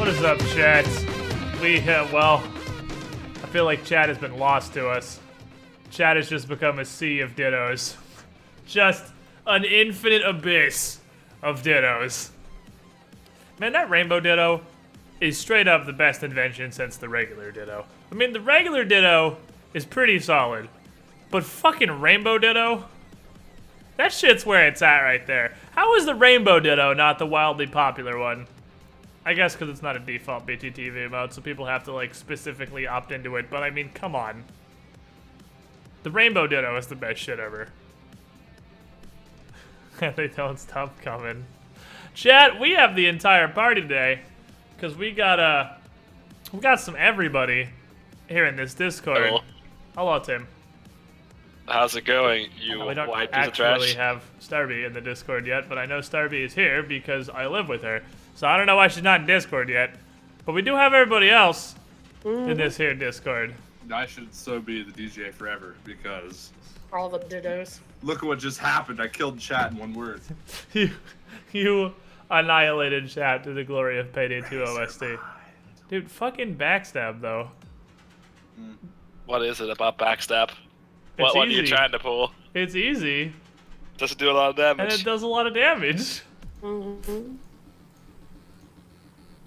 What is up, chat? Well, I feel like chat has been lost to us. Chat has just become a sea of dittos. Just an infinite abyss of dittos. Man, that rainbow ditto is straight up the best invention since the regular ditto. I mean, the regular ditto is pretty solid, but fucking rainbow ditto? That shit's where it's at right there. How is the rainbow ditto not the wildly popular one? I guess because it's not a default BTTV mode, so people have to, like, specifically opt into it, but I mean, come on. The rainbow ditto is the best shit ever. They don't stop coming. Chat, we have the entire party today, because we got some everybody here in this Discord. Hello. Hello, Tim. How's it going, you We don't white piece of actually trash? have Starby in the Discord yet, but I know Starby is here because I live with her. So I don't know why she's not in Discord yet. But we do have everybody else in this here Discord. I should so be the DJ forever because All the dittos. look at what just happened. I killed chat in one word. You annihilated chat to the glory of Payday 2 OST. Dude, fucking backstab though. What is it about backstab? It's What are you easy. trying to pull? It's easy, Doesn't do a lot of and damage. it does a lot of damage.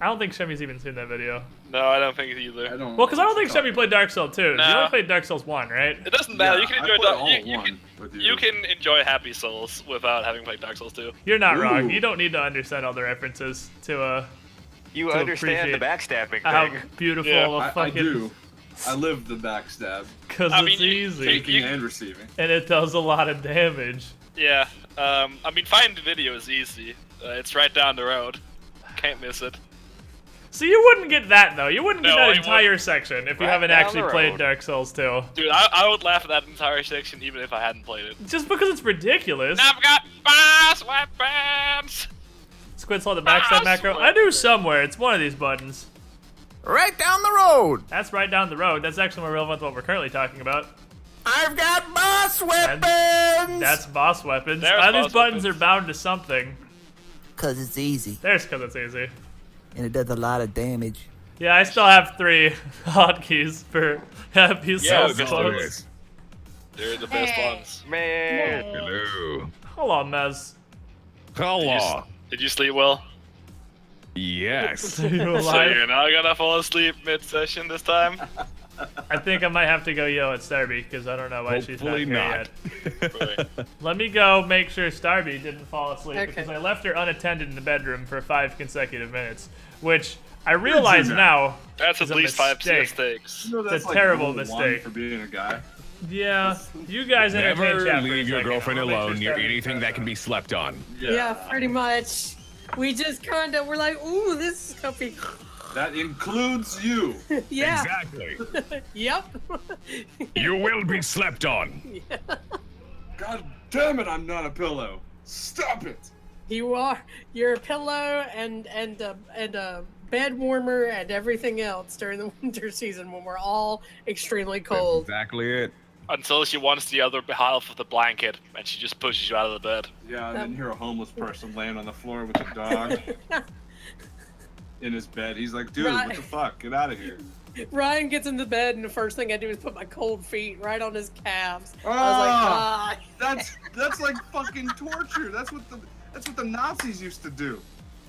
I don't think Shemmy's even seen that video. No, I don't think either. I don't. Well, because I don't think Shemmy played Dark Souls 2. You No. only played Dark Souls 1, right? It doesn't matter. You can enjoy You can enjoy Happy Souls without having played Dark Souls 2. You're not wrong. Ooh. You don't need to understand all the references to You to understand the appreciate backstabbing how thing. beautiful Yeah, a I fucking. do. I live the backstab, Because I it's mean, easy. taking and receiving. And it does a lot of damage. Yeah. I mean, finding the video is easy. It's right down the road. Can't miss it. So you wouldn't get that, though. You wouldn't get No, that I entire section if you Right haven't down actually the played road. Dark Souls 2. Dude, I would laugh at that entire section even if I hadn't played it. Just because it's ridiculous. I've got boss weapons! Squid saw the backstab macro. I do somewhere. It's one of these buttons. Right down the road. That's right down the road. That's actually more relevant to what we're currently talking about. I've got boss And weapons. that's boss weapons. There's These boss buttons weapons. are bound to something. Cause it's easy There's because it's easy. and it does a lot of damage. Yeah, I still have 3 hotkeys for Happy Yeah, Souls good clones. They're the best Hey. ones. Man. Hello. Hold on, Mez. Hello. Did you sleep well? Yes. Are you So alive? you're not gonna fall asleep mid-session this time? I think I might have to go yell at Starby because I don't know why she's not Hopefully here not. yet. Right. Let me go make sure Starby didn't fall asleep Okay. because I left her unattended in the bedroom for 5 consecutive minutes, which I realize that? now That's is at a least 5 mistake. mistakes. You know, that's a like terrible rule one mistake. for being a guy. Yeah, you guys entertain Never chat for a leave your second. girlfriend I'm gonna make alone sure near Starby- anything that can be slept on. Yeah, pretty much. We just kind of were like, ooh, this is comfy. That includes you. Yeah. Exactly. Yep. You will be slept on. God damn it! I'm not a pillow. Stop it. You are. You're a pillow and a bed warmer and everything else during the winter season when we're all extremely cold. Exactly it. Until she wants the other half of the blanket, and she just pushes you out of the bed. Yeah, and then hear a homeless person laying on the floor with a dog in his bed. He's like, dude, Right. what the fuck? Get out of here. Ryan gets into bed and the first thing I do is put my cold feet right on his calves. I was Ah! like, ah. That's like fucking torture. That's what the Nazis used to do.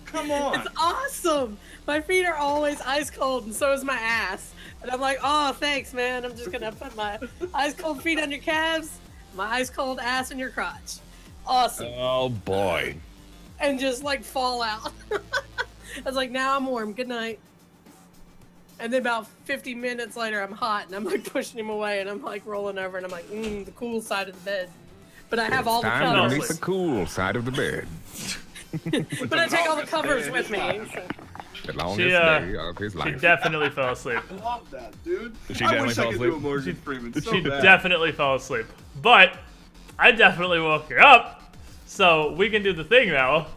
Come on. It's awesome. My feet are always ice cold, and so is my ass. And I'm like, oh, thanks, man. I'm just gonna put my ice cold feet on your calves, my ice cold ass in your crotch. Awesome. Oh boy. And just like fall out. I was like, now I'm warm. Good night. And then about 50 minutes later, I'm hot, and I'm like pushing him away, and I'm like rolling over, and I'm like, the cool side of the bed. But I have all the Time to covers. meet covers. the cool side of the bed. But I take all the covers with me. The longest She, day of his She life. definitely fell asleep. I love that, dude. She I definitely wish I fell could asleep. do a Morgan Freeman so She bad. definitely fell asleep. But I definitely woke her up, so we can do the thing now.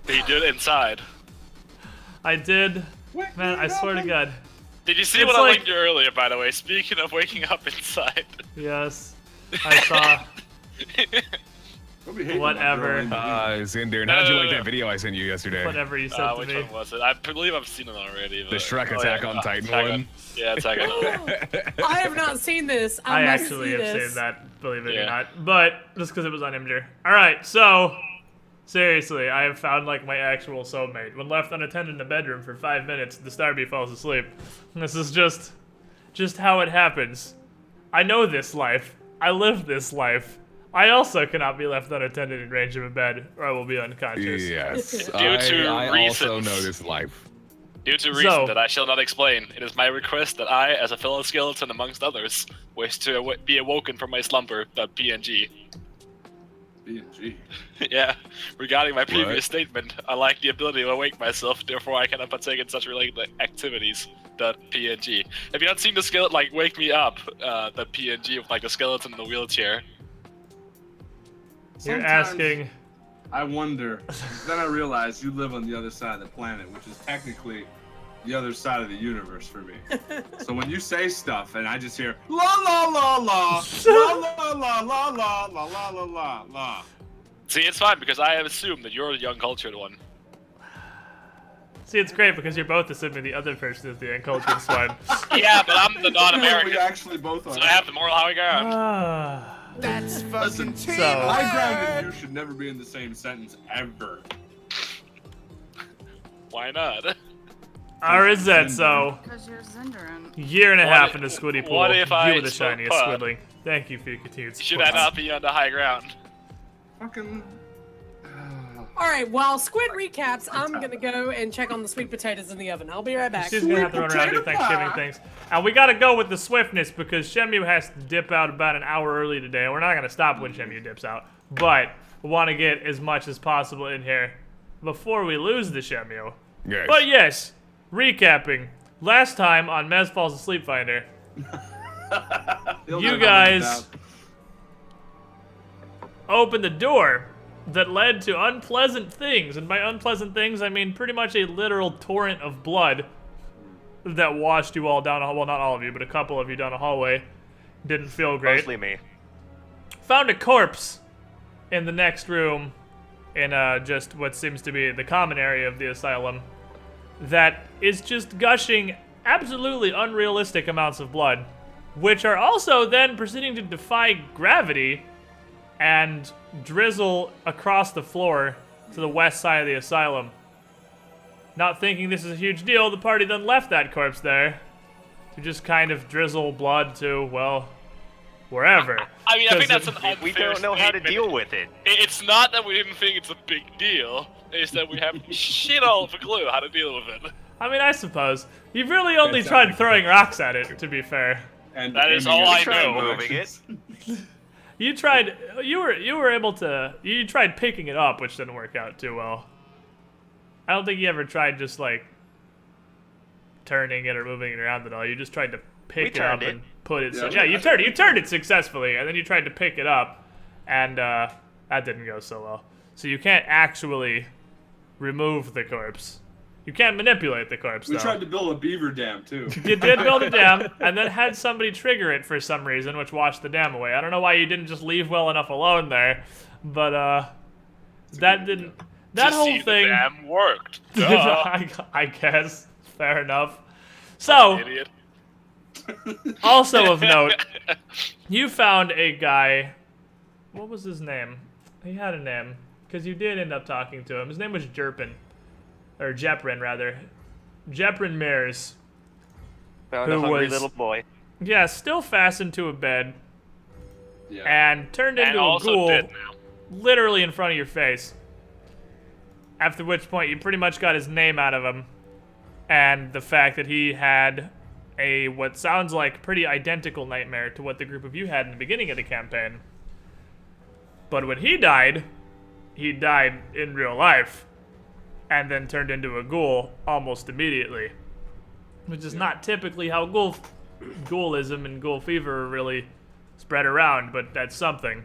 But you did it inside. I did. Wake Man, me I swear to up. God. Did you see It's what I like- linked you earlier, by the way? Speaking of waking up inside. Yes. I saw. Nobody hates Whatever. my girl, Cinder, and how'd you like that video I sent you yesterday? Whatever you said to Which me. one was it? I believe I've seen it already. The But... Shrek Attack on Titan Attack one? Yeah, Attack on I have not seen this. I must actually see have this. seen that, believe it or Yeah. not. But just because it was on Imgur. Alright, so seriously, I have found like my actual soulmate. When left unattended in a bedroom for 5 minutes, the Starby falls asleep. This is just how it happens. I know this life. I live this life. I also cannot be left unattended in range of a bed, or I will be unconscious. Yes. Due to I also reasons. know this life. Due to reason So- that I shall not explain, it is my request that I, as a fellow skeleton amongst others, wish to be awoken from my slumber. .png. B&G. Yeah, regarding my previous What? statement, I lack the ability to awake myself, therefore I cannot partake in such related activities. .png. Have you not seen the skeleton like wake me up? .png of like a skeleton in a wheelchair. You're Sometimes asking. I wonder. Then I realize you live on the other side of the planet, which is technically the other side of the universe for me. So when you say stuff and I just hear la la la la la la la la la la la la la la. See, it's fine because I have assumed that you're the young cultured one. See, it's great because you're both assuming the other person is the uncultured swine. Yeah, but I'm the We non-American, actually both are. so I have the moral high ground. Ah. That's fucking So- I ground and you should never be in the same sentence ever. Why not? Or is that so? Because you're Zinderin. Year and a What half if- in the Squiddy pool. what if I you were the smoke shiniest pot? squidling. Thank you for your continued Should support. I not be on the high ground? Fucking. All right, while Squid recaps, I'm gonna go and check on the sweet potatoes in the oven. I'll be right back. She's gonna have to run around and do Thanksgiving things. And we gotta go with the swiftness because Shemu has to dip out about an hour early today. We're not gonna stop when Shemu dips out. But we wanna get as much as possible in here before we lose the Shemu. Yes. But yes, recapping. Last time on Mez Falls Asleep Finder, He'll you never guys live it opened the door that led to unpleasant things. And by unpleasant things, I mean pretty much a literal torrent of blood that washed you all down a hallway. Well, not all of you, but a couple of you down a hallway. Didn't feel great. Mostly me. Found a corpse in the next room in just what seems to be the common area of the asylum that is just gushing absolutely unrealistic amounts of blood, which are also then proceeding to defy gravity and drizzle across the floor to the west side of the asylum. Not thinking this is a huge deal, the party then left that corpse there to just kind of drizzle blood to, well, wherever. I mean, I think 'Cause that's an unfair We don't know how to statement. deal with it. It's not that we didn't think it's a big deal. It's that we have shit all of a clue how to deal with it. I mean, I suppose. You've really only tried throwing rocks at it, to be fair. And That is aiming all at I Try know. moving it. You tried, you were able to, you tried picking it up, which didn't work out too well. I don't think you ever tried just like turning it or moving it around at all. You just tried to pick it up turned it. and put it. Yeah, Yeah, you turned it successfully, and then you tried to pick it up, and that didn't go so well. So you can't actually remove the corpse. You can't manipulate the corpse, We though. tried to build a beaver dam too. You did build a dam, and then had somebody trigger it for some reason, which washed the dam away. I don't know why you didn't just leave well enough alone there, but that didn't. That To whole see thing. The damn worked. Duh. I guess fair enough. So, Idiot. also of note, you found a guy. What was his name? He had a name because you did end up talking to him. His name was Jerpin, or Jeprin rather. Jeprin Mears. Found Who a hungry was- little boy. Yeah, still fastened to a bed Yeah. and turned into And a also ghoul dead now. literally in front of your face. After which point you pretty much got his name out of him and the fact that he had a what sounds like pretty identical nightmare to what the group of you had in the beginning of the campaign. But when he died in real life and then turned into a ghoul almost immediately. Which is not typically how ghoulism and ghoul fever are really spread around, but that's something.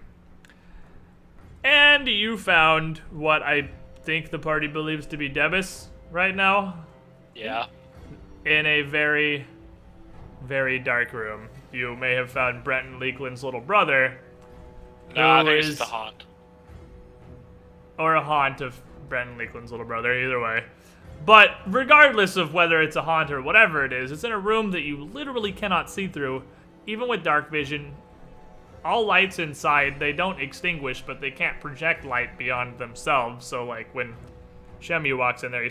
And you found what I think the party believes to be Debus right now Yeah. in a very, very dark room. You may have found Brenton Leekland's little brother. Nah, who there's is- the haunt. or a haunt of Brendan Leekland's little brother, either way. But regardless of whether it's a haunt or whatever it is, it's in a room that you literally cannot see through, even with dark vision. All lights inside, they don't extinguish, but they can't project light beyond themselves. So, like, when Shemu walks in there,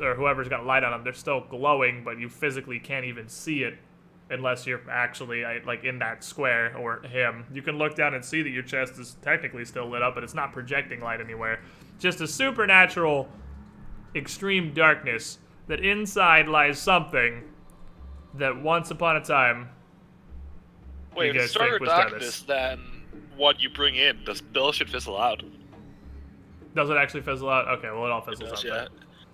or whoever's got a light on them, they're still glowing, but you physically can't even see it unless you're actually, like, in that square, or him. You can look down and see that your chest is technically still lit up, but it's not projecting light anywhere. Just a supernatural, extreme darkness that inside lies something that once upon a time... Wait, if it's darker darkness than what you bring in, the spell should fizzle out. Does it actually fizzle out? Okay, well, it all fizzles out. Yeah.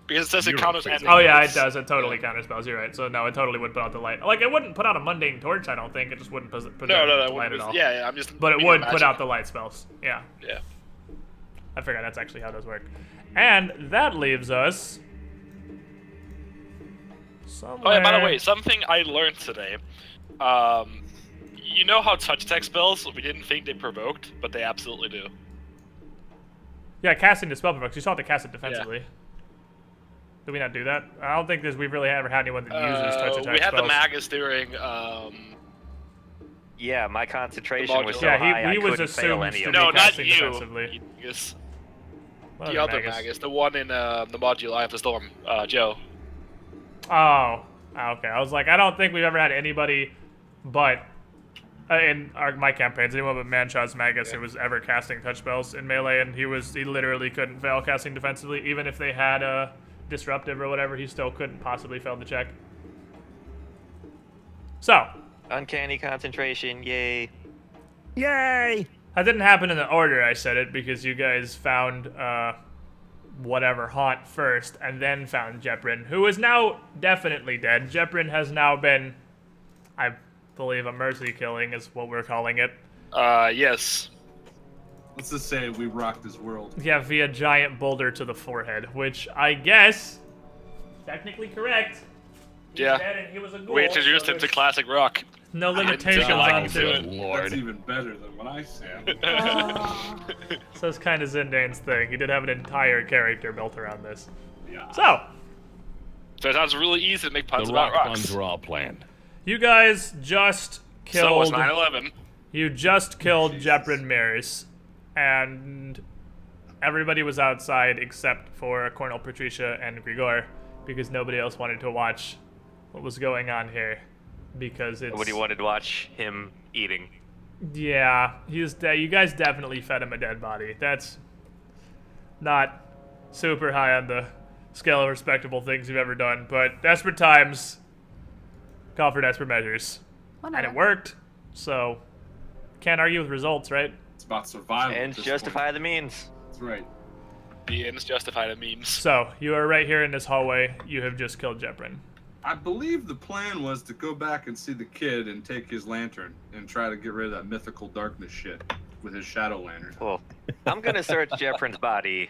Because it says it counters anything. Oh, yeah, it does. It totally counters spells. You're right. So, no, it totally would put out the light. Like, it wouldn't put out a mundane torch, I don't think. It just wouldn't put out the light at all. Yeah, I'm just... But it would put out the light spells. Yeah. Yeah. I forgot that's actually how it does work. And that leaves us... somewhere... Oh, yeah, by the way, something I learned today. You know how touch attack spells, we didn't think they provoked, but they absolutely do. Yeah, casting the spell provokes. You still have to cast it defensively. Did we not do that? I don't think we've really ever had anyone that uses touch attack spells. We had the Magus during, Yeah, my concentration was so yeah, high he I was couldn't fail assumed any to of be No, them. not casting you. defensively. Yes. What The other Magus, the one in the module Eye of the Storm, Joe. Oh, okay. I was like, I don't think we've ever had anybody but... in my campaigns, anyone but Manshaw's Magus who was ever casting touch spells in melee, and he literally couldn't fail casting defensively, even if they had a disruptive or whatever, he still couldn't possibly fail the check. So, Uncanny concentration, yay. Yay! that didn't happen in the order I said it, because you guys found whatever haunt first, and then found Jeprin, who is now definitely dead. Jeprin has now been, I believe, a mercy killing is what we're calling it. Yes. Let's just say we rocked this world. Yeah, via giant boulder to the forehead, which I guess technically correct. He's Yeah. dead and he was a ghoul, We introduced so him to there's classic rock. no limitations like on him to to it. it. Lord. That's even better than what I said. So it's kind of Zindane's thing. He did have an entire character built around this. Yeah. So, So it sounds really easy to make puns The about rock rocks. puns were all planned. you guys just So was killed. 9/11. You just killed Jesus. Jeprin Mears, and everybody was outside except for Cornel, Patricia, and Grigor, because nobody else wanted to watch what was going on here, because it's... Nobody wanted to watch him eating. Yeah, he's dead. You guys definitely fed him a dead body. That's not super high on the scale of respectable things you've ever done, but desperate times call for desperate measures. And it worked, so can't argue with results, right? It's about survival. And at this justify point. the means. That's right. The ends justify the memes. So, you are right here in this hallway. You have just killed Jeprin. I believe the plan was to go back and see the kid and take his lantern and try to get rid of that mythical darkness shit with his shadow lantern. Cool. I'm gonna search Jeffrin's body,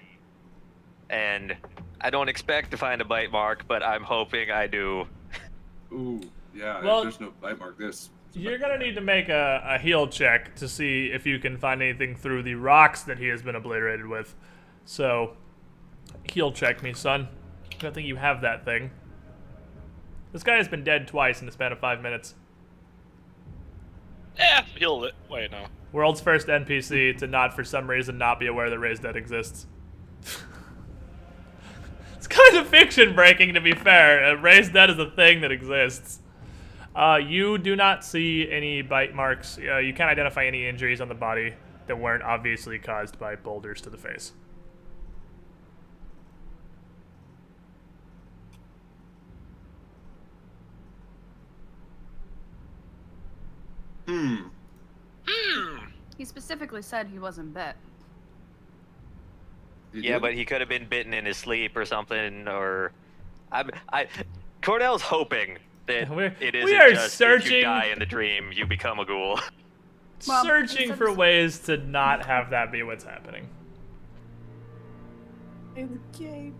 and I don't expect to find a bite mark, but I'm hoping I do. Ooh, yeah. Well- There's no bite mark. This. You're gonna need to make a heal check to see if you can find anything through the rocks that he has been obliterated with. So, heal check me, son. I don't think you have that thing. This guy has been dead twice in the span of 5 minutes. Heal it. Wait, no. World's first NPC to not, for some reason, not be aware that Raised Dead exists. It's kind of fiction breaking, to be fair. Raised Dead is a thing that exists. You do not see any bite marks. You can't identify any injuries on the body that weren't obviously caused by boulders to the face. He specifically said he wasn't bit. Yeah, but he could have been bitten in his sleep or something, or Cordell's hoping that it isn't are just if searching- you die in the dream, you become a ghoul. Well, Searching instead for of- ways to not have that be what's happening. In the game.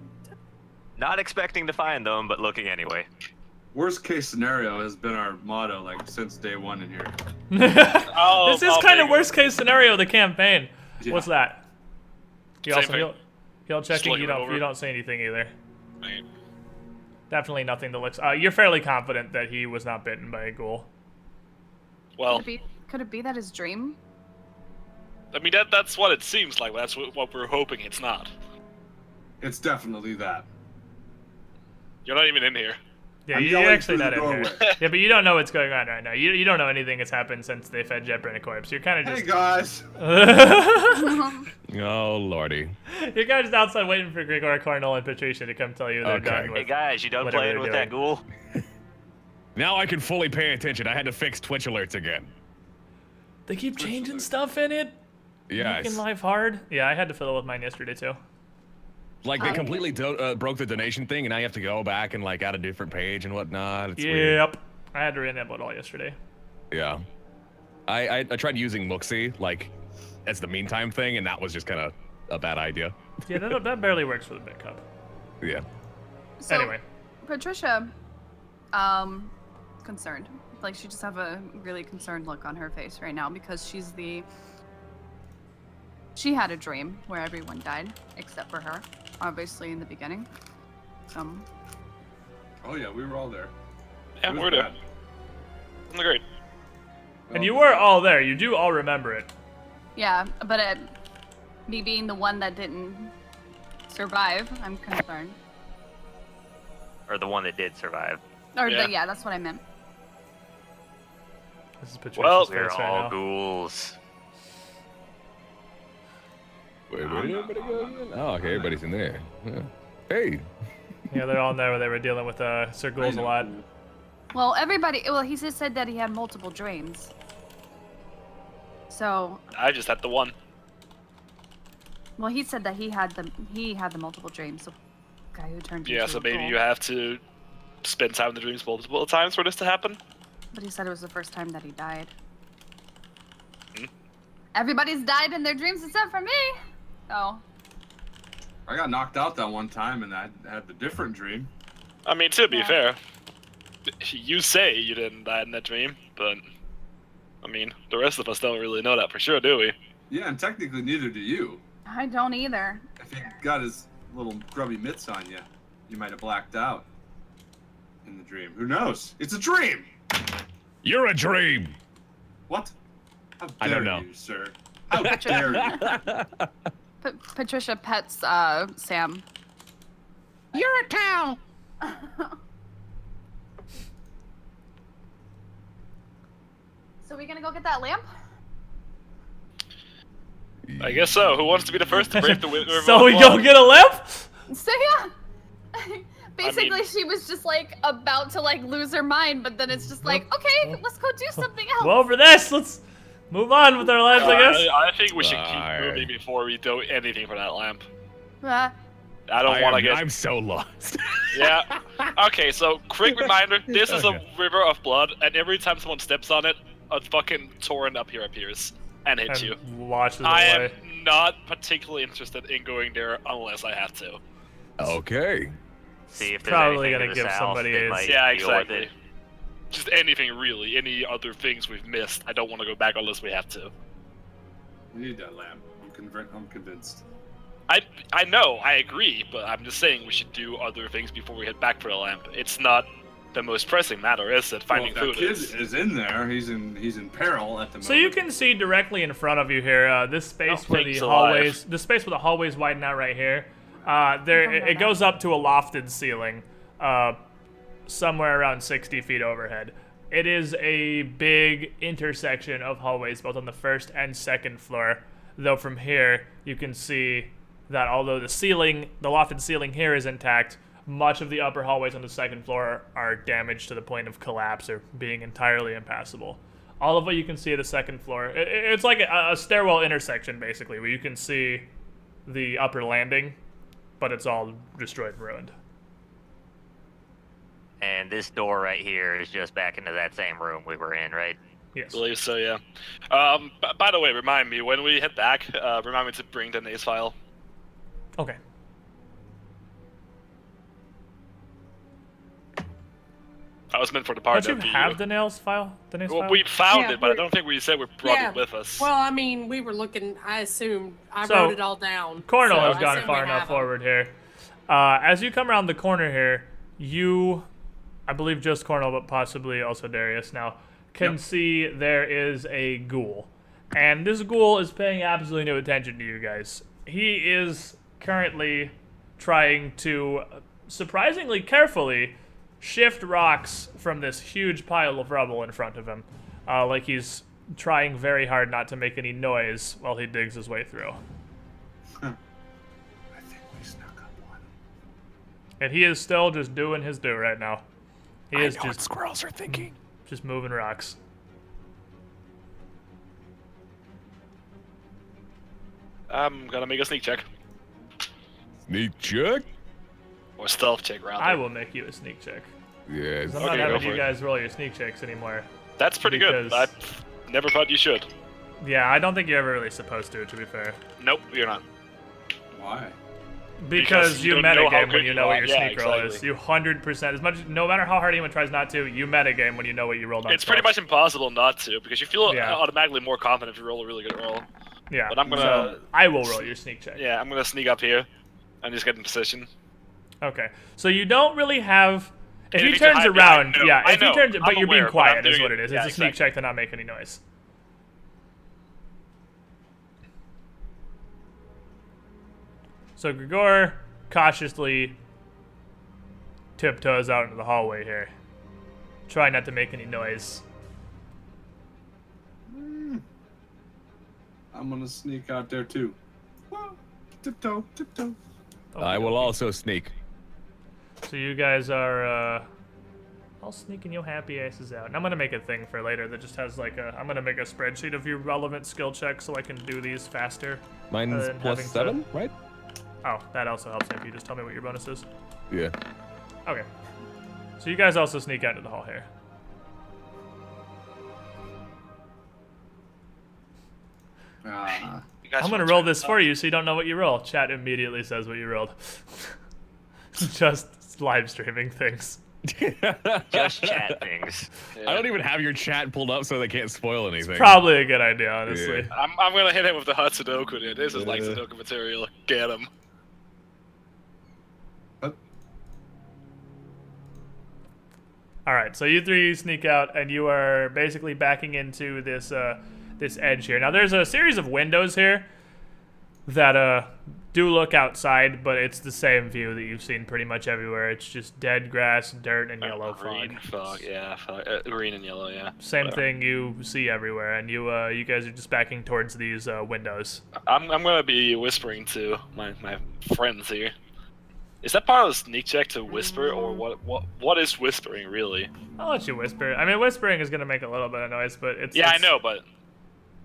Not expecting to find them, but looking anyway. Worst case scenario has been our motto like since day one in here. Oh, This is kind of worst case scenario of the campaign. Yeah. What's that? You Same also thing. heal? Heal checking, looking you it over. don't see anything either. Right. Definitely nothing that looks. You're fairly confident that he was not bitten by a ghoul. Well, Could it be that his dream? I mean that's what it seems like. That's what we're hoping it's not. It's definitely that. You're not even in here. Yeah, I'm you're yelling actually through not the in here. doorway. Yeah, but you don't know what's going on right now. You don't know anything that's happened since they fed Jetbrin a corpse. You're kind of Hey just. guys. Oh lordy. You're kind of just outside waiting for Grigor, Cornell, and Patricia to come tell you they're Okay. done with. Hey guys, you done whatever playing they're with doing. that ghoul? Now I can fully pay attention. I had to fix Twitch alerts again. They keep changing stuff in it. Yes. Making life hard. Yeah, I had to fiddle with mine yesterday too. Like they completely broke the donation thing, and now you have to go back and like add a different page and whatnot. It's weird. Yep. I had to re-enable it all yesterday. Yeah. I tried using Mooksy like as the meantime thing, and that was just kind of a bad idea. Yeah, that barely works for the big cup. Yeah. So, Anyway. Patricia, concerned. Like she just have a really concerned look on her face right now because she had a dream where everyone died except for her, obviously in the beginning. Oh yeah, we were all there. Yeah, It was we're there. bad. Great. And you were all there. You do all remember it. Yeah, but me being the one that didn't survive, I'm concerned. Or the one that did survive? Or Yeah. yeah, that's what I meant. This is Patricia's Well, face We're right all now. ghouls. Wait, where did everybody go again? Oh, okay, everybody's in there. Yeah. Hey. Yeah, they're all in there where they were dealing with Sir Ghouls a lot. Well, he just said that he had multiple dreams. So, I just had the one. well, he said that he had the multiple dreams. So, guy who turned Yeah, into so a maybe ghoul. you have to spend time in the dreams multiple times for this to happen. But he said it was the first time that he died. Hmm? Everybody's died in their dreams except for me. Oh, I got knocked out that one time, and I had the different dream. I mean, to be Yeah. fair, you say you didn't die in that dream, but I mean, the rest of us don't really know that for sure, do we? Yeah, and technically neither do you. I don't either. If he got his little grubby mitts on you, you might have blacked out in the dream. Who knows? It's a dream! You're a dream. What? How dare I don't know. you, sir? How dare you? Patricia pets Sam. You're a cow. So we gonna go get that lamp? I guess so. Who wants to be the first to brave the river? So we go get a lamp? So yeah. Basically, she was just like about to like lose her mind, but then it's just like, okay, let's go do something else. Well, for this, let's move on with our lives, I guess. I think we should keep Alright. moving before we do anything for that lamp. Uh, I don't want to get. I'm so lost. Yeah. Okay, so quick reminder: this is Okay. a river of blood, and every time someone steps on it, a fucking torrent up here appears and hits you. And washes I am away. not particularly interested in going there unless I have to. Okay. See if there's Probably anything gonna to the give south somebody that a- might Yeah, deal with exactly. it. Just anything really, any other things we've missed. I don't want to go back unless we have to. We need that lamp. I'm convinced. I know, I agree, but I'm just saying we should do other things before we head back for the lamp. It's not the most pressing matter, is it? Finding well, if food that kid is in there. He's in peril at the moment. So you can see directly in front of you here, this space Oh, where the thanks, hallways, the space where the hallways widen out right here. It goes up to a lofted ceiling, somewhere around 60 feet overhead. It is a big intersection of hallways, both on the first and second floor. Though from here, you can see that although the lofted ceiling here is intact, much of the upper hallways on the second floor are damaged to the point of collapse or being entirely impassable. All of what you can see at the second floor, it's like a stairwell intersection, basically, where you can see the upper landing, but it's all destroyed and ruined. And this door right here is just back into that same room we were in, right? Yes. I believe so, yeah. By the way, remind me, when we head back, remind me to bring the NAS file. Okay. I was meant for the part. Don't you have the nails file? Well, we found Yeah, it, but I don't think we said we brought it with us. Well, I mean, we were looking. I assumed I So, wrote it all down. Cornell so has I gone assume far we enough have 'em. forward here. As you come around the corner here, I believe just Cornell, but possibly also Darius now, can see there is a ghoul. And this ghoul is paying absolutely no attention to you guys. He is currently trying to, surprisingly carefully, shift rocks from this huge pile of rubble in front of him. Like he's trying very hard not to make any noise while he digs his way through. I think we snuck up on him. And he is still just doing his do right now. He is what just squirrels are thinking. just moving rocks. I'm gonna make a sneak check. Sneak check? Or stealth check, rather. I will make you a sneak check. Yes. I'm Okay, not go having for you it. guys roll your sneak checks anymore. That's pretty good. I because- never thought you should. Yeah, I don't think you're ever really supposed to be fair. Nope, you're not. Why? Because you you don't know how metagame when good you you know what are. your Yeah, sneak roll is. exactly. You 100%, no matter how hard anyone tries not to, you metagame when you know what you rolled on It's pretty stealth. much impossible not to, because you feel Yeah. automatically more confident if you roll a really good roll. Yeah, But I'm gonna- so I will roll your sneak check. Yeah, I'm gonna sneak up here and just get in position. Okay, so you don't really have... If Anything he to turns hide around, behind? No, yeah, I if he know. turns, but I'm you're being aware, but quiet I'm is doing what it. it is. Yeah, It's a sneak exactly. check to not make any noise. So Grigor cautiously tiptoes out into the hallway here. Try not to make any noise. I'm gonna sneak out there too. Well, tiptoe, tiptoe. I will also sneak. So you guys are all sneaking your happy asses out. And I'm gonna make a thing for later that just has like I'm gonna make a spreadsheet of your relevant skill checks so I can do these faster. Mine's than plus having to- 7, right? Oh, that also helps if you just tell me what your bonus is. Yeah. Okay. So you guys also sneak out into the hall here. You guys I'm gonna wanna roll try this for you so you don't know what you roll. Chat immediately says what you rolled. Just live streaming things. Just chat things. Yeah. I don't even have your chat pulled up so they can't spoil anything. Probably a good idea, honestly. Yeah. I'm gonna hit him with the hot Sudoku, dude. This is like Yeah. Sudoku material. Get him. Alright, so you three sneak out, and you are basically backing into this this edge here. Now, there's a series of windows here that do look outside, but it's the same view that you've seen pretty much everywhere. It's just dead grass, dirt, and yellow green fog. fog. Yeah, fog. Green and yellow. Yeah. Same Whatever. thing you see everywhere, and you guys are just backing towards these windows. I'm gonna be whispering to my friends here. Is that part of the sneak check to whisper, or what is whispering really? I'll let you whisper. I mean, whispering is gonna make a little bit of noise, but it's Yeah, I it's- know, but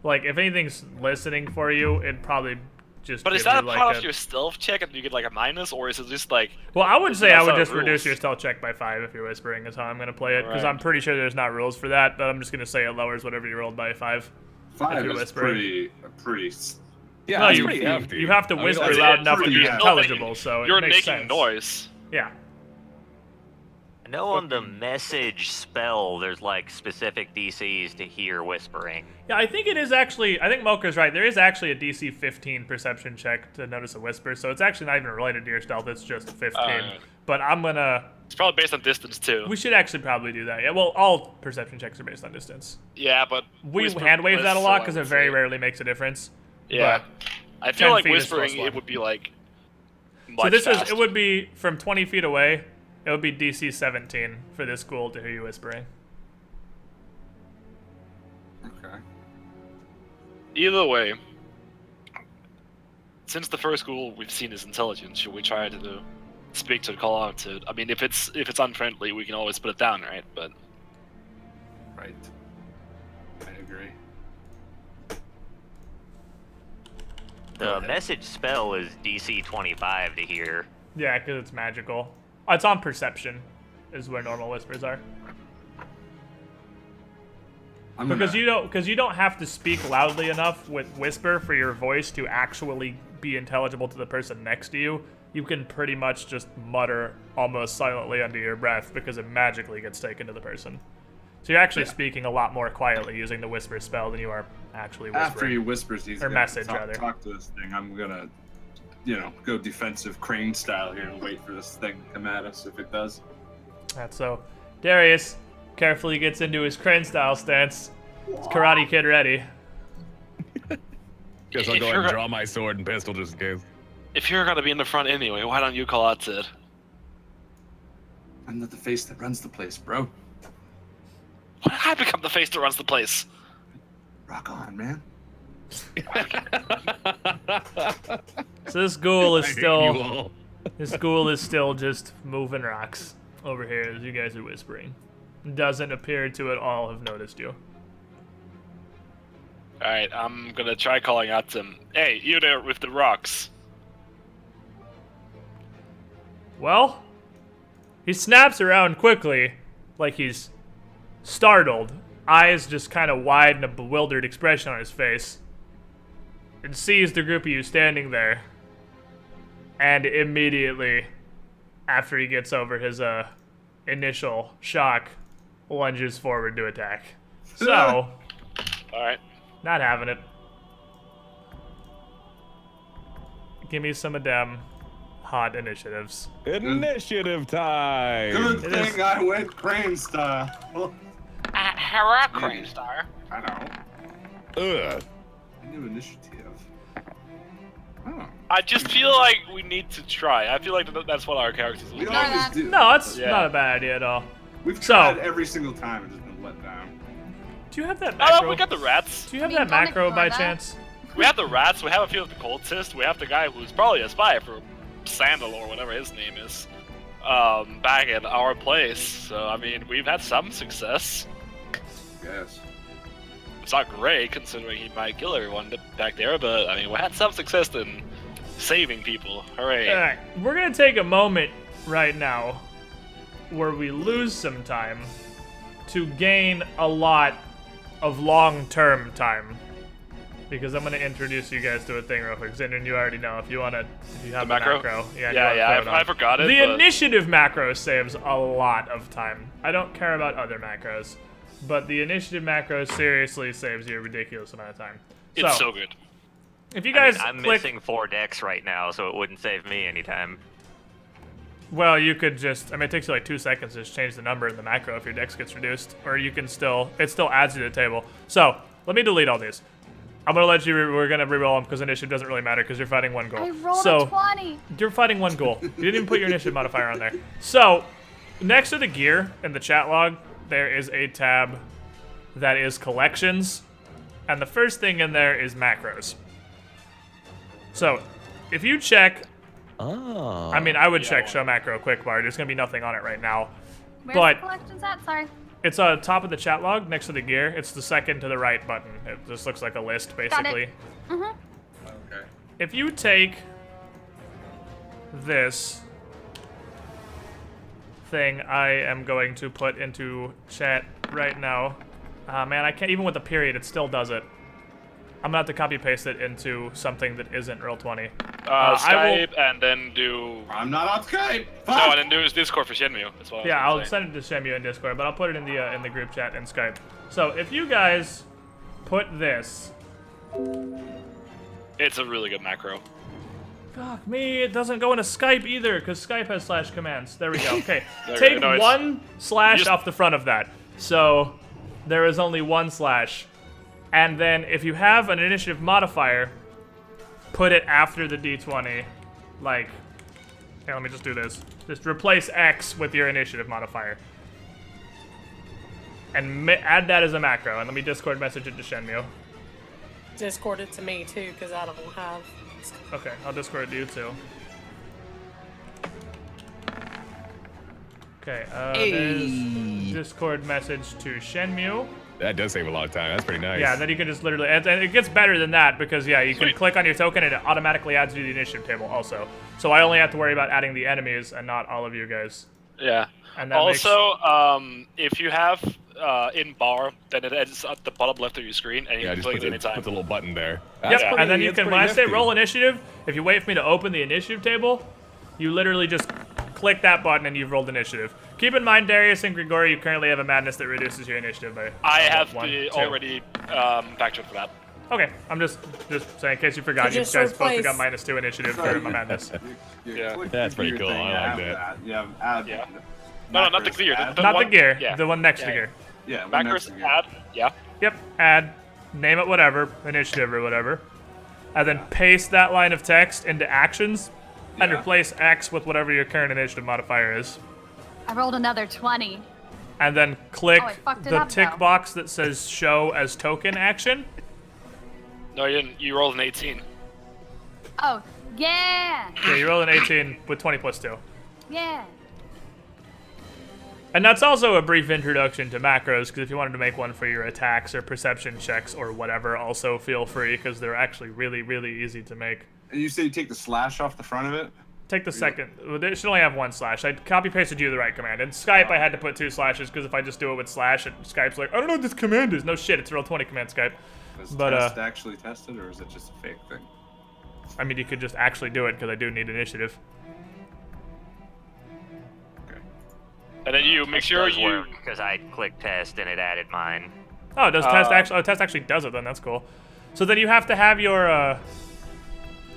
Like, if anything's listening for you, it'd probably just. is give that you, a part of your stealth check and you get like a minus, or is it just like? Well, I would is say that I would outside just of reduce rules? your stealth check by 5 if you're whispering. Is how I'm gonna play it, because Right. I'm pretty sure there's not rules for that. But I'm just gonna say it lowers whatever you rolled by 5. Five you're is whispering. pretty. Yeah, No, that's you, pretty hefty. you have to I mean, whisper that's- loud enough to pretty be hefty. intelligible, so You're it makes making sense. noise. Yeah. I know on the message spell, there's like specific DCs to hear whispering. Yeah, I think it is actually. I think Mocha's right. There is actually a DC 15 perception check to notice a whisper, so it's actually not even related to your stealth. It's just 15. But I'm gonna. It's probably based on distance too. We should actually probably do that. Yeah. Well, all perception checks are based on distance. Yeah, but We whisper hand wave that a less, lot so because I it would very say- rarely makes a difference. Yeah, I 10 feel like feet is plus whispering 1. it would be like. Much So this is. faster. It would be from 20 feet away. It would be DC 17 for this ghoul to hear you whispering. Okay. Either way, since the first ghoul we've seen is intelligent, should we try to speak to it, call out to it? I mean, if it's unfriendly, we can always put it down, right? But Right. I agree. The message spell is DC 25 to hear. Yeah, because it's magical. Oh, it's on perception, is where normal whispers are. Because you don't have to speak loudly enough with whisper for your voice to actually be intelligible to the person next to you. you can pretty much just mutter almost silently under your breath because it magically gets taken to the person. So you're actually speaking a lot more quietly using the whisper spell than you are actually whispering. After he whispers, he's or gonna message rather. talk to this thing. I'm gonna, go defensive crane style here and wait for this thing to come at us if it does. That's so. Darius carefully gets into his crane style stance. It's Karate Kid ready. Guess I'll go ahead and draw my sword and pistol just in case. If you're gonna be in the front anyway, why don't you call out Sid? I'm not the face that runs the place, bro. Why did I become the face that runs the place? Rock on, man. So this ghoul is still just moving rocks over here as you guys are whispering. Doesn't appear to at all have noticed you. Alright, I'm gonna try calling out to him. Hey, you there with the rocks. Well, he snaps around quickly, like he's startled. Eyes just kind of wide and a bewildered expression on his face. And sees the group of you standing there. And immediately, after he gets over his initial shock, lunges forward to attack. So, Alright. not having it. Give me some of them hot initiatives. Initiative time! Good It thing is- I went crane style. Hurrah, Crane Star. I know. Ugh. New initiative. Oh. I just feel like we need to try. I feel like that's what our characters We will always do. No, it's Yeah. not a bad idea at all. We've So- tried every single time and just been let down. Do you have that Oh, macro? we got the rats. Do you have I mean, that don't macro ignore by that. chance? We have the rats. We have a few of the cultists. We have the guy who's probably a spy for Sandal or whatever his name is. Back at our place. So I mean, we've had some success. Yes. It's not great considering he might kill everyone back there, but I mean, we had some success in saving people. Hooray! Alright, we're gonna take a moment right now where we lose some time to gain a lot of long-term time. Because I'm gonna introduce you guys to a thing real quick. Xander, you already know if you have The macro? Yeah, I forgot it. The but initiative macro saves a lot of time. I don't care about other macros, but the initiative macro seriously saves you a ridiculous amount of time. it's so good. If you guys I'm click, missing 4 decks right now, so it wouldn't save me anytime. well, you could just, I mean, it takes you like 2 seconds to just change the number in the macro if your dex gets reduced, or you can still, it still adds to the table. So, let me delete all these. I'm gonna let you, we're gonna reroll them because initiative doesn't really matter because you're fighting one ghoul. I rolled so, a 20. You're fighting one ghoul. You didn't even put your initiative modifier on there. So, next to the gear in the chat log, there is a tab that is collections, and the first thing in there is macros. So, if you check, Oh. I mean, I would check show macro quick bar. There's gonna be nothing on it right now. Where's But- the collections at? Sorry. It's on top of the chat log next to the gear. It's the second to the right button. It just looks like a list, basically. Mm-hmm. Okay. If you take this thing, I am going to put into chat right now. Man, I can't, even with a period, it still does it. I'm gonna have to copy paste it into something that isn't Roll20. I will- Skype and then do I'm not on Skype. no, Fuck! and then do Discord for Shenmue. That's what I was Yeah, gonna I'll say. send it to Shemu in Discord, but I'll put it in the group chat in Skype. So if you guys put this, It's a really good macro. fuck me, it doesn't go into Skype either because Skype has slash commands. There we go. Okay, There we take go. No, it's- one slash just- off the front of that. So there is only one slash, and then if you have an initiative modifier, put it after the D20. Like, okay, let me just do this. Just replace X with your initiative modifier. And add that as a macro, and let me Discord message it to Shenmue. Discord it to me too, because I don't have. Okay, I'll Discord it to you too. Okay, there's Discord message to Shenmue. That does save a lot of time. That's pretty nice. Yeah, then you can just literally, and it gets better than that because, yeah, you can Sweet. click on your token and it automatically adds you to the initiative table also. So I only have to worry about adding the enemies and not all of you guys. Yeah. And that Also, if you have in bar, then it ends at the bottom left of your screen, and you Yeah, can just click put it the, anytime. put the little button there. Yep, That's and then you that's can, pretty when I say nifty. roll initiative, if you wait for me to open the initiative table, You literally just click that button and you've rolled initiative. Keep in mind, Darius and Grigori, you currently have a madness that reduces your initiative by I have one, two. already factored for that. Okay, I'm just saying in case you forgot. You just guys both replace- got -2 initiative for my madness. Yeah. That's pretty cool. I like that. Yeah, add. Yeah. No, not the gear. Add. Not one, the gear, Yeah. the one next to Yeah. gear. Yeah, one Macros next to gear. add. Yeah. Yep, add, name it whatever, initiative or whatever, and then paste that line of text into actions, and Yeah. replace X with whatever your current initiative modifier is. I rolled another 20. And then click Oh, I fucked it the up, tick though. box that says show as token action. No, you didn't. You rolled an 18. Oh, yeah. Yeah, you roll an 18 with 20 plus 2. Yeah. And that's also a brief introduction to macros, because if you wanted to make one for your attacks or perception checks or whatever, also feel free, because they're actually really, really easy to make. And you say you take the slash off the front of it? Take the second. Well, it should only have 1 slash. I copy pasted you the right command. In Skype, I had to put 2 slashes because if I just do it with slash, Skype's like, I don't know what this command is. No shit, it's a real 20 command Skype. Is But, test actually tested, or is it just a fake thing? I mean, you could just actually do it because I do need initiative. Okay. And then you make sure you. because I clicked test and it added mine. Oh, it does test actually? Oh, test actually does it then. That's cool. So then you have to have your,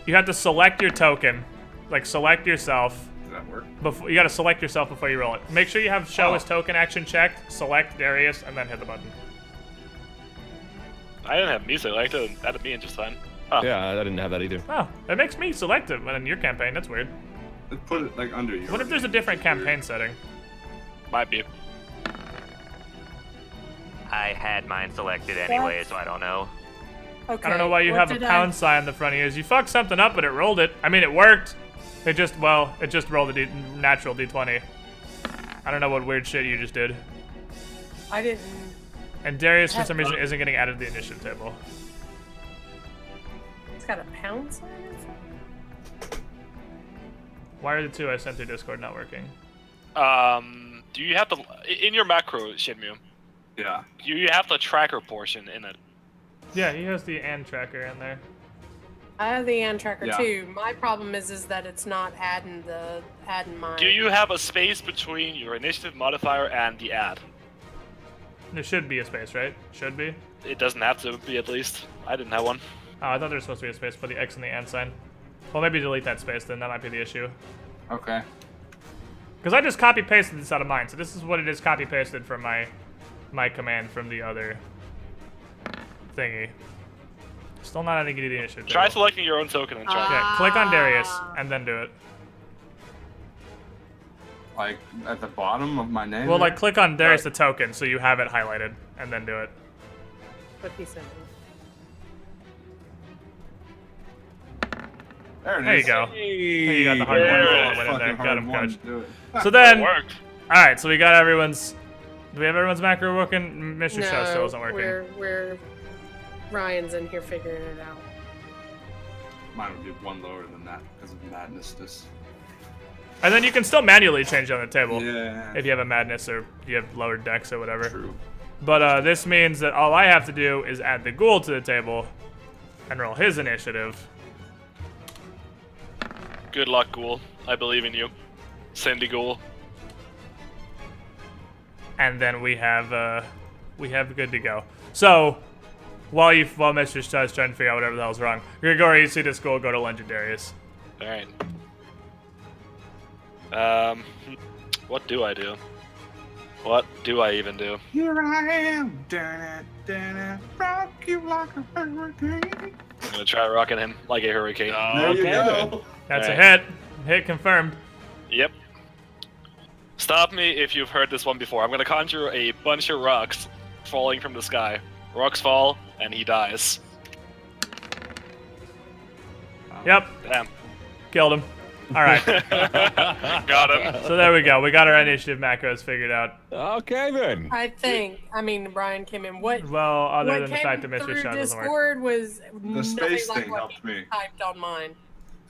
you have to select your token, like select yourself. Does that work? Before you got to select yourself before you roll it. Make sure you have show Oh. as token action checked. Select Darius and then hit the button. I didn't have me selected. That'd be interesting. Huh. Yeah, I didn't have that either. Oh, it makes me selective in your campaign. That's weird. Let's put it like under you. What if there's a different campaign setting? Might be. I had mine selected anyway, so I don't know. Okay. I don't know why you what have a did pound sign in the front of yours. You fucked something up, but it rolled it. I mean, it worked. It just rolled a natural D20. I don't know what weird shit you just did. I didn't. And Darius, for some reason, isn't getting added to the initiative table. It's got a pound sign in front? Why are the 2 I sent through Discord not working? Do you have the in your macro, Shinmu? Yeah. Do you have the tracker portion in it? Yeah, he has the and tracker in there. I have the and tracker Yeah. too. My problem is that it's not adding mine. Do you have a space between your initiative modifier and the add? There should be a space, right? Should be. It doesn't have to be, at least. I didn't have one. Oh, I thought there was supposed to be a space for the X and the and sign. Well, maybe delete that space then. That might be the issue. Okay. Because I just copy pasted this out of mine, so this is what it is copy pasted from my command from the other thingy. Still not adding you to the initiative. Try table. selecting your own token and try. Yeah, click on Darius and then do it. Like at the bottom of my name? Well, like click on Darius the token so you have it highlighted and then do it. What he said. There it is. There you go. There you got the hard Yeah. one. Fucking Went in there. hard Got him, one coach. to do it. So It then, worked. all right. So we got everyone's. Do we have everyone's macro working? Mr. Shaw still isn't working. We're Ryan's in here figuring it out. Mine would be one lower than that because of madness. And then you can still manually change on the table Yeah. if you have a madness or you have lowered decks or whatever. True. But this means that all I have to do is add the ghoul to the table and roll his initiative. Good luck, Ghoul. I believe in you. Sandy Ghoul. And then we have good to go. So while Mr. Studd's trying to figure out whatever the hell's wrong, Grigori, you see this ghoul go to lunge at Darius. Alright. What do I do? What do I even do? Here I am, dun-dun, rock you like a hurricane. I'm gonna try rocking him like a hurricane. There you go. That's a Alright. hit. Hit confirmed. Yep. Stop me if you've heard this one before. I'm gonna conjure a bunch of rocks falling from the sky. Rocks fall, and he dies. Yep, Damn. killed him. All right. Got him. So there we go. We got our initiative macros figured out. Okay then. I think. I mean, Brian came in. What? Well, other what than the came fact that Mr. through Shaw doesn't work. Discord was The nothing space like thing what helped he me. typed on mine.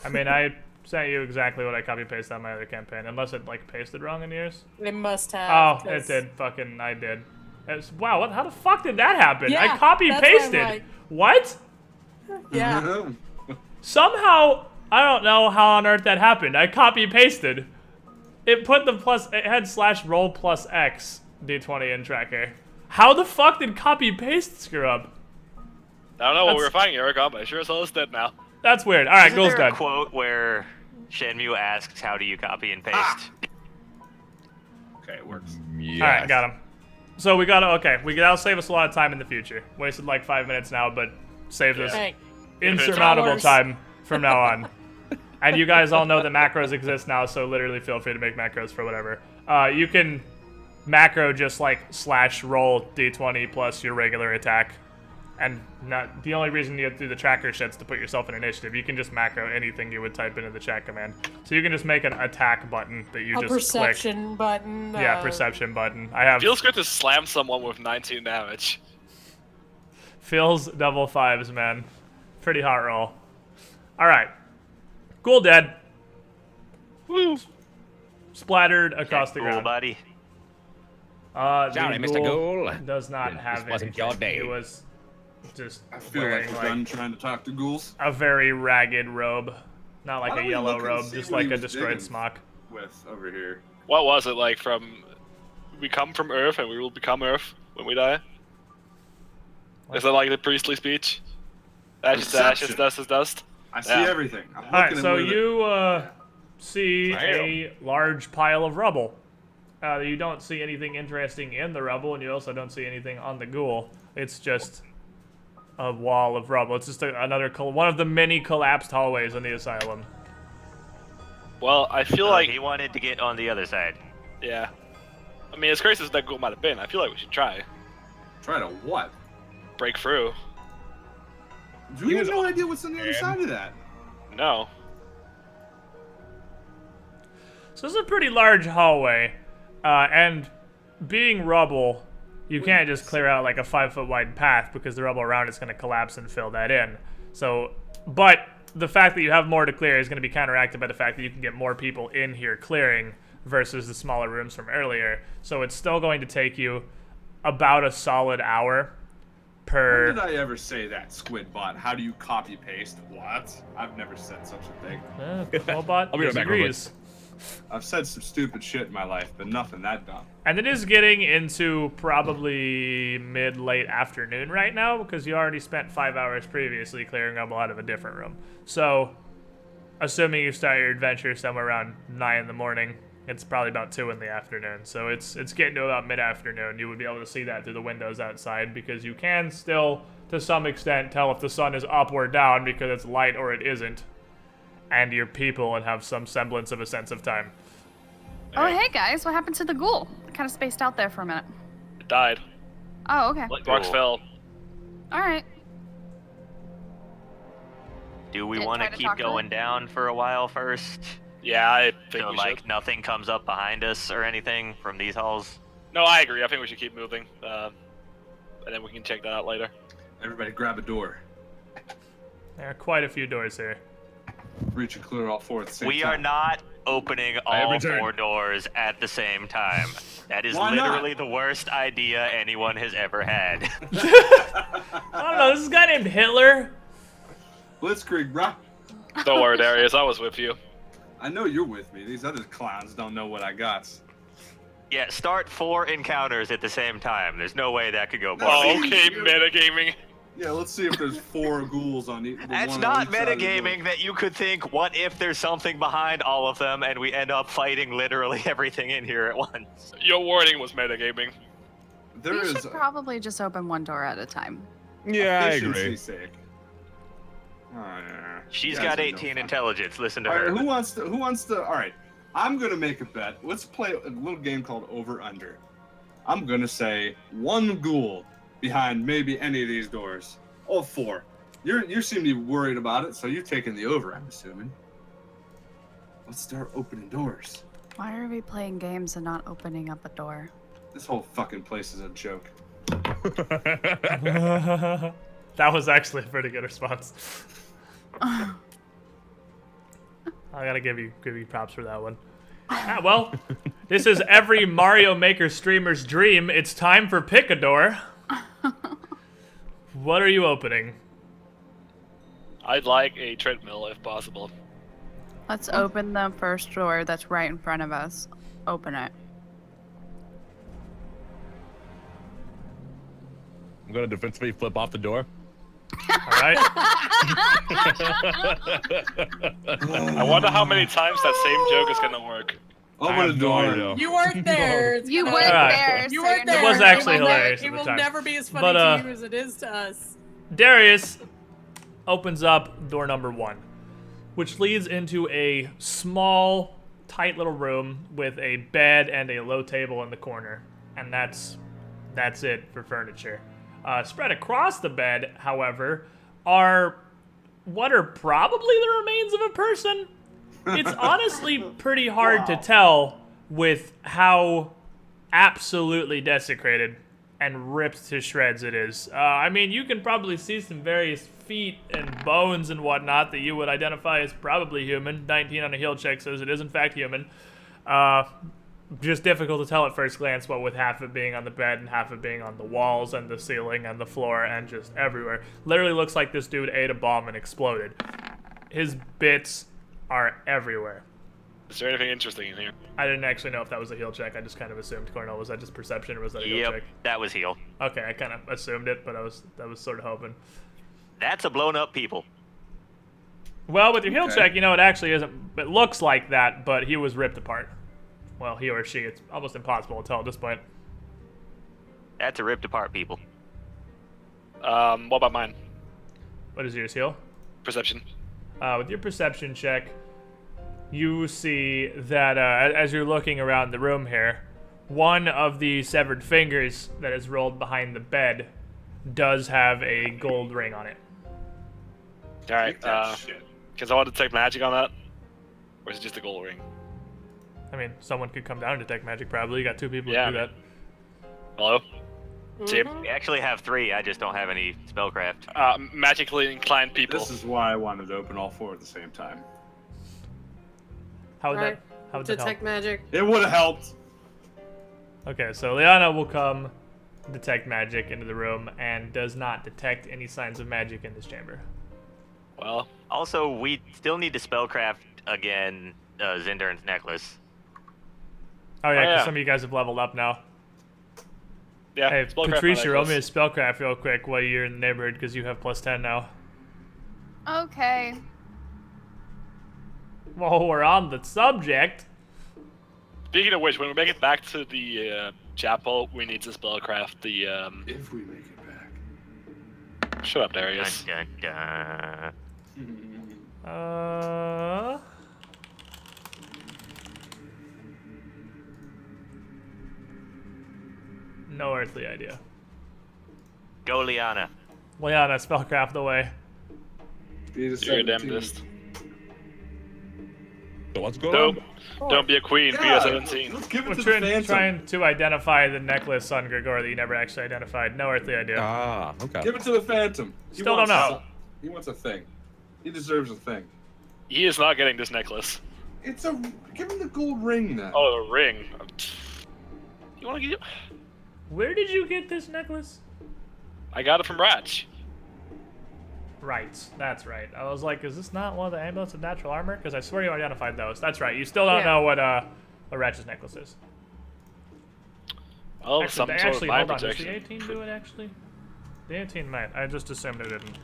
I mean, I sent you exactly what I copy pasted on my other campaign, unless it like pasted wrong in yours. It must have. Oh, it 'cause- did. Fucking, I did. Wow, what? How the fuck did that happen? I Yeah, copy that's why I'm pasted. like- What? Yeah. Somehow, I don't know how on earth that happened. I copy pasted. It put the plus. It had /roll plus X d20 in tracker. How the fuck did copy paste screw up? I don't know what we were fighting, Erica, but I sure as hell is dead now. That's weird. All right, Isn't Ghoul's there a dead. quote where Shenmue asks, "How do you copy and paste?" Okay, it works. Yeah. All right, got him. So we gotta. Okay, that'll save us a lot of time in the future. Wasted like 5 minutes now, but saved us Hey, insurmountable Hours. time from now on. And you guys all know that macros exist now, so literally feel free to make macros for whatever. You can macro just like /roll d20 plus your regular attack. And not the only reason you have to do the tracker shit's to put yourself in initiative. You can just macro anything you would type into the chat command. So you can just make an attack button that you a just perception click. button. Yeah, perception button. I have Feels good to slam someone with 19 damage. feels double fives, man. Pretty hot roll. All right, Ghoul dead. Woo. Splattered across the Cool, ground. buddy. The Sorry, Mr. Ghoul. does not This have wasn't anything. your day. It was just I feel wearing like we're done trying to talk to ghouls a very ragged robe. Not like Why a don't we yellow look and robe, see just what like he a was destroyed digging? smock. with over here. What was it like from... We come from Earth and we will become Earth when we die? Is that like the priestly speech? Ashes to ashes, Perception. dust is dust? I see Yeah. everything. I'm All right, looking so at where you see Damn. a large pile of rubble. You don't see anything interesting in the rubble, and you also don't see anything on the ghoul. It's just a wall of rubble. It's just another one of the many collapsed hallways in the asylum. Well, I feel So like... he wanted to get on the other side. Yeah. I mean, as crazy as that goal might have been, I feel like we should try. Try to what? Break through. We have no idea what's on the other side of that. No. So this is a pretty large hallway, and being rubble, you can't just clear out like a 5-foot wide path because the rubble around it's going to collapse and fill that in. So, but the fact that you have more to clear is going to be counteracted by the fact that you can get more people in here clearing versus the smaller rooms from earlier. So it's still going to take you about a solid hour per... When did I ever say that, Squidbot? How do you copy paste? What? I've never said such a thing. Robot I'll be right back real quick. disagrees. I've said some stupid shit in my life, but nothing that dumb. And it is getting into probably mid-late afternoon right now because you already spent 5 hours previously clearing rubble out of a different room. So, assuming you start your adventure somewhere around 9 in the morning, it's probably about 2 in the afternoon. So it's getting to about mid-afternoon. You would be able to see that through the windows outside because you can still, to some extent, tell if the sun is up or down because it's light or it isn't. And your people and have some semblance of a sense of time. Oh, hey guys, what happened to the ghoul? I kind of spaced out there for a minute. It died. Oh, okay. What Sparks ghoul? fell. All right. Do we Did want to try to keep talk to going him? down for a while first? Yeah, I think So we like should. nothing comes up behind us or anything from these halls? No, I agree. I think we should keep moving. And then we can check that out later. Everybody grab a door. There are quite a few doors here. Reach and clear all four at the same We time. are not opening I have all returned. 4 doors at the same time. That is Why not? literally the worst idea anyone has ever had. I don't know, this is a guy named Hitler. Blitzkrieg, bruh. Don't worry, Darius. I was with you. I know you're with me. These other clowns don't know what I got. Yeah, start 4 encounters at the same time. There's no way that could go No. poorly. Oh, okay, metagaming. Yeah, let's see if there's 4 ghouls on each. That's not metagaming that you could think, what if there's something behind all of them and we end up fighting literally everything in here at once? Your warning was metagaming. There we is should probably just open one door at a time. Yeah, I efficiency agree. sake. Oh, yeah. She's You guys got are no 18 fun. intelligence. Listen to All her. right, who wants to? All right, I'm gonna make a bet. Let's play a little game called Over Under. I'm gonna say 1 ghoul behind maybe any of these doors. All 4. You seem to be worried about it, so you're taking the over, I'm assuming. Let's start opening doors. Why are we playing games and not opening up a door? This whole fucking place is a joke. That was actually a pretty good response. I gotta give you props for that one. Ah, well, this is every Mario Maker streamer's dream. It's time for Pick a Door. What are you opening? I'd like a treadmill if possible. Let's open the first door that's right in front of us. Open it. I'm gonna defensively flip off the door. All right. I wonder how many times that same joke is gonna work. Open the door. You weren't there. It's You gonna- weren't there. You so weren't you're there. It was never actually gonna know. hilarious. It at the will time. never be as funny But, to you as it is to us. Darius opens up door number 1, which leads into a small, tight little room with a bed and a low table in the corner, and that's it for furniture. Spread across the bed, however, are what are probably the remains of a person. It's honestly pretty hard to tell with how absolutely desecrated and ripped to shreds it is. I mean, you can probably see some various feet and bones and whatnot that you would identify as probably human. 19 on a heal check says it is in fact human. Just difficult to tell at first glance, what with half it being on the bed and half it being on the walls and the ceiling and the floor and just everywhere. Literally looks like this dude ate a bomb and exploded. His bits are everywhere. Is there anything interesting in here? I didn't actually know if that was a heal check. I just kind of assumed. Cornell, was that just perception or was that a heal check? That was heal. Okay, I kind of assumed it, but I was sort of hoping. That's a blown up people. Well, with your heal check, it actually isn't. It looks like that, but he was ripped apart. Well, he or she. It's almost impossible to tell at this point. That's a ripped apart people. What about mine? What is yours, heal? Perception. With your perception check, you see that as you're looking around the room here, one of the severed fingers that is rolled behind the bed does have a gold ring on it. Alright, because I want to detect magic on that. Or is it just a gold ring? I mean, someone could come down and detect magic, probably. You got 2 people Yeah, to do that. Hello? Team? We actually have 3. I just don't have any spellcraft. Magically inclined people. This is why I wanted to open all 4 at the same time. How would Right. that help? Detect magic. It would have helped. Okay, so Liana will come detect magic into the room and does not detect any signs of magic in this chamber. Well, Also, we still need to spellcraft again Zindarin's necklace. Oh yeah, 'cause yeah. some of you guys have leveled up now. yeah. Hey, spellcraft my Patricia, roll me a necklace. spellcraft real quick while you're in the neighborhood, because you have +10 now. Okay. While we're on the subject, Speaking of which, when we make it back to the chapel, we need to spellcraft the. If we make it back. Shut up, Darius. Dun, dun, dun. No earthly idea. Go, Liana. Liana, spellcraft away. Be the You're a 17. damnedest. So what's going on? Don't be a queen, be a 17. Let's give it We're to the Phantom. trying to identify the necklace on Grigor that you never actually identified. No earthly idea. Ah, okay. Give it to the Phantom. He Still wants don't know. He wants a thing. He deserves a thing. He is not getting this necklace. It's a. Give him the gold ring then. Oh, the ring. You want to get? Where did you get this necklace? I got it from Ratch. Right, that's right. I was like, is this not one of the amulets of natural armor? Because I swear you identified those. That's right. You still don't know what Ratchet's necklace is. Oh, Actually, some they sort of actually, mind hold on. Does protection. the 18 do it actually? The 18 might. I just assumed it didn't.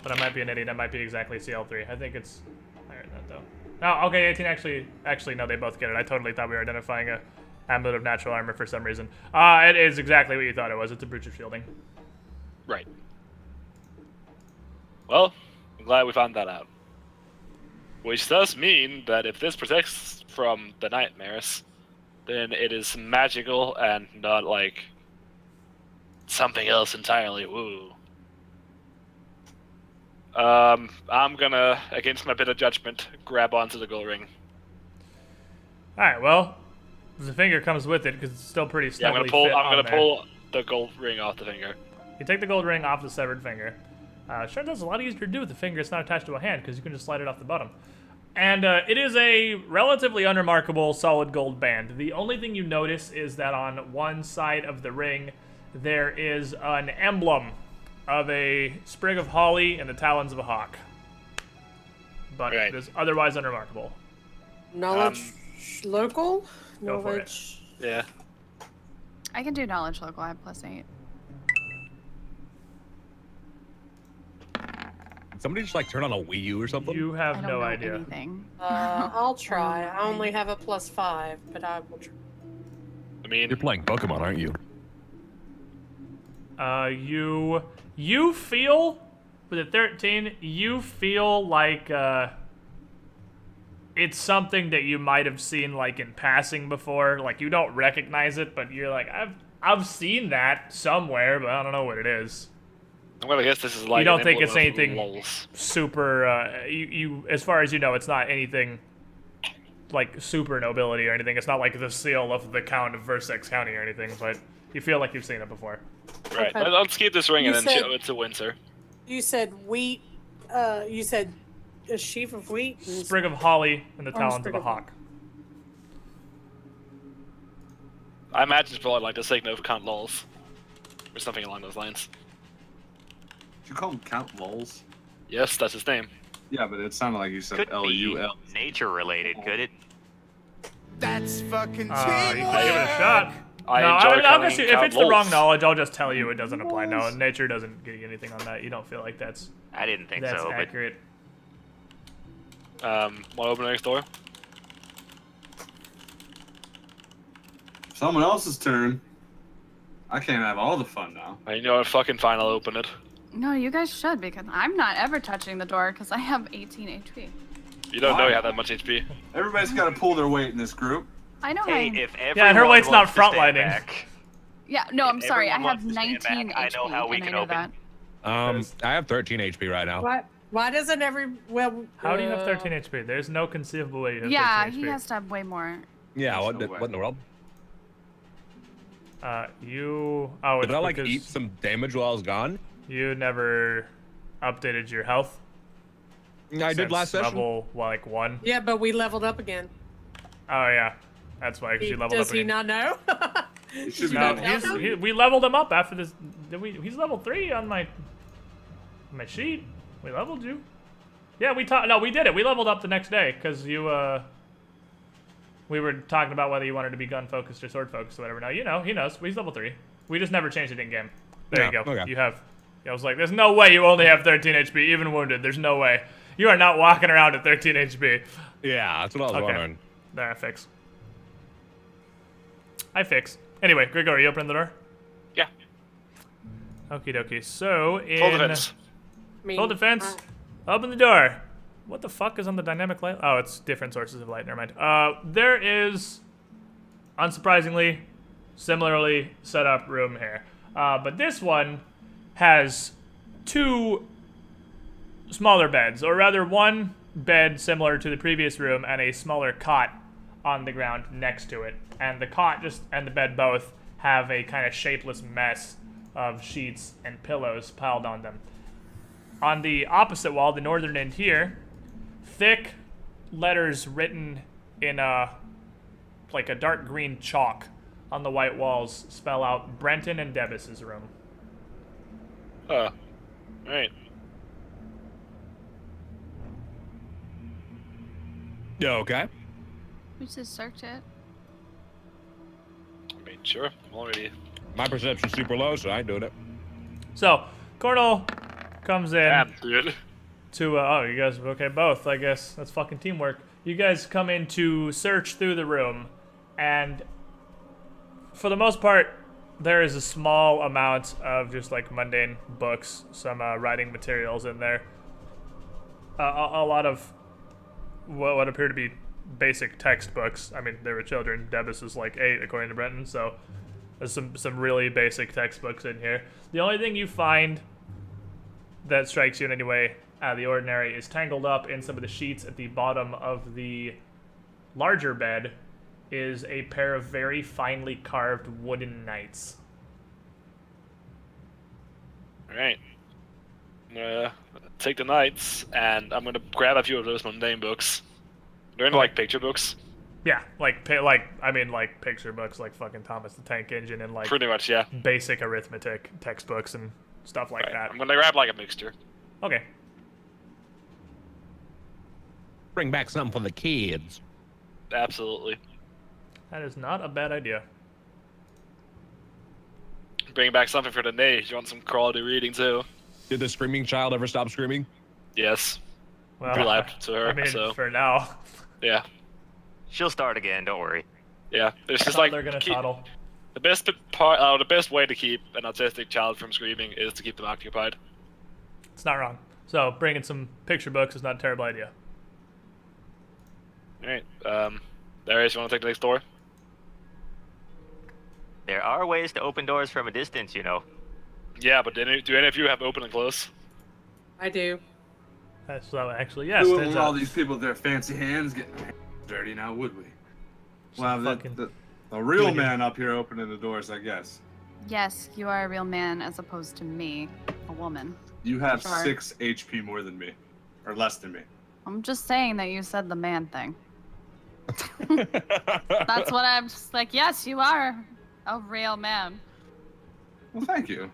But I might be an idiot. That might be exactly CL3. I think it's higher than that though. Oh, okay. 18 actually no. They both get it. I totally thought we were identifying a amulet of natural armor for some reason. It is exactly what you thought it was. It's a breach of shielding. Right. Well, I'm glad we found that out. Which does mean that if this protects from the nightmares, then it is magical and not like something else entirely. Woo. I'm gonna, against my better judgment, grab onto the gold ring. All right. Well, the finger comes with it because it's still pretty Yeah, I'm snugly gonna pull. fit I'm on gonna there. pull the gold ring off the finger. You take the gold ring off the severed finger. Sure does a lot easier to do with the finger. It's not attached to a hand because you can just slide it off the bottom. And it is a relatively unremarkable solid gold band. The only thing you notice is that on one side of the ring there is an emblem of a sprig of holly and the talons of a hawk. but Right. it is otherwise unremarkable. Knowledge local? Go for it. Knowledge. Yeah. I can do knowledge local. I have +8. Did somebody just like turn on a Wii U or something? You I have don't no know idea. anything. I'll try. I only have a +5, but I will try. I mean, You're playing Pokemon, aren't you? You feel with a 13, you feel like it's something that you might have seen like in passing before. Like you don't recognize it, but you're like, I've seen that somewhere, but I don't know what it is. I'm gonna guess this is like. You don't an think it's emblem of anything lulz. super, you as far as you know, it's not anything like super nobility or anything. It's not like the seal of the Count of Versex County or anything, but you feel like you've seen it before. Right. Okay. Let's keep this ring You and then said- show it to Windsor. You said wheat. You said a sheaf of wheat. and- Sprig of holly and the Or talons of sprig a of- hawk. I imagine it's probably like the signal of Count Lulz. Or something along those lines. Did you call him Count Lulz? Yes, that's his name. Yeah, but it sounded like you said Could be L-U-L. nature related, could it? That's fucking You can give it a shot. I No, enjoy I'm calling just, if Count it's the wrong Lulz. knowledge, I'll just tell you it doesn't apply. No, nature doesn't give you anything on that. You don't feel like that's I didn't think that's so, but accurate. Want to open the next door? Someone else's turn. I can't have all the fun now. You know what? Fucking fine, I'll open it. No, you guys should because I'm not ever touching the door because I have 18 HP. You don't know you have that much HP. Everybody's got to pull their weight in this group. I know. hey, I... if everyone Yeah, and her weight's not wants to stand frontlining. back, Yeah, no, I'm if sorry. I everyone have wants to 19 stand back, HP. I know how we and can I know open. that. I have 13 HP right now. Why doesn't every How do you have 13 HP? There's no conceivable way you have Yeah, 13 he HP. has to have way more. Yeah, There's what, no way. what in the world? Oh, it's Did I like because eat some damage while I was gone? you never updated your health. I did since last session. Level like 1. Yeah, but we leveled up again. Oh yeah, that's why because you leveled Does up. he again. not know? It should be No, level three. we leveled him up after this. He's level 3 on my sheet. We leveled you. Yeah, no, we did it. We leveled up the next day because you we were talking about whether you wanted to be gun focused or sword focused or whatever. Now you know he knows. He's level 3. We just never changed it in game. There Yeah, you go. okay. You have. I was like, there's no way you only have 13 HP, even wounded. There's no way. You are not walking around at 13 HP. Yeah, that's what I was Okay. wondering. There, I fix. Anyway, Grigor, you opening the door? Yeah. Okie dokie. So, in Full defense. I mean, full defense, open the door. What the fuck is on the dynamic light? Oh, it's different sources of light. Never mind. There is, unsurprisingly, similarly set up room here. But this one has 2 smaller beds, or rather one bed similar to the previous room and a smaller cot on the ground next to it. And the cot and the bed both have a kind of shapeless mess of sheets and pillows piled on them. On the opposite wall, the northern end here, thick letters written in like a dark green chalk on the white walls spell out Brenton and Debus's room. Alright. Yeah, okay. We just search it. I mean, sure. I'm already. My perception's super low, so I ain't doing it. So, Cornell comes in Damn, dude. to, oh, you guys, okay, both, I guess. That's fucking teamwork. You guys come in to search through the room, and for the most part, there is a small amount of just like mundane books, some writing materials in there. A lot of what appear to be basic textbooks. I mean, they were children. Debus is like 8, according to Brenton, so there's some really basic textbooks in here. The only thing you find that strikes you in any way out of the ordinary is tangled up in some of the sheets at the bottom of the larger bed is a pair of very finely carved wooden knights. Alright. I'm gonna take the knights, and I'm gonna grab a few of those mundane books. They're in like picture books. Yeah, like picture books, like fucking Thomas the Tank Engine and like Pretty much, yeah. basic arithmetic textbooks and stuff like Right. that. I'm gonna grab like a mixture. Okay. Bring back something for the kids. Absolutely. That is not a bad idea. Bring back something for the Nay. You want some quality reading too? Did the screaming child ever stop screaming? Yes. Well, Relapsed to her. I mean, so for now. yeah. She'll start again. Don't worry. Yeah. It's just They're like gonna toddle. the best way to keep an autistic child from screaming is to keep them occupied. It's not wrong. So bringing some picture books is not a terrible idea. All right. Darius, you want to take the next door? There are ways to open doors from a distance, you know. Yeah, but do any of you have open and close? I do. So actually, yes. We turns wouldn't out- all these people with their fancy hands getting dirty now, would we? Well, the real man up here opening the doors, I guess. Yes, you are a real man as opposed to me, a woman. You have Sure. 6 HP more than me, or less than me. I'm just saying that you said the man thing. That's what I'm just like, yes, you are a real man. Well, thank you.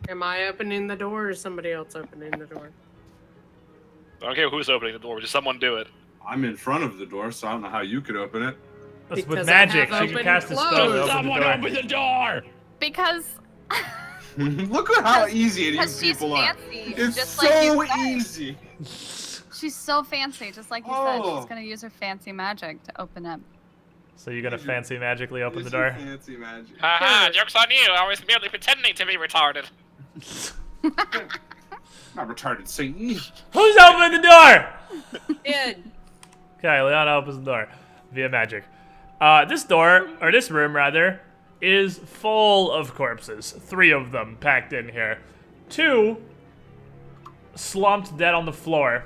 Am I opening the door or is somebody else opening the door? I don't care who's opening the door. Just someone do it. I'm in front of the door, so I don't know how you could open it. That's with Because I magic. have She can open cast a and spell to closed. open Someone the door. open the door! Because Look at how easy it because is she's people are. fancy, It's just so like you said. easy. She's so fancy, just like you said. Oh. She's gonna use her fancy magic to open up. So you're gonna fancy magically open the Use door? your Fancy magic. Haha, joke's on you. I was merely pretending to be retarded. Not retarded, Satan. Who's opening the door? Kid. Okay, Liana opens the door via magic. This room rather, is full of corpses. 3 of them packed in here. 2 slumped dead on the floor,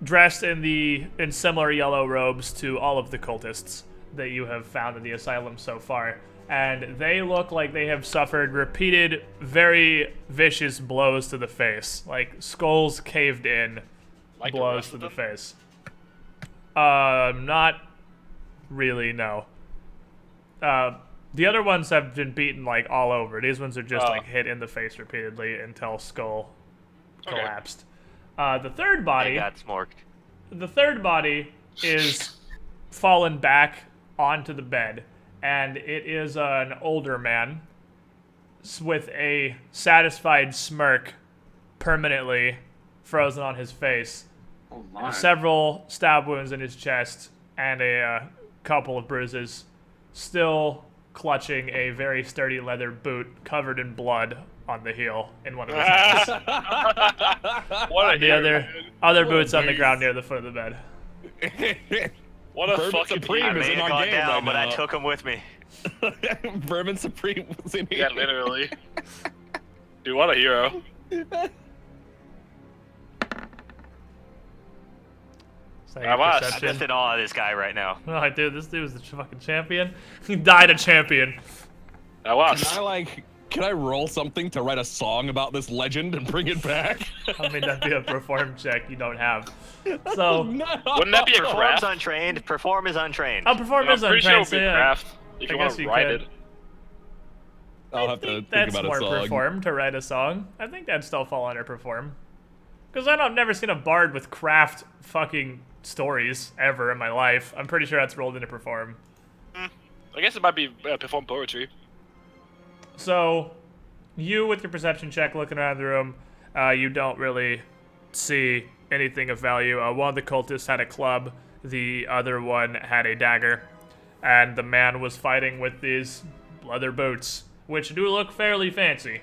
dressed in similar yellow robes to all of the cultists that you have found in the asylum so far. And they look like they have suffered repeated, very vicious blows to the face. Like skulls caved in, Like the blows rest to of the them? face. Not really, no. The other ones have been beaten like all over. These ones are just Oh. like hit in the face repeatedly until skull Okay. collapsed. The third I body, got smorked. is fallen back onto the bed, and it is an older man with a satisfied smirk permanently frozen on his face. Oh my. Several stab wounds in his chest and a couple of bruises. Still clutching a very sturdy leather boot covered in blood on the heel in one of his hands. What a And the hero, dude. other boots on the ground near the foot of the bed. What a Bourbon fucking Supreme I is may in have our gone game down, right but I now. took him with me. Bourbon Supreme was in here. Yeah, literally. Dude, what a hero. So I was. I'm perception. just in awe of this guy right now. Oh, dude, this dude was the fucking champion. He died a champion. I was. Can I roll something to write a song about this legend and bring it back? I mean, that'd be a perform check you don't have. So, No. Wouldn't that be a Perform's craft? untrained. Perform is untrained. I'll perform I'm as pretty sure it untrained, would be so yeah. craft. If I you want guess to you write could. it. I'll have to think That's about more a song. perform to write a song. I think that'd still fall under perform. Because I've never seen a bard with craft fucking stories ever in my life. I'm pretty sure that's rolled into perform. I guess it might be perform poetry. So, you with your perception check looking around the room, you don't really see anything of value. One of the cultists had a club, the other one had a dagger, and the man was fighting with these leather boots, which do look fairly fancy.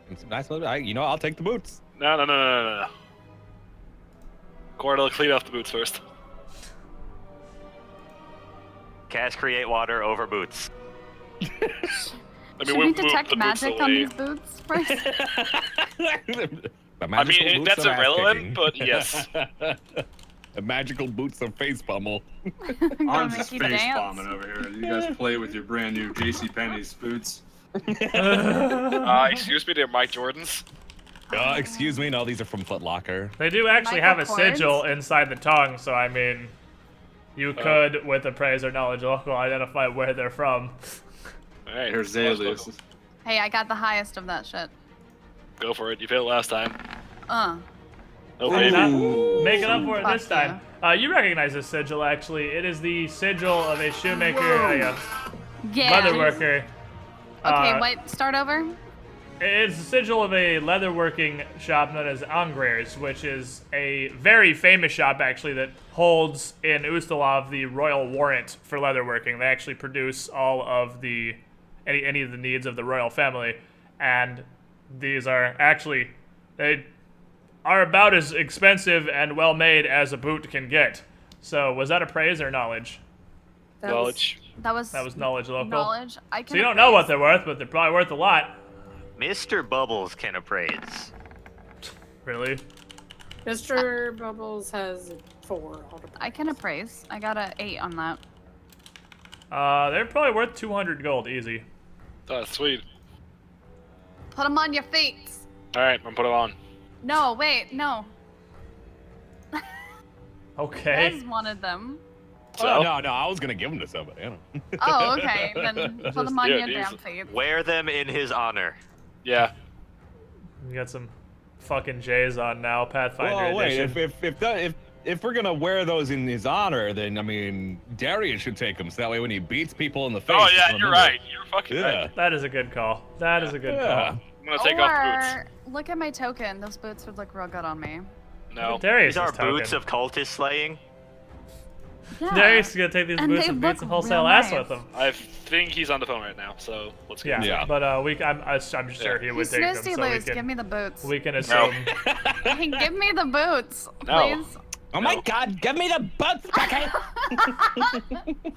It's nice. I'll take the boots. No. Cordell, clean off the boots first. Cast create water over boots. Should we move detect the boots magic on away. these boots first? I mean, that's irrelevant, but yes. The magical boots of face pummel. I'm make just you face dance. bombing over here. You guys play with your brand new JCPenney's boots. Excuse me, they're Mike Jordans. Excuse me, no, these are from Foot Locker. They do actually Michael have a Kors? sigil inside the tongue, so I mean, you could, with appraise or knowledge local, identify where they're from. Alright, Here's let's Zalius. Hey, I got the highest of that shit. go for it. You failed last time. Okay. Making up for it this Fuck time. You recognize this sigil, actually. It is the sigil of a shoemaker, a Yeah. leatherworker. Okay, wait, start over. It's the sigil of a leatherworking shop known as Angrers, which is a very famous shop, actually, that holds in Ustalov the royal warrant for leatherworking. They actually produce all of the any of the needs of the royal family, and these are actually they are about as expensive and well made as a boot can get. So was that a praise or knowledge? Knowledge. That was knowledge local. Knowledge. So you don't know what they're worth, but they're probably worth a lot. Mr. Bubbles can appraise. Really? Mr. Bubbles has 4. I can appraise. I got a 8 on that. They're probably worth 200 gold, easy. Oh, sweet. Put them on your feet. All right, I'm put it on. No, wait, no. Okay. You guys wanted them. So? No, I was gonna give them to somebody. I don't know. Oh, okay. Then put them on Yeah, your these- damn feet. Wear them in his honor. Yeah. You got some fucking J's on now, Pathfinder Well, wait, edition. if we're gonna wear those in his honor, then I mean, Darius should take them, so that way when he beats people in the face. Oh just yeah, you're remember- right. You're fucking Yeah. right. That is a good call. That is a good call. I'm gonna take off the Or look at my token. Those boots would look real good on me. boots. No. Darius These are is token. boots of cultist slaying. Yeah. Darius is gonna take these And boots they and beat look some wholesale real ass nice. with them. I think he's on the phone right now, so let's get Yeah, into it. but I'm sure he You would take them. snoozy So we loose. Give can me the boots. we can assume. Give me the boots, No. please. Oh my God! Give me the butts, Jackie!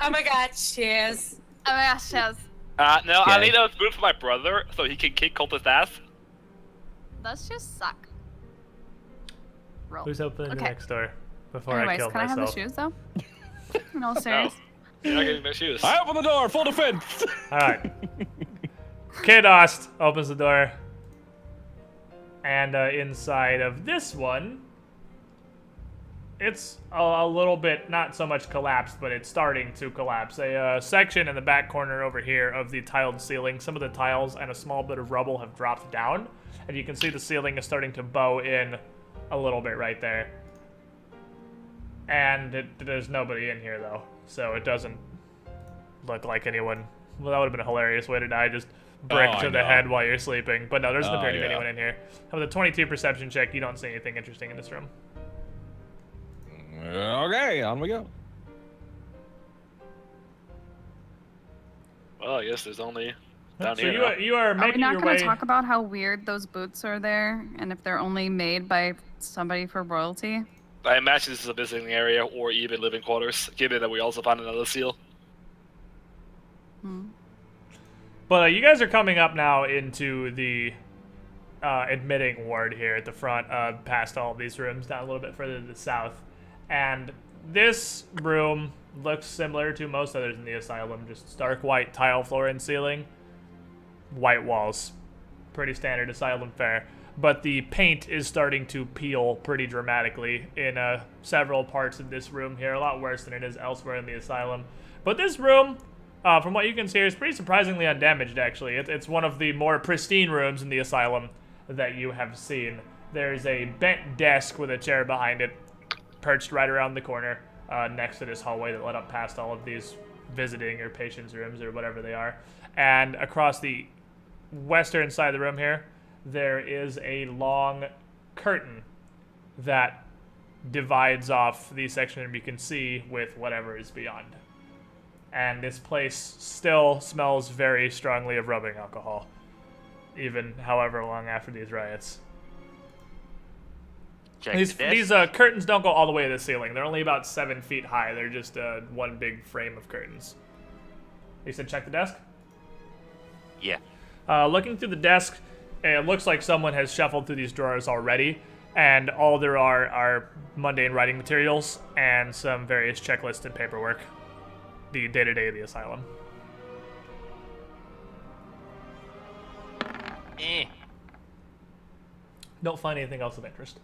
Oh my god, cheers. Oh my gosh, yes. No, I Okay. need a boot for my brother so he can kick cultist ass. Those just suck. Roll. Who's opening the Okay. next door before I Anyways, kill can I have myself? the shoes though? No, serious. You're not getting my shoes. I open the door, full defense. All right. Kadost opens the door, and inside of this one, it's a little bit not so much collapsed, but it's starting to collapse. A section in the back corner over here of the tiled ceiling, some of the tiles and a small bit of rubble have dropped down, and you can see the ceiling is starting to bow in a little bit right there. And there's nobody in here though, so it doesn't look like anyone. Well, that would have been a hilarious way to die, just brick Oh, I to the know. head while you're sleeping. But no, there doesn't Oh, appear to be yeah. anyone in here. With a 22 perception check, you don't see anything interesting in this room. Okay, on we go. Well, I guess there's only down So here. you are Are we making not your going way. to talk about how weird those boots are there, and if they're only made by somebody for royalty? I imagine this is a visiting area or even living quarters, given that we also found another seal. But you guys are coming up now into the admitting ward here at the front, past all of these rooms, down a little bit further to the south. And this room looks similar to most others in the asylum, just stark white tile floor and ceiling, white walls. Pretty standard asylum fare. But the paint is starting to peel pretty dramatically in several parts of this room here, a lot worse than it is elsewhere in the asylum. But this room, from what you can see, is pretty surprisingly undamaged, actually. It's one of the more pristine rooms in the asylum that you have seen. There's a bent desk with a chair behind it, perched right around the corner, next to this hallway that led up past all of these visiting or patients' rooms or whatever they are. And across the western side of the room here, there is a long curtain that divides off the section you can see with whatever is beyond. And this place still smells very strongly of rubbing alcohol, even however long after these riots. Check These the desk. curtains don't go all the way to the ceiling. They're only about 7 feet high. They're just one big frame of curtains. You said check the desk? Yeah. Looking through the desk, it looks like someone has shuffled through these drawers already, and all there are mundane writing materials and some various checklists and paperwork. The day-to-day of the asylum. Don't find anything else of interest.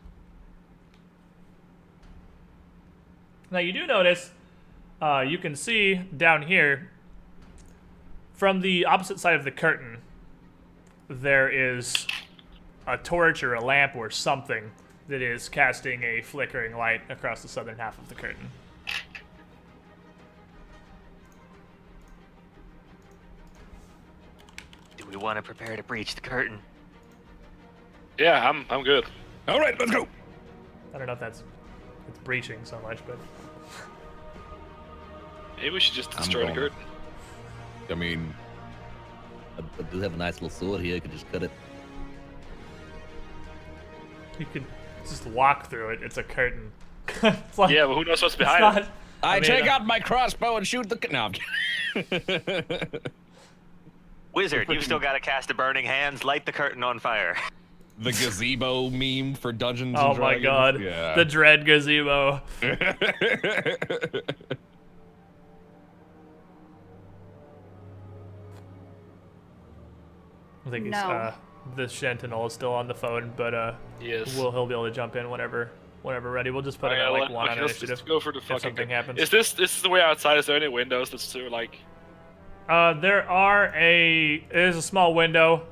Now you do notice, you can see down here, from the opposite side of the curtain, there is a torch or a lamp or something that is casting a flickering light across the southern half of the curtain. Do we want to prepare to breach the curtain? Yeah, I'm good. All right, let's go. I don't know if it's breaching so much, but Maybe we should just destroy the going. curtain. I mean, I do have a nice little sword here. I could just cut it. you could just walk through it. It's a curtain. It's like, Yeah, but who knows what's it's behind not, it? I mean, take out my crossbow and shoot the. No, I'm kidding. Wizard, you've still got to cast a burning hands. Light the curtain on fire. The gazebo meme for Dungeons Oh and my Dragons. god. Yeah. The dread gazebo. I think No. the Sentinel is still on the phone, but Yes. he'll be able to jump in whenever ready. We'll just put him at like one on let's initiative. just go for the if fucking. something happens. Is this the way outside? Is there any windows that's sort of like? There's a small window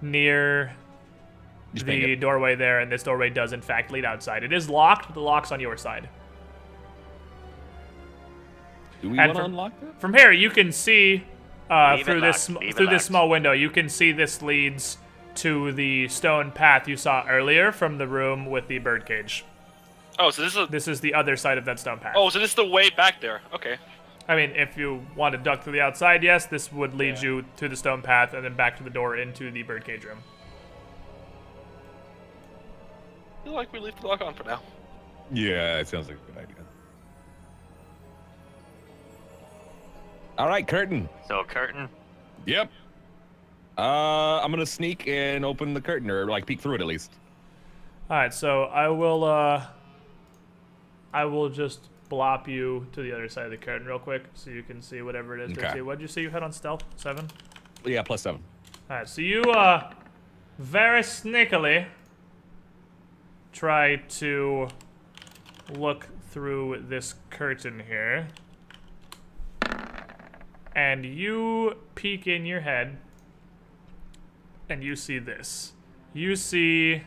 near Just make the it. doorway there, and this doorway does in fact lead outside. It is locked, but the lock's on your side. Do we And want to from- unlock that? From here, you can see Leave it through this locked, leave it through this locked. small window. You can see this leads to the stone path you saw earlier from the room with the birdcage. Oh, so this is. This is the other side of that stone path. Oh, so this is the way back there. Okay. I mean, if you want to duck through the outside, yes, this would lead you to the stone path and then back to the door into the birdcage room. I feel like we leave the lock on for now. Yeah, it sounds like a good idea. All right, curtain. So curtain. Yep. I'm gonna sneak and open the curtain, or like peek through it at least. All right, so I will just blop you to the other side of the curtain real quick so you can see whatever it is. Okay. What did you say you had on stealth? 7? Yeah, +7. All right, so you very sneakily try to look through this curtain here, and you peek in your head, and you see this. You see,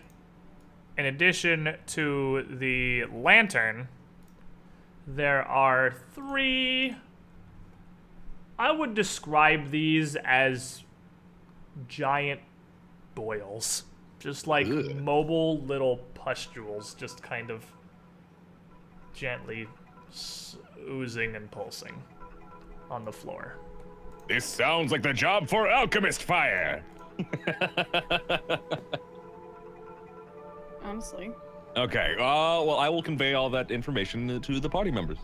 in addition to the lantern, there are 3. I would describe these as giant boils. Just like Ugh. mobile little pustules, just kind of gently oozing and pulsing on the floor. This sounds like the job for alchemist fire. Honestly. Okay. Well, I will convey all that information to the party members.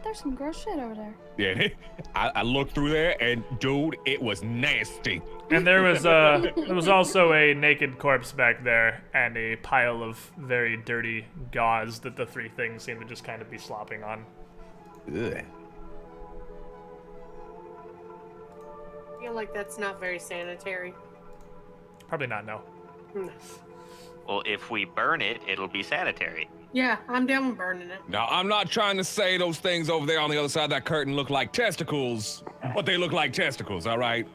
There's some gross shit over there. Yeah, I looked through there, and dude, it was nasty. And there was also a naked corpse back there and a pile of very dirty gauze that the 3 things seem to just kind of be slopping on. Ugh. I feel like that's not very sanitary. Probably not, no. No. Well, if we burn it, it'll be sanitary. Yeah, I'm down with burning it. Now, I'm not trying to say those things over there on the other side of that curtain look like testicles, but they look like testicles, all right?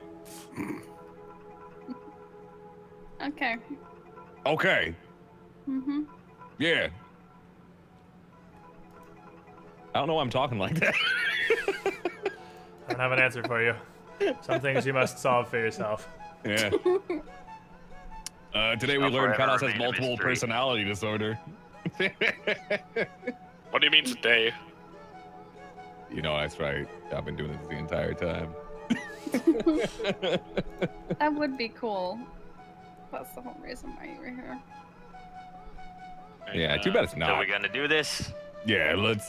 Okay. Okay. Mm-hmm. Yeah. I don't know why I'm talking like that. I don't have an answer for you. Some things you must solve for yourself. Yeah. Today we Shall learned forever Kalos has remain a multiple mystery. personality disorder. What do you mean today? You know, that's right. I've been doing this the entire time. That would be cool. That's the whole reason why you were here. Yeah, too bad it's So not. we're gonna do this. Yeah, let's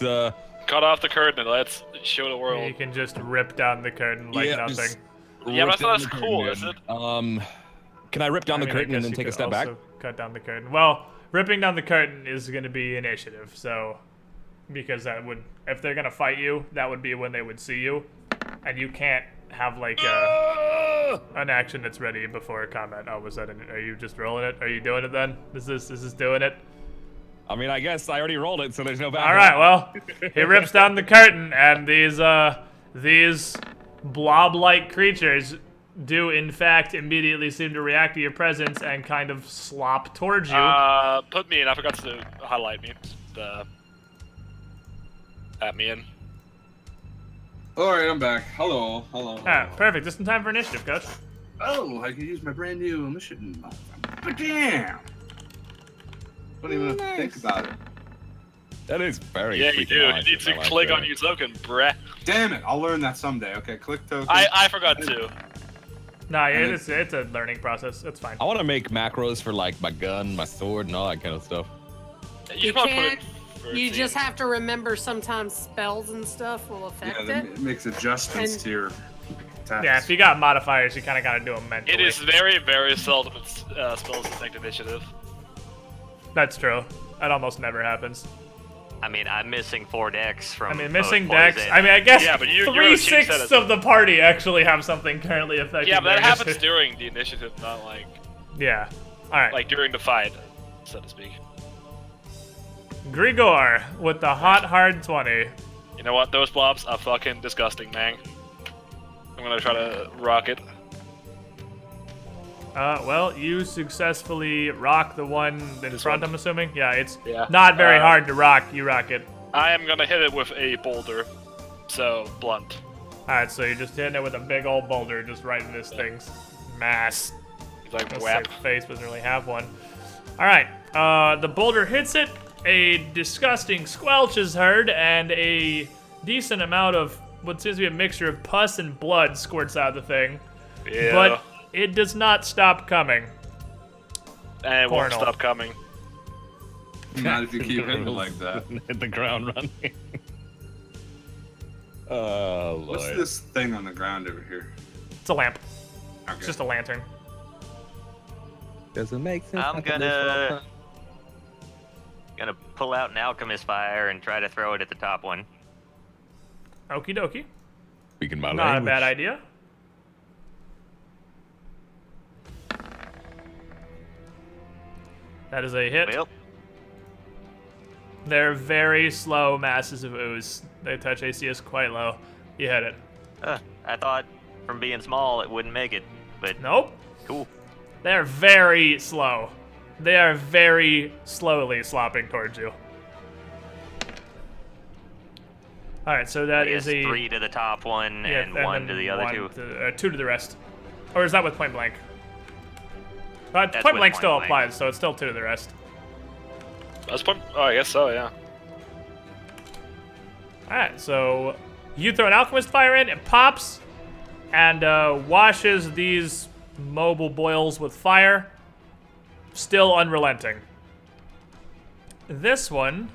Cut off the curtain and let's show the world. You can just rip down the curtain like Yeah, nothing. just Yeah, rip but that's down not the cool, curtain, is man. it? Can I rip down I the mean, I curtain and guess then you take a could step back? also cut down the curtain. Well, ripping down the curtain is going to be initiative, so because that would, if they're going to fight you, that would be when they would see you, and you can't have like an action that's ready before combat. Oh, was that? Are you just rolling it? Are you doing it then? Is this doing it? I mean, I guess I already rolled it, so there's no back. All right. Well, he rips down the curtain, and these blob-like creatures do in fact immediately seem to react to your presence and kind of slop towards you. Put me in. I forgot to highlight me. At me in. Alright, I'm back. Hello. Perfect. Just in time for initiative, Coach. Oh, I can use my brand new mission. But damn! Don't even think about it. That is very Yeah, you do. You need to click on your token, bruh. Damn it! I'll learn that someday. Okay, click token. I forgot to. Nah, it's a learning process. It's fine. I want to make macros for like my gun, my sword, and all that kind of stuff. You can't. You just have to remember sometimes spells and stuff will affect it. It makes adjustments to your attacks. Yeah, if you got modifiers, you kind of got to do them mentally. It is very, very seldom spells affect initiative. That's true. That almost never happens. I mean, I'm missing 4 decks from. Missing decks. I mean, I guess yeah, but 3/6 of the party actually have something currently affecting. Yeah, but that their happens during the initiative, not like. Yeah. All right. Like during the fight, so to speak. Grigor with the hot hard 20. You know what? Those blobs are fucking disgusting, man. I'm gonna try to rock it. Well, you successfully rock the one in front, I'm assuming? Yeah, it's Yeah. not very hard to rock. You rock it. I am gonna hit it with a boulder, so blunt. Alright, so you're just hitting it with a big old boulder just right in this thing's mass. It's like Let's whap. say the face doesn't really have one. Alright, the boulder hits it, a disgusting squelch is heard, and a decent amount of what seems to be a mixture of pus and blood squirts out of the thing. Yeah. But it does not stop coming. And it won't Cornel. stop coming. Not if you keep hitting it like that. Hit the ground running. Oh, Lord. What's this thing on the ground over here? It's a lamp. Okay. It's just a lantern. Doesn't make sense. I'm gonna pull out an alchemist fire and try to throw it at the top one. Okie dokie. Speaking my Not language. a bad idea. That is a hit. Well, They're very slow masses of ooze. They touch ACS quite low. You hit it. I thought from being small it wouldn't make it, but Nope. cool. They're very slow. They are very slowly slopping towards you. Alright, so that I is guess a 3 to the top one yeah, and 1 to then the other one 2. to- 2 to the rest. Or is that with point blank? Point with blank point still blank. applies, so it's still 2 to the rest. That's point. Oh, I guess so. Yeah. Alright, so you throw an alchemist fire in, it pops, and washes these mobile boils with fire, still unrelenting. This one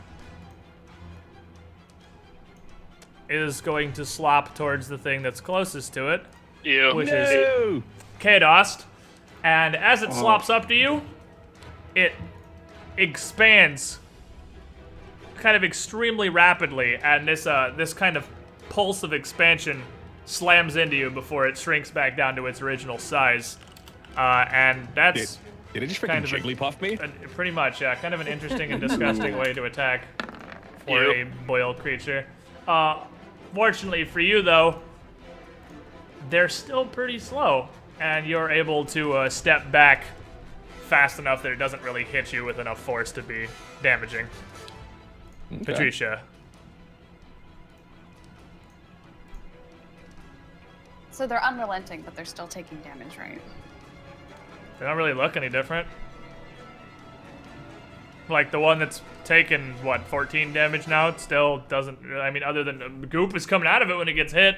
is going to slop towards the thing that's closest to it, Ew. which is Kadost, and as it slops up to you, it expands kind of extremely rapidly, and this kind of pulse of expansion slams into you before it shrinks back down to its original size. And that's Did it just freaking kind of Jigglypuff me? pretty much, yeah, kind of an interesting and disgusting way to attack for a boil creature. Fortunately for you, though, they're still pretty slow, and you're able to step back fast enough that it doesn't really hit you with enough force to be damaging. Okay. Patricia. So they're unrelenting, but they're still taking damage, right? They don't really look any different. Like the one that's taken, what, 14 damage now? It still doesn't, I mean, other than goop is coming out of it when it gets hit.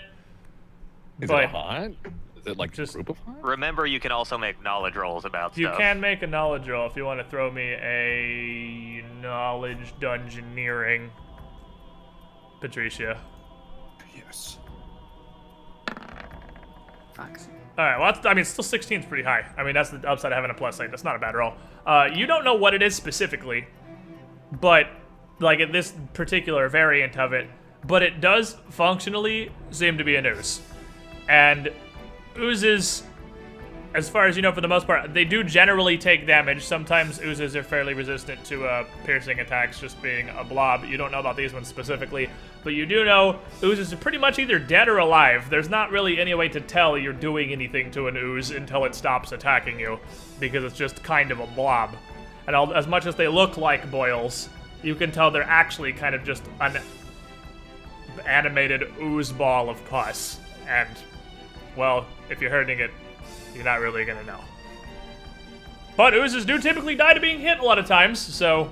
Is but it hot? Is it like just a group of hot? Remember, you can also make knowledge rolls about you stuff. can make a knowledge roll if you want to throw me a knowledge dungeoneering, Patricia. Yes. Fuck. All right, well, I mean, still 16 is pretty high. I mean, that's the upside of having a plus 8. That's not a bad roll. You don't know what it is specifically, but, like, at this particular variant of it, but it does functionally seem to be an ooze. And oozes as far as you know, for the most part, they do generally take damage. Sometimes oozes are fairly resistant to piercing attacks, just being a blob. You don't know about these ones specifically, but you do know oozes are pretty much either dead or alive. There's not really any way to tell you're doing anything to an ooze until it stops attacking you, because it's just kind of a blob. And as much as they look like boils, you can tell they're actually kind of just an animated ooze ball of pus. And, well, if you're hurting it, you're not really gonna know. But oozes do typically die to being hit a lot of times, so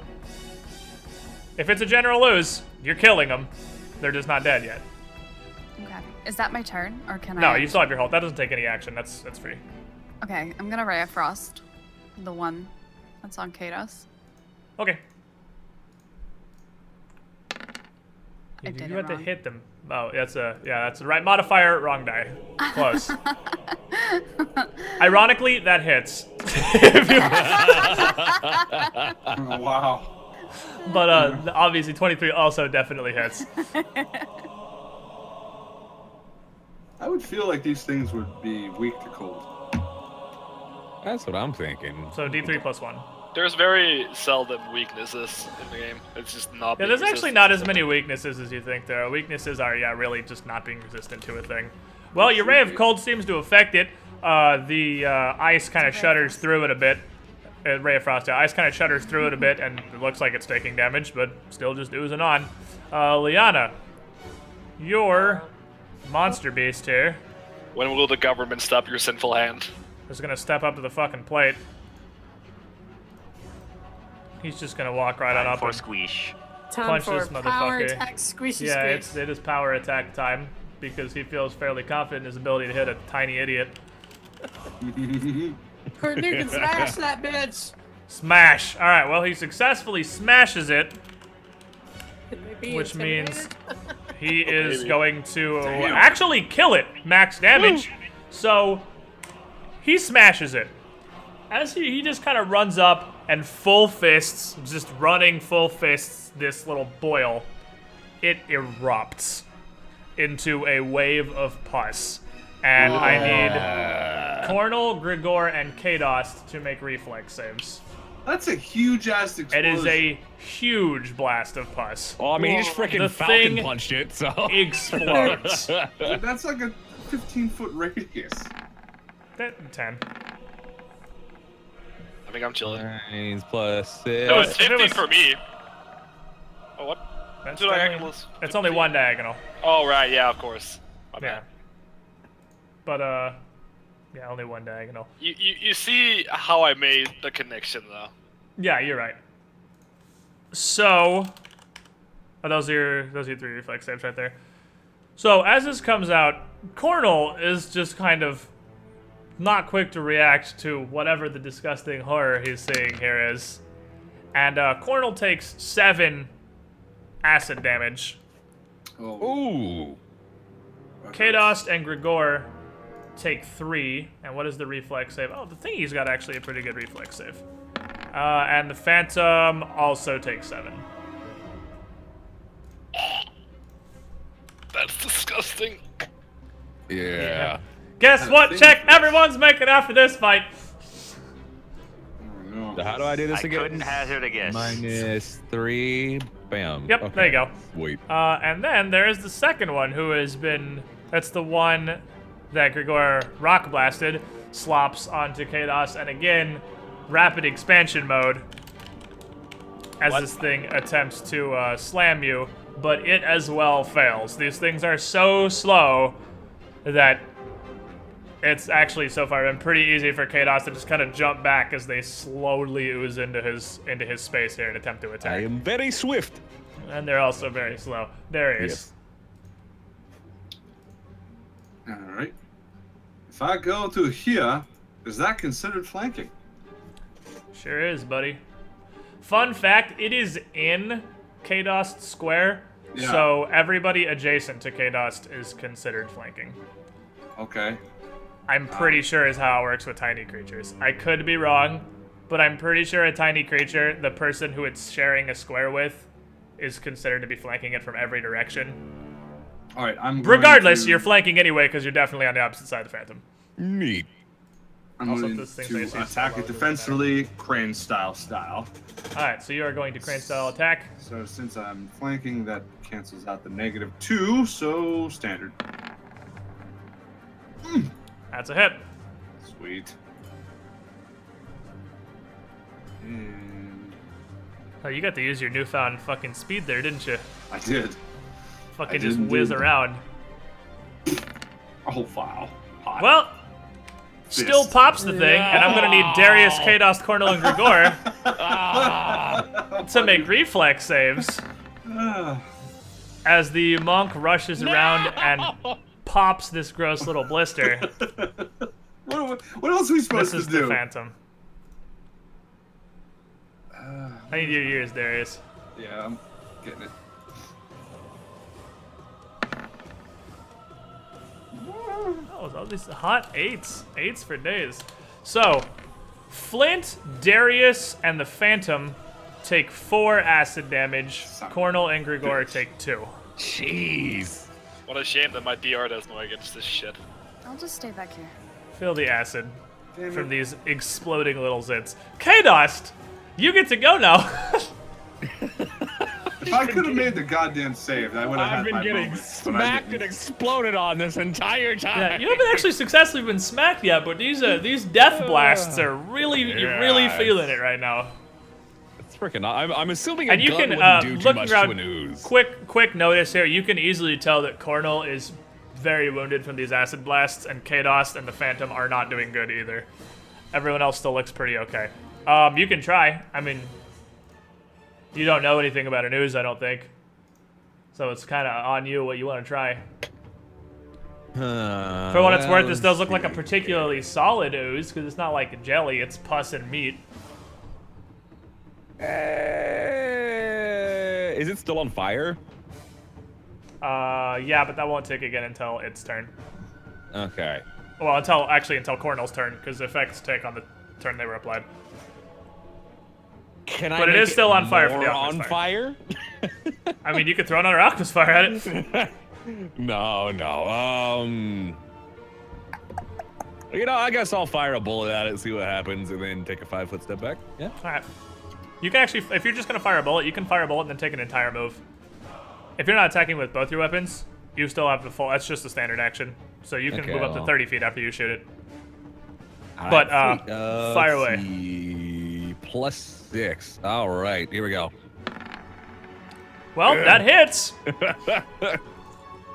if it's a general ooze, you're killing them. They're just not dead yet. Okay. Is that my turn, or can I? No, you still have your health. That doesn't take any action. That's free. Okay, I'm gonna Ray of Frost, the one that's on Kados. Okay. I did You it have to wrong. hit them. Oh, that's the right modifier. Wrong die. Close. Ironically, that hits. Wow. But obviously 23 also definitely hits. I would feel like these things would be weak to cold. That's what I'm thinking. So D3 plus 1. There's very seldom weaknesses in the game. It's just not. Yeah, being there's actually resistant not to as many something. weaknesses as you think there are. Weaknesses are, really just not being resistant to a thing. Well, your Ray of Cold seems to affect it. The ice kind of shudders through it a bit. Ray of Frost, yeah. Ice kind of shudders through it a bit, and it looks like it's taking damage, but still just oozing on. Liana, your monster beast here When will the government stop your sinful hand? is going to step up to the fucking plate. He's just going to walk right on up For and squeeze. Time punch for this power motherfucker. attack, squishy Yeah, squish. it is power attack time because he feels fairly confident in his ability to hit a tiny idiot. Kurt Dugan, smash that bitch. Smash! Alright, well, he successfully smashes it, Maybe which means intimidated. he is Maybe. going to actually kill it, max damage. So, he smashes it. As he just kind of runs up and full fists, just running full fists this little boil, it erupts into a wave of pus. And I need Cornel, Grigor, and Kados to make reflex saves. That's a huge ass explosion. It is a huge blast of pus. Oh, I mean, he just freaking The Falcon thing punched it, so. explodes. Dude, that's like a 15-foot radius. 10. I think I'm chilling. 9 plus 6. No, it's if it 15 was- for me. Oh, what? That's Two definitely- diagonals. it's only one diagonal. Oh, right, yeah, of course. My Yeah. bad. But, yeah, only one diagonal. You see how I made the connection, though. Yeah, you're right. So, those are your 3 reflex saves right there. So, as this comes out, Cornel is just kind of not quick to react to whatever the disgusting horror he's seeing here is. And Cornel takes 7 acid damage. Oh. Ooh. Kados and Grigor take 3. And what is the reflex save? Oh, the thingy's got actually a pretty good reflex save. And the Phantom also takes 7. That's disgusting. Yeah. Guess what check everyone's making after this fight? Oh, no. So how do I do this I again? couldn't hazard a guess. -3. Bam. Yep, there you go. Sweet. And then there is the second one who has been... That's the one that Grigor rock blasted, slops onto Kados, and again, rapid expansion mode as this thing attempts to slam you, but it as well fails. These things are so slow that it's actually so far been pretty easy for Kados to just kind of jump back as they slowly ooze into his space here and attempt to attack. I am very swift. And they're also very slow. There he is. Yes. Alright. If I go to here, is that considered flanking? Sure is, buddy. Fun fact, it is in Kados Square, Yeah. so everybody adjacent to Kados is considered flanking. Okay. I'm pretty sure is how it works with tiny creatures. I could be wrong, but I'm pretty sure a tiny creature, the person who it's sharing a square with, is considered to be flanking it from every direction. Alright, I'm going Regardless, to... you're flanking anyway because you're definitely on the opposite side of the Phantom. Neat. I'm Also, going this thing's to actually attack slow, it doesn't matter. defensively, crane style. Alright, so you are going to crane style attack. So since I'm flanking, that cancels out the -2, so standard. That's a hit. Sweet. And Oh, you got to use your newfound fucking speed there, didn't you? I did. Fucking I just didn't whiz do- around. Oh, wow. Hot. Well, still Fist. pops the thing, and I'm gonna need Darius, Kados, Cornel, and Grigor to make reflex saves as the monk rushes around and pops this gross little blister. What else are we supposed This is to do? the Phantom. I need your ears, Darius. Yeah, I'm getting it. Oh, all these hot eights. Eights for days. So, Flint, Darius, and the Phantom take 4 acid damage. Cornel and Grigor take 2. Jeez. What a shame that my DR does no against this shit. I'll just stay back here. Feel the acid from these exploding little zits. K-Dust, you get to go now. If I could have made the goddamn save, I would have had I've been my getting moments, but I smacked and didn't. exploded on this entire time. Yeah, you haven't actually successfully been smacked yet, but these death blasts are really, you're really feeling it right now. It's freaking. I'm assuming a And you gun can, wouldn't do too looking much around, to an ooze. quick notice here, you can easily tell that Cornel is very wounded from these acid blasts, and Kados and the Phantom are not doing good either. Everyone else still looks pretty okay. You can try. I mean, you don't know anything about an ooze, I don't think. So it's kind of on you what you want to try. For what it's worth, this does look like a particularly solid ooze, because it's not like a jelly, it's pus and meat. Is it still on fire? Yeah, but that won't tick again until its turn. Okay. Well, until Cornel's turn, because the effects tick on the turn they were applied. Can I? But it make is still on fire for more the on alchemist fire? I mean, you could throw another alchemist fire at it. No. You know, I guess I'll fire a bullet at it, see what happens, and then take a 5-foot step back. Yeah. All right. You can actually, if you're just gonna fire a bullet, you can fire a bullet and then take an entire move. If you're not attacking with both your weapons, you still have the full. That's just a standard action, so you can Okay, move up to well. 30 feet after you shoot it. All But right, sweet. fire Let's away. see. +6. All right, here we go. Well, that hits.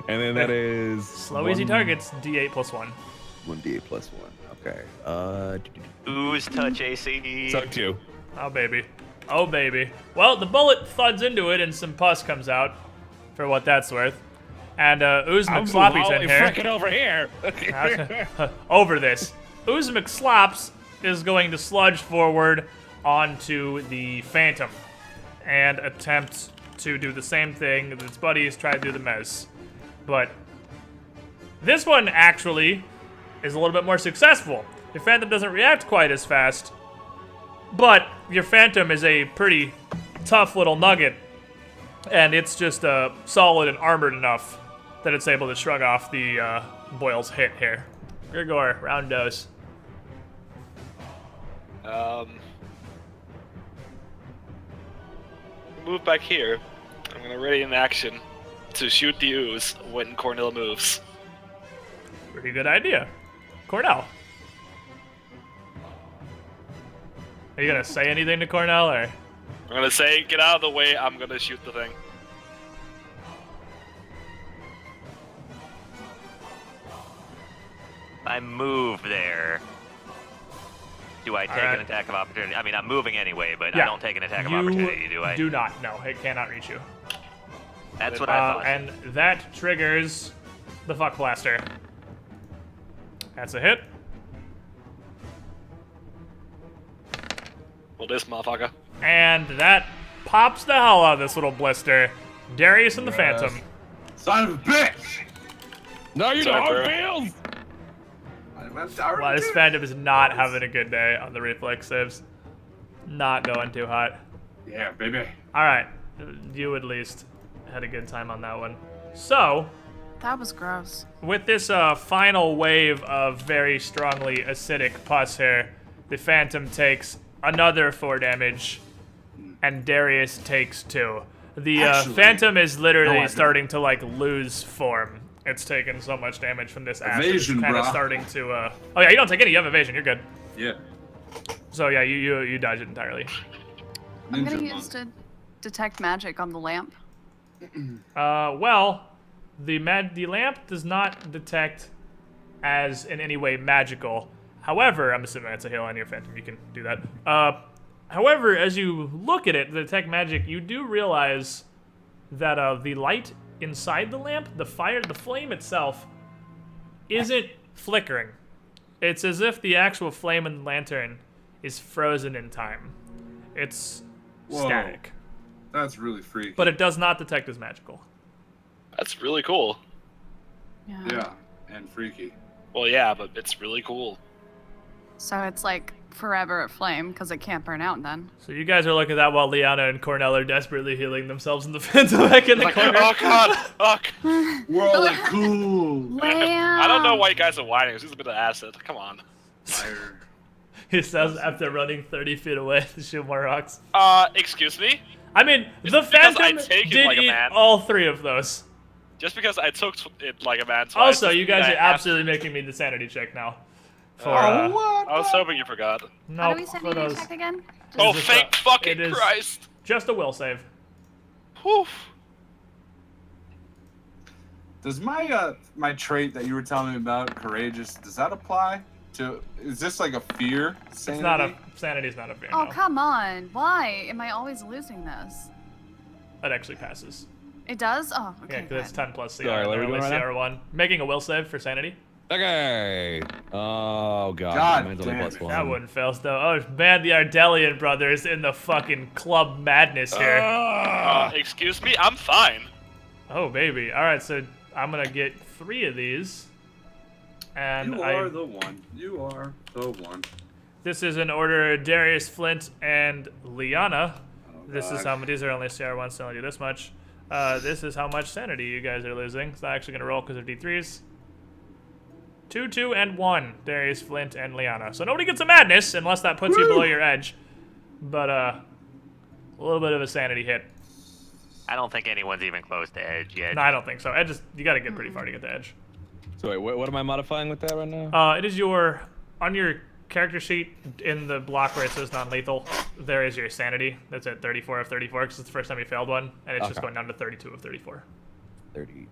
And then that is Slow, easy targets. D8 +1. 1d8 +1. Okay. Ooze touch AC. Suck 2. Oh baby, oh baby. Well, the bullet thuds into it and some pus comes out, for what that's worth. And Ooze McSloppy's in here. Frickin' over here. Over this. Ooze McSlops is going to sludge forward onto the Phantom and attempt to do the same thing that its buddies try to do the Mez. But this one actually is a little bit more successful. Your Phantom doesn't react quite as fast, but your Phantom is a pretty tough little nugget, and it's just solid and armored enough that it's able to shrug off the Boyle's hit here. Grigor, round dose. Move back here. I'm gonna ready in action to shoot the ooze when Cornel moves. Pretty good idea. Cornel. Are you gonna say anything to Cornel, or? I'm gonna say, get out of the way, I'm gonna shoot the thing. I move there. Do I take Alright. an attack of opportunity? I mean, I'm moving anyway, but Yeah. I don't take an attack of opportunity, do I? Do not. No, it cannot reach you. That's what I thought. And that triggers the fuck blaster. That's a hit. Well, this motherfucker. And that pops the hell out of this little blister. Darius and the Yes. Phantom. Son of a bitch! No, you Sorry, don't, bro. Fails. Wow, this Phantom is not having a good day on the reflex saves. Not going too hot. Yeah, baby. All right, you at least had a good time on that one. So, That was gross. With this final wave of very strongly acidic pus here, the Phantom takes another 4 damage, and Darius takes 2. The Phantom is literally starting to like lose form. It's taken so much damage from this acid. Evasion, it's kind of brah. starting to. Oh yeah, you don't take any. You have evasion. You're good. Yeah. So yeah, you dodge it entirely. I'm gonna use to detect magic on the lamp. Well, the lamp does not detect as in any way magical. However, I'm assuming that's a heal on your Phantom. You can do that. However, as you look at it, the detect magic, you do realize that the light inside the lamp, the flame itself, isn't flickering. It's as if the actual flame in the lantern is frozen in time. It's static. That's really freaky. But it does not detect as magical. That's really cool. Yeah, and freaky. Well, yeah, but it's really cool. So it's like forever at flame because it can't burn out then. So you guys are looking at that while Liana and Cornell are desperately healing themselves in the Phantom back in the corner. Oh god, fuck. We're all like, cool. I don't know why you guys are whining. It's just a bit of acid. Come on. Fire. He says after running 30 feet away to shoot more rocks. Excuse me? I mean, the Phantom did like eat all 3 of those. Just because I took it like a man twice. Also, you guys are absolutely making me the sanity check now. What? I was hoping you forgot. No, How do we sanity check again? Oh, thank fucking Christ! Just a will save. Whew. Does my my trait that you were telling me about, courageous, does that apply to? Is this like a fear? Sanity? It's not a sanity's not a fear. Oh, no. come on. Why am I always losing this? That actually passes. It does? Oh, okay. Yeah, because it's 10 plus CR. Sorry, what are we only doing right now? CR1. Making a will save for sanity. Okay. Oh god. God Mine's only damn plus it. 1. That wouldn't fail though. Oh man, the Ardelian brothers in the fucking club madness here. Excuse me, I'm fine. Oh baby. All right, so I'm gonna get 3 of these, and You are the one. You are the one. This is in order Darius, Flint, and Liana. This is God. how many. These are only CR1, so only do this much. This is how much sanity you guys are losing. It's not actually gonna roll because they're D3s. 2, 2, and 1. Darius, Flint, and Liana. So nobody gets a madness unless that puts you below your edge. But a little bit of a sanity hit. I don't think anyone's even close to edge yet. No, I don't think so. Edge is, you got to get pretty far to get the edge. So wait, what am I modifying with that right now? It is your on your character sheet in the block where it says non-lethal. There is your sanity. That's at 34 of 34 because it's the first time you failed one, and it's just going down to 32 of 34. 32.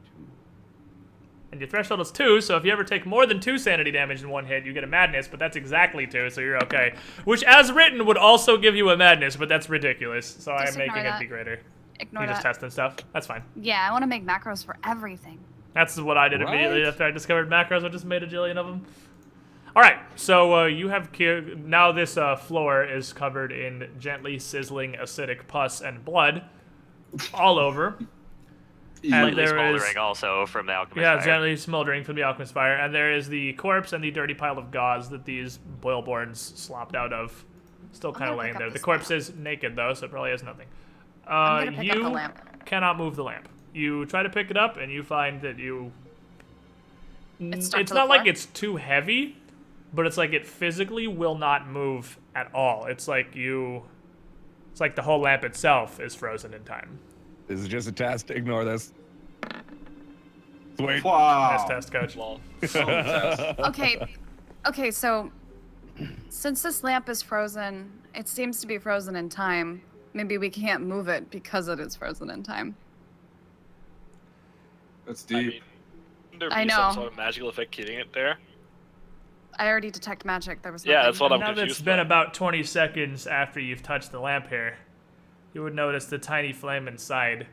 And your threshold is 2, so if you ever take more than 2 sanity damage in one hit, you get a madness, but that's exactly 2, so you're okay. Which, as written, would also give you a madness, but that's ridiculous, so I am making it be greater. Ignore You're that. just testing stuff. That's fine. Yeah, I want to make macros for everything. That's what I did immediately after I discovered macros. I just made a jillion of them. All right, so you have now this floor is covered in gently sizzling acidic pus and blood all over. And Slightly smoldering also from the alchemist fire. Yeah, gently smoldering from the alchemist fire. And there is the corpse and the dirty pile of gauze that these boilborns slopped out of. Still kind of laying there. The corpse is naked, though, so it probably has nothing. I'm gonna pick up the lamp. Cannot move the lamp. You try to pick it up, and you find that you... It's not like it's too heavy, but it's like it physically will not move at all. It's like you... It's like the whole lamp itself is frozen in time. This is just a test. Ignore this. Sweet. Wow. Nice test, coach. Okay, so since this lamp is frozen, it seems to be frozen in time. Maybe we can't move it because it is frozen in time. That's deep. I know. Some sort of magical effect keeping it there. I already detect magic. There was Yeah, that's what I'm now that confused it's been about. about 20 seconds after you've touched the lamp here, you would notice the tiny flame inside.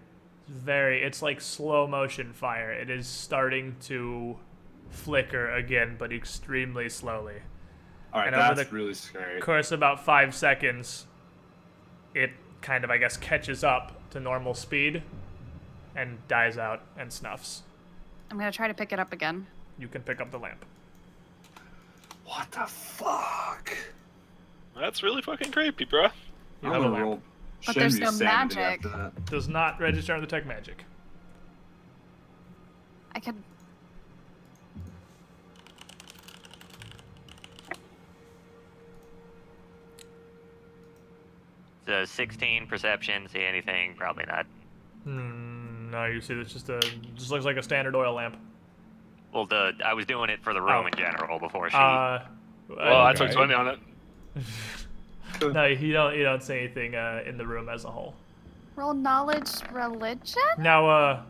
It's like slow motion fire. It is starting to flicker again, but extremely slowly. All right, and over that's the really scary. course of about 5 seconds, it kind of, I guess, catches up to normal speed and dies out and snuffs. I'm gonna try to pick it up again. You can pick up the lamp. What the fuck? That's really fucking creepy, bro. You have a lamp. But there's no magic. Does not register on detect magic. I could. So 16 perception, see anything? Probably not. No, you see, it's just just looks like a standard oil lamp. Well, I was doing it for the room in general before she. Well, I took 20 on it. No, you don't see anything in the room as a whole. Roll knowledge religion? Now,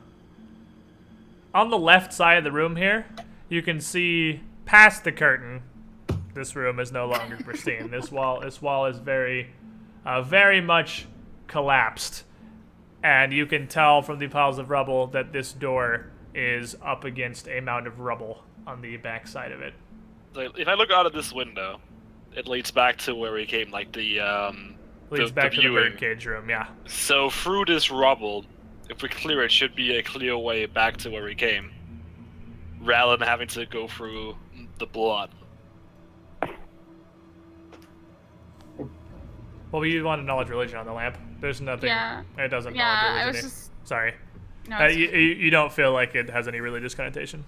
on the left side of the room here, you can see past the curtain. This room is no longer pristine. This wall is very much collapsed. And you can tell from the piles of rubble that this door is up against a mound of rubble on the back side of it. Like, if I look out of this window, it leads back to where we came, like the Leads back to the birdcage room, yeah. So through this rubble, if we clear it, should be a clear way back to where we came, rather than having to go through the blood. Well, you want a knowledge religion on the lamp. There's nothing. Yeah. It doesn't Yeah, knowledge I religion. was just. Sorry. No, it's you don't feel like it has any religious connotation.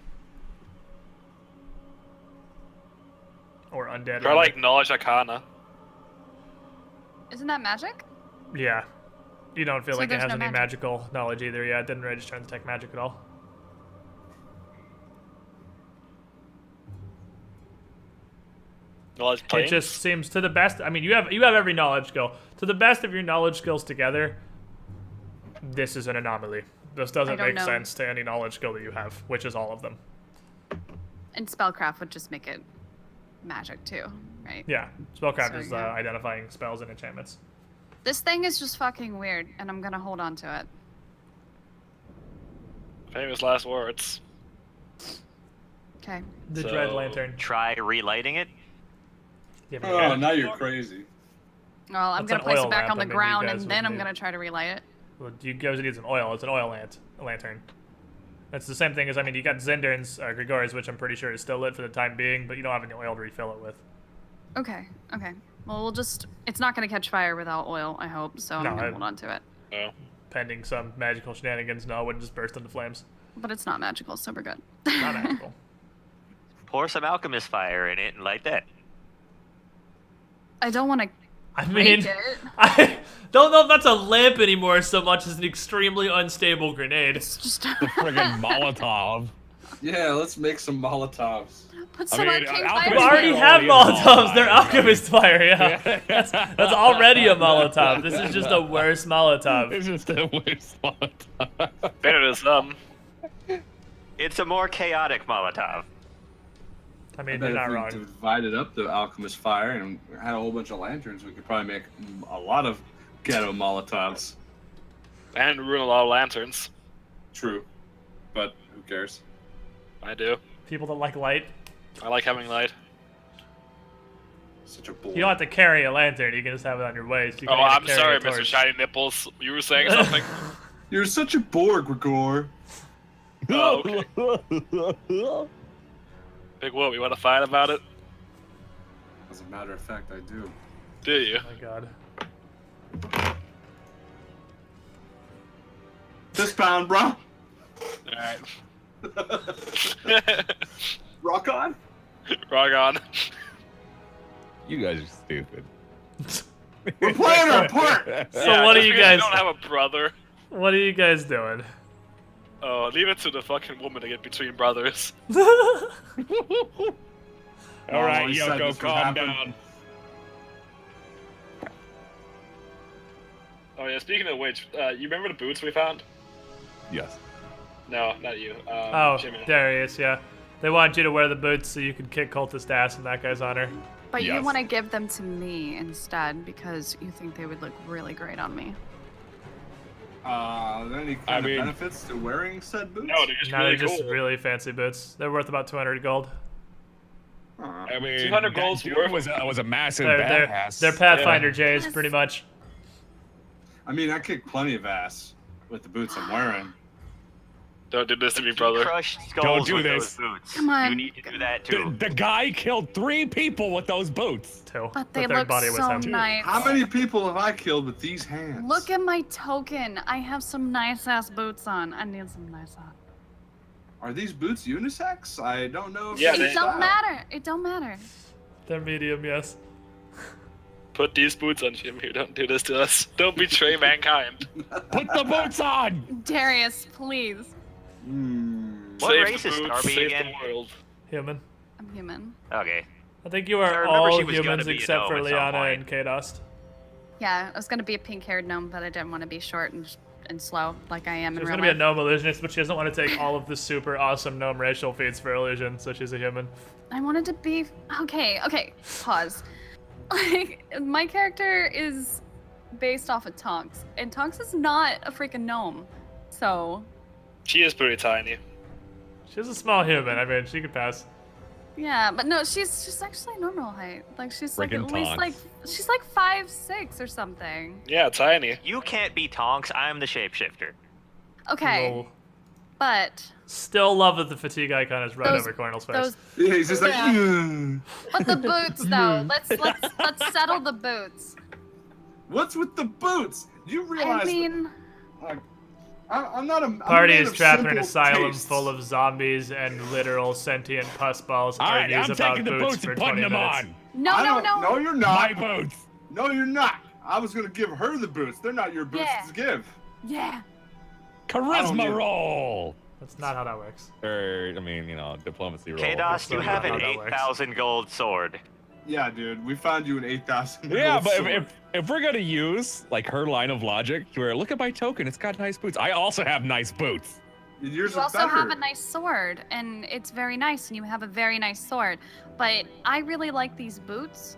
Or undead. Try like knowledge arcana. Isn't that magic? Yeah. You don't feel So like it there's has no any magic. magical knowledge either. Yeah, it didn't register on detect magic at all. Knowledge It planes? just seems to the best. I mean, you have every knowledge skill. To the best of your knowledge skills together, this is an anomaly. This doesn't don't make know. sense to any knowledge skill that you have, which is all of them. And spellcraft would just make it magic too, right? Yeah, spellcraft So, is yeah. identifying spells and enchantments. This thing is just fucking weird, and I'm gonna hold on to it. Famous last words. Okay. The So- dread lantern. Try relighting it. Yeah, Oh, now you're crazy. Well, I'm That's gonna an place oil it back lamp, on the I mean, you ground, guys and then would I'm need- gonna try to relight it. Well, you guys need some oil. It's an oil lantern. That's the same thing as, I mean, you got Zindern's Grigori's, which I'm pretty sure is still lit for the time being, but you don't have any oil to refill it with. Okay. Okay. Well, we'll just. It's not gonna catch fire without oil, I hope. So No, I'm gonna I- hold on to it. No. Pending some magical shenanigans, no, it wouldn't just burst into flames. But it's not magical, so we're good. Not magical. Pour some alchemist fire in it and light that. I don't want to. I mean, it. I don't know if that's a lamp anymore so much as an extremely unstable grenade. It's just. The friggin' Molotov. Yeah, let's make some Molotovs. Put I some mean, arcane alchemist We fire. already fire have already is a Molotovs. They're Molotov, alchemist fire, yeah. That's already a Molotov. This is just a worse Molotov. It's just a worst Molotov. Better than some. It's a more chaotic Molotov. I I mean, bet they're if not we wrong. divided up the alchemist fire and had a whole bunch of lanterns, we could probably make a lot of ghetto Molotovs. And ruin a lot of lanterns. True, but who cares? I do. People that like light. I like having light. Such a bore. You don't have to carry a lantern. You can just have it on your waist. You Oh, can even I'm carry sorry, a Mr. torch. Shiny Nipples. You were saying something? You're such a bore, Gregor. Oh, okay. Big Whoop, you want to fight about it? As a matter of fact, I do. Do you? Oh my god. Fist pound, bro. Alright. Rock on. Rock on. You guys are stupid. We're playing our part. So what are just you because guys? don't have a brother. What are you guys doing? Oh, leave it to the fucking woman to get between brothers. All right, always said Yoko, this would calm happen. down. Oh yeah, speaking of which, you remember the boots we found? Yes. No, not you. Oh, Jimmy. Darius, yeah. They want you to wear the boots so you can kick cultist ass in that guy's honor. But you Yes. want to give them to me instead because you think they would look really great on me. Are there any kind of benefits to wearing said boots? No, they're just No, really they're just cool. really fancy boots. They're worth about 200 gold. I mean, 200 that gold's dude worth- was a massive They're badass. Pathfinder J's, pretty much. I mean, I kick plenty of ass with the boots I'm wearing. Don't do this to me, brother. Crush Don't skulls do with this. those boots. Come on. You need to do that too. The guy killed 3 people with those boots. Two. But The they third look body was so him. nice. How many people have I killed with these hands? Look at my token. I have some nice ass boots on. I need some nice ass. Are these boots unisex? I don't know. If Yeah, they're It don't style. matter. It don't matter. They're medium, yes. Put these boots on, Jimmy. Don't do this to us. Don't betray mankind. Put the boots on! Darius, please. What Save race the is boots, Starby save again? the world. Human. I'm human. Okay. I think you I are remember all she was gonna humans be a except for gnome at some Liana point. and Kadost. Yeah, I was gonna be a pink-haired gnome, but I didn't want to be short and slow like I am in She's real gonna be a life. gnome illusionist, but she doesn't want to take all of the super awesome gnome racial feats for illusion, so she's a human. I wanted to be okay. Pause. Like my character is based off of Tonks, and Tonks is not a freaking gnome, so She is pretty tiny. She's a small human. I mean, she could pass. yeah. But no, she's actually normal height. Like she's like Freaking at least Tonks. like she's like 5'6" or something. Yeah, tiny. You can't be Tonks. I'm the shapeshifter. Okay, Lol. but Still love that the fatigue icon is right Those- over Cornel's face. those Yeah, he's just like. Yeah. "Ugh." but the boots though. Let's settle the boots. What's with the boots? You realize? I mean, Like, I'm not a I'm a Party man is of trapped in an simple asylum tastes. full of zombies and literal sentient pus balls. All right, argues I'm about taking the boots boots for and 20 putting them minutes. on. no, I no, don't- no. No, you're My not. boots. No, you're not. I was gonna give her the boots. They're not your boots Yeah. to give. Yeah. don't Charisma need- roll. That's not how that works. Or, I mean, diplomacy roll. Kados, you not have how an that works. 8,000 gold sword. Yeah, dude. We found you an 8,000. Yeah, gold but sword. if we're gonna use like her line of logic, to where look at my token, it's got nice boots. I also have nice boots. Yours You are also better. have a nice sword, and it's very nice, and you have a very nice sword. But I really like these boots.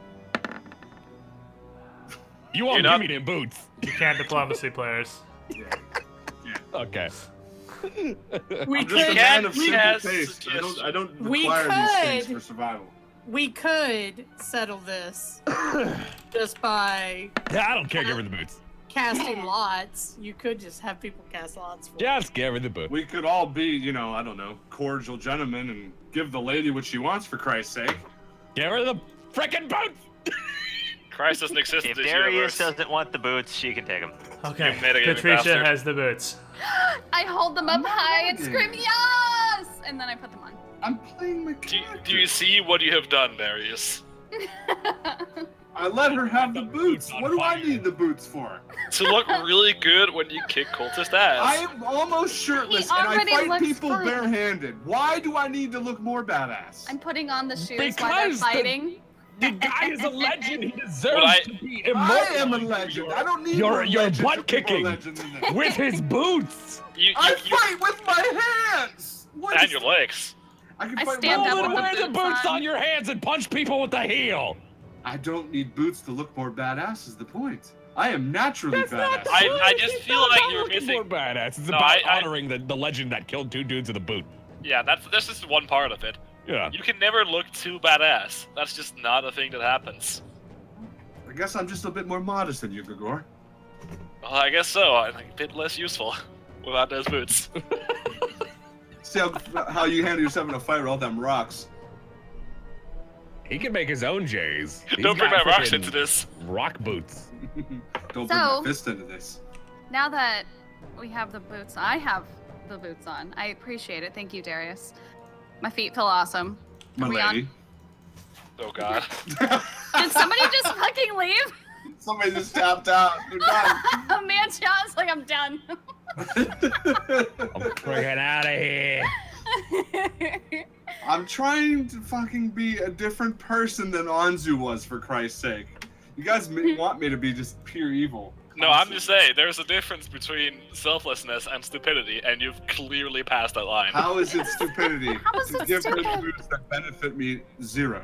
You won't You're give not- me them boots. You can't diplomacy players. Yeah. Okay. We I'm just a could. man of we simple has taste. I don't We require these things could. for survival. We could settle this just by Yeah, I don't care. Give her the boots. casting lots. You could just have people cast lots for Yeah, just give her the boots. We could all be, I don't know, cordial gentlemen and give the lady what she wants for Christ's sake. Give her the frickin' boots. Christ doesn't exist in If this Darius universe. doesn't want the boots, she can take them. Okay, You mitigating Patricia bastard. has the boots. I hold them up high and Okay. scream yes, and then I put them on. I'm playing my Do character. you see what you have done, Darius? I let her have the boots. on What do I fire. need the boots for? To look really good when you kick cultist ass. I am almost shirtless and I already fight looks people fine. barehanded. Why do I need to look more badass? I'm putting on the shoes while they're Because the- fighting. The guy is a legend. He deserves Well, to be I immortal. am a legend. I don't need You're- more you're legends butt if people are kicking. legends than this. With his boots. I fight with my hands. What and is- your legs. I can I fight stand with up my with Well, the then wear the boots boots on. on your hands and punch people with the heel. I don't need boots to look more badass. Is the point? I am naturally That's not badass. the I point. just It's feel not like about you're looking missing- more badass. It's No, about I- honoring the legend that killed 2 dudes with a boot. Yeah, that's just one part of it. Yeah. You can never look too badass. That's just not a thing that happens. I guess I'm just a bit more modest than you, Gregor. Well, I guess so. I'm a bit less useful without those boots. See how you handle yourself in a fight with all them rocks. He can make his own J's. He's Don't bring got my rocks frickin' into this. Rock boots. Don't bring So- my fist into this. Now that we have the boots, I have the boots on. I appreciate it. Thank you, Darius. My feet feel awesome. My Are we lady. Oh god. Did somebody just fucking leave? Somebody just tapped out. They're done. Oh man, John's like, I'm done. I'm freaking out of here. I'm trying to fucking be a different person than Anzu was, for Christ's sake. You guys want me to be just pure evil. No, I'm just saying, there's a difference between selflessness and stupidity, and you've clearly passed that line. How is it stupidity How is to it give her the stupid? boots that benefit me 0?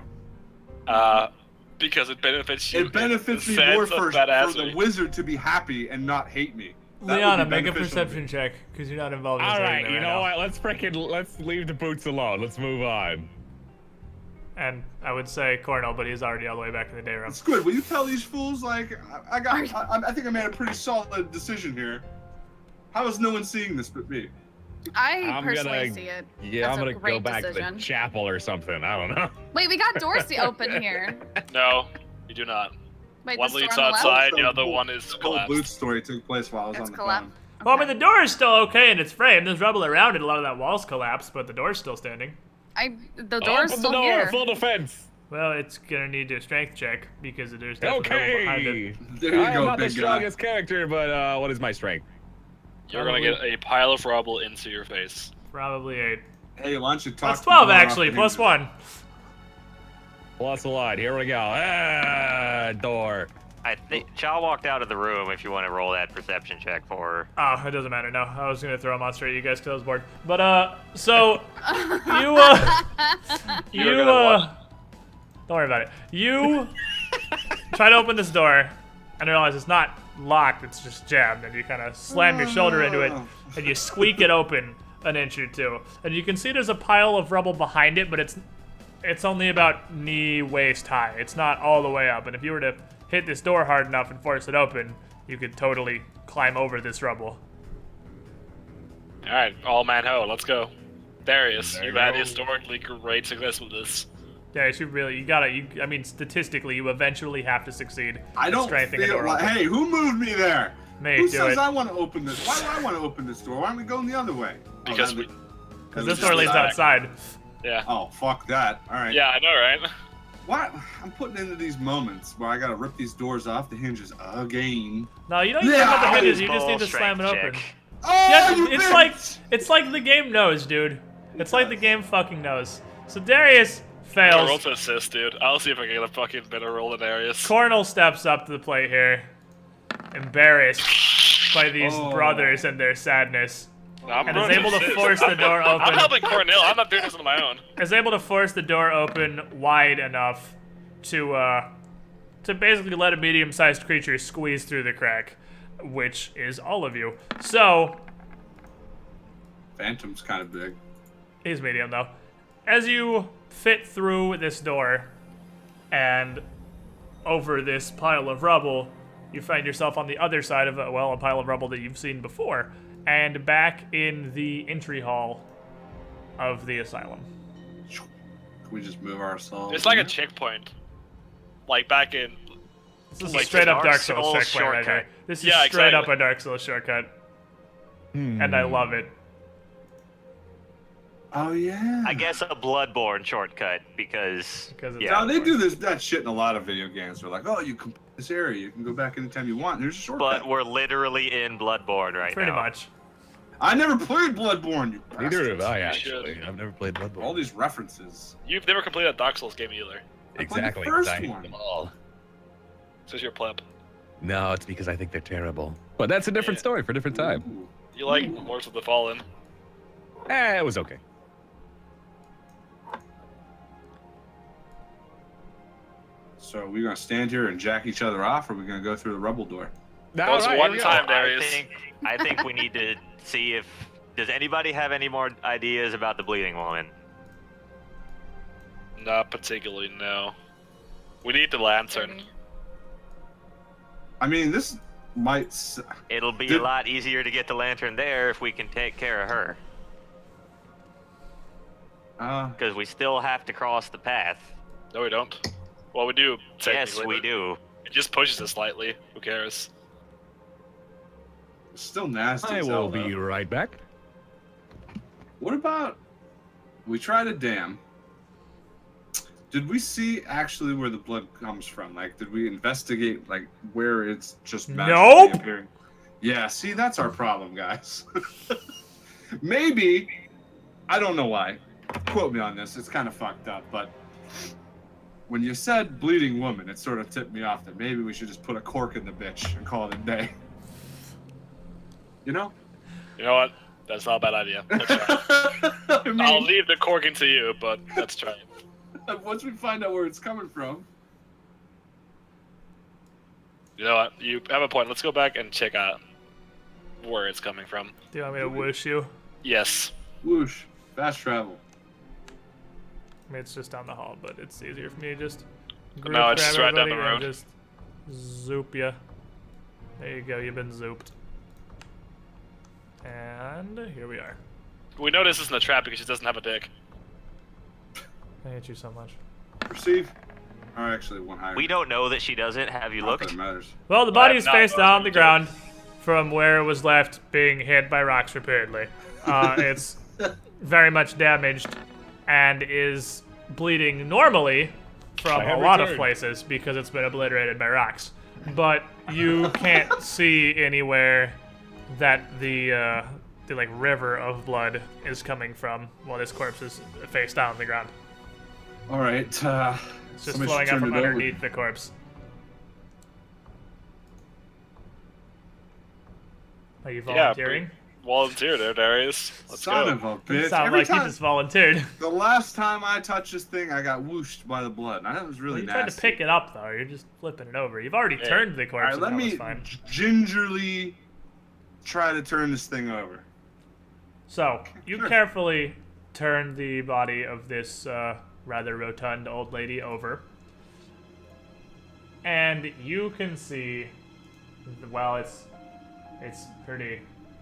Because it benefits you. It benefits in me the more sense for of the badassery. wizard to be happy and not hate me. That would Liana, be make a beneficial to me. perception check, because you're not involved in All this right, argument you right know now. what? Let's leave the boots alone. Let's move on. And I would say Cornell, but he's already all the way back in the day room. It's good. Will you tell these fools, like, I think I made a pretty solid decision here. How is no one seeing this but me? I I'm personally gonna- see it. Yeah, That's I'm a gonna go great back to decision. the chapel or something. I don't know. Wait, we got doors to open here. No, you do not. Wait, One this door leads on the left? outside, the So other whole- one is the whole collapsed. boots story took place while I was It's on the collapsed. phone. Well, I mean, the door is still okay in its frame. There's rubble around it. A lot of that wall's collapsed, but the door's still standing. The door's Open still the door, here. full defense. Well, it's gonna need a strength check because there's definitely rubble behind Okay. it. There you I'm go, not the big guy. strongest character, but what is my strength? You're gonna get a pile of rubble into your face. Probably 8. Hey, why don't you talk? That's 12 actually, plus 1. Plus a lot. Here we go. Ah, door. I think Chow walked out of the room. If you want to roll that perception check for her. Oh, it doesn't matter. No, I was gonna throw a monster at you guys because I was bored. But so you don't worry about it. You try to open this door and realize it's not locked. It's just jammed, and you kind of slam your shoulder into it and you squeak it open an inch or two, and you can see there's a pile of rubble behind it, but it's only about knee waist high. It's not all the way up, and if you were to hit this door hard enough and force it open, you could totally climb over this rubble. Alright, all man ho, let's go. Darius, There you've you had go. historically great success with this. Darius, I mean, statistically, you eventually have to succeed. I in don't strengthening a feel door like. open. Hey, who moved me there? Me, Who do says it. I want to open this? Why do I want to open this door? Why aren't we going the other way? Because we... Because this door leads outside. Yeah. Oh, fuck that. All right. Yeah, I know, right? What? I'm putting into these moments where I gotta rip these doors off the hinges again. No, you don't even have the hinges. You just need to Small slam it strength open. check. Oh, Yeah, you it's like the game knows, dude. It's like the game fucking knows. So Darius I'm gonna roll fails. to assist, dude. I'll see if I can get a fucking better roll than Darius. Cornel steps up to the plate here, embarrassed by these Oh. brothers and their sadness. I'm And is rolling able to assist. force the door I'm open. helping Cornell. I'm not doing this on my own. Is able to force the door open wide enough to basically let a medium-sized creature squeeze through the crack, which is all of you. So Phantom's kind of big. he's medium though. As you fit through this door and over this pile of rubble, you find yourself on the other side of a pile of rubble that you've seen before, and back in the entry hall of the asylum. Can we just move ourselves? It's like a in? checkpoint. Like back in... This is Like a straight up Dark Dark Souls Souls checkpoint right shortcut. here. This is Yeah, straight exactly. up a Dark Souls shortcut, and I love it. Oh yeah. I guess a Bloodborne shortcut because Because it's Now they do that shit in a lot of video games. They're like, oh, you complete this area, you can go back anytime you want. There's a shortcut. but we're literally in Bloodborne right Pretty now. much. I never played Bloodborne. You Neither have bastards. I, You actually. should. I've never played Bloodborne. All these references. You've never completed a Dark Souls game either. I played the Exactly. first I hate one. them all. This is your pleb. No, it's because I think they're terrible. But that's a different Yeah. story for a different time. Ooh. You like Lords of the Fallen. It was okay. So are we gonna stand here and jack each other off, or are we gonna go through the rubble door? That was Alright, one here we go. time, Darius. I think we need to see if does anybody have any more ideas about the bleeding woman? Not particularly, no. We need the lantern. I mean, this might. It'll be Did- a lot easier to get the lantern there if we can take care of her, because we still have to cross the path. No, we don't. Well, we do. Yes, technically, we but do. It just pushes us slightly. Who cares? It's still nasty. I as will hell, be though. right back. What about we tried a dam? Did we see actually where the blood comes from? Like, did we investigate like where it's just magically Nope. appearing? Yeah, see, that's our problem, guys. Maybe, I don't know why. Quote me on this. It's kind of fucked up, but when you said bleeding woman, it sort of tipped me off that maybe we should just put a cork in the bitch and call it a day. You know? You know what? That's not a bad idea. Let's try. I mean, I'll leave the corking to you, but let's try it. once we find out where it's coming from. You know what? You have a point. Let's go back and check out where it's coming from. Do you want me to whoosh you? Yes. Whoosh. Fast travel. I mean, it's just down the hall, but it's easier for me to just group No, it's grab just right down everybody the and road. just zoop ya. There you go, you've been zooped. And here we are. We know this isn't a trap because she doesn't have a dick. I hate you so much. Perceive. Or actually, one higher. We don't know that she doesn't. Have you Not that looked? it matters. Well, the I body have is not face noticed down on the it. ground. from where it was left, being hit by rocks repeatedly. It's very much damaged and is bleeding normally from a lot of places because it's been obliterated by rocks. But you can't see anywhere that the like river of blood is coming from while this corpse is face down on the ground. All right. It's just flowing up from underneath the corpse. Are you volunteering? Yeah, volunteer there, Darius. Let's Son go. of a bitch. You sound like you just volunteered. The last time I touched this thing, I got whooshed by the blood. And that was really You nasty. tried to pick it up, though. You're just flipping it over. You've already turned the corpse, All right, let and that me was fine. gingerly try to turn this thing over. So, you carefully turn the body of this rather rotund old lady over. And you can see, well, it's pretty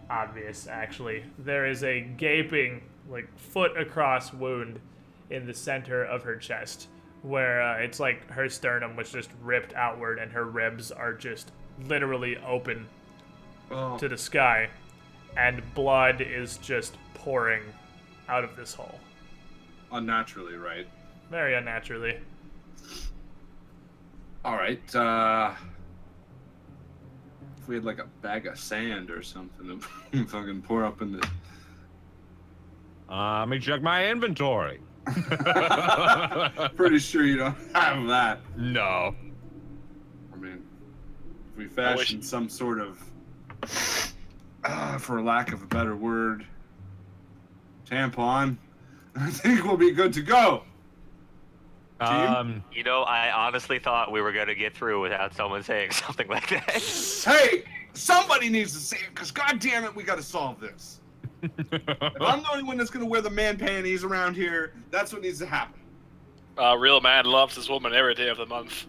obvious, actually. There is a gaping, like, foot across wound in the center of her chest, where it's like her sternum was just ripped outward and her ribs are just literally open to the sky, and blood is just pouring out of this hole. Unnaturally, right? Very unnaturally. All right. If we had like a bag of sand or something to fucking pour up in the. Let me check my inventory. Pretty sure you don't have that. No. I mean, if we fashion some sort of, for lack of a better word, tampon, I think we'll be good to go. You know, I honestly thought we were going to get through without someone saying something like that. Hey, somebody needs to say it, because goddamn it, we got to solve this. If I'm the only one that's going to wear the man panties around here, that's what needs to happen. Real man loves his woman every day of the month.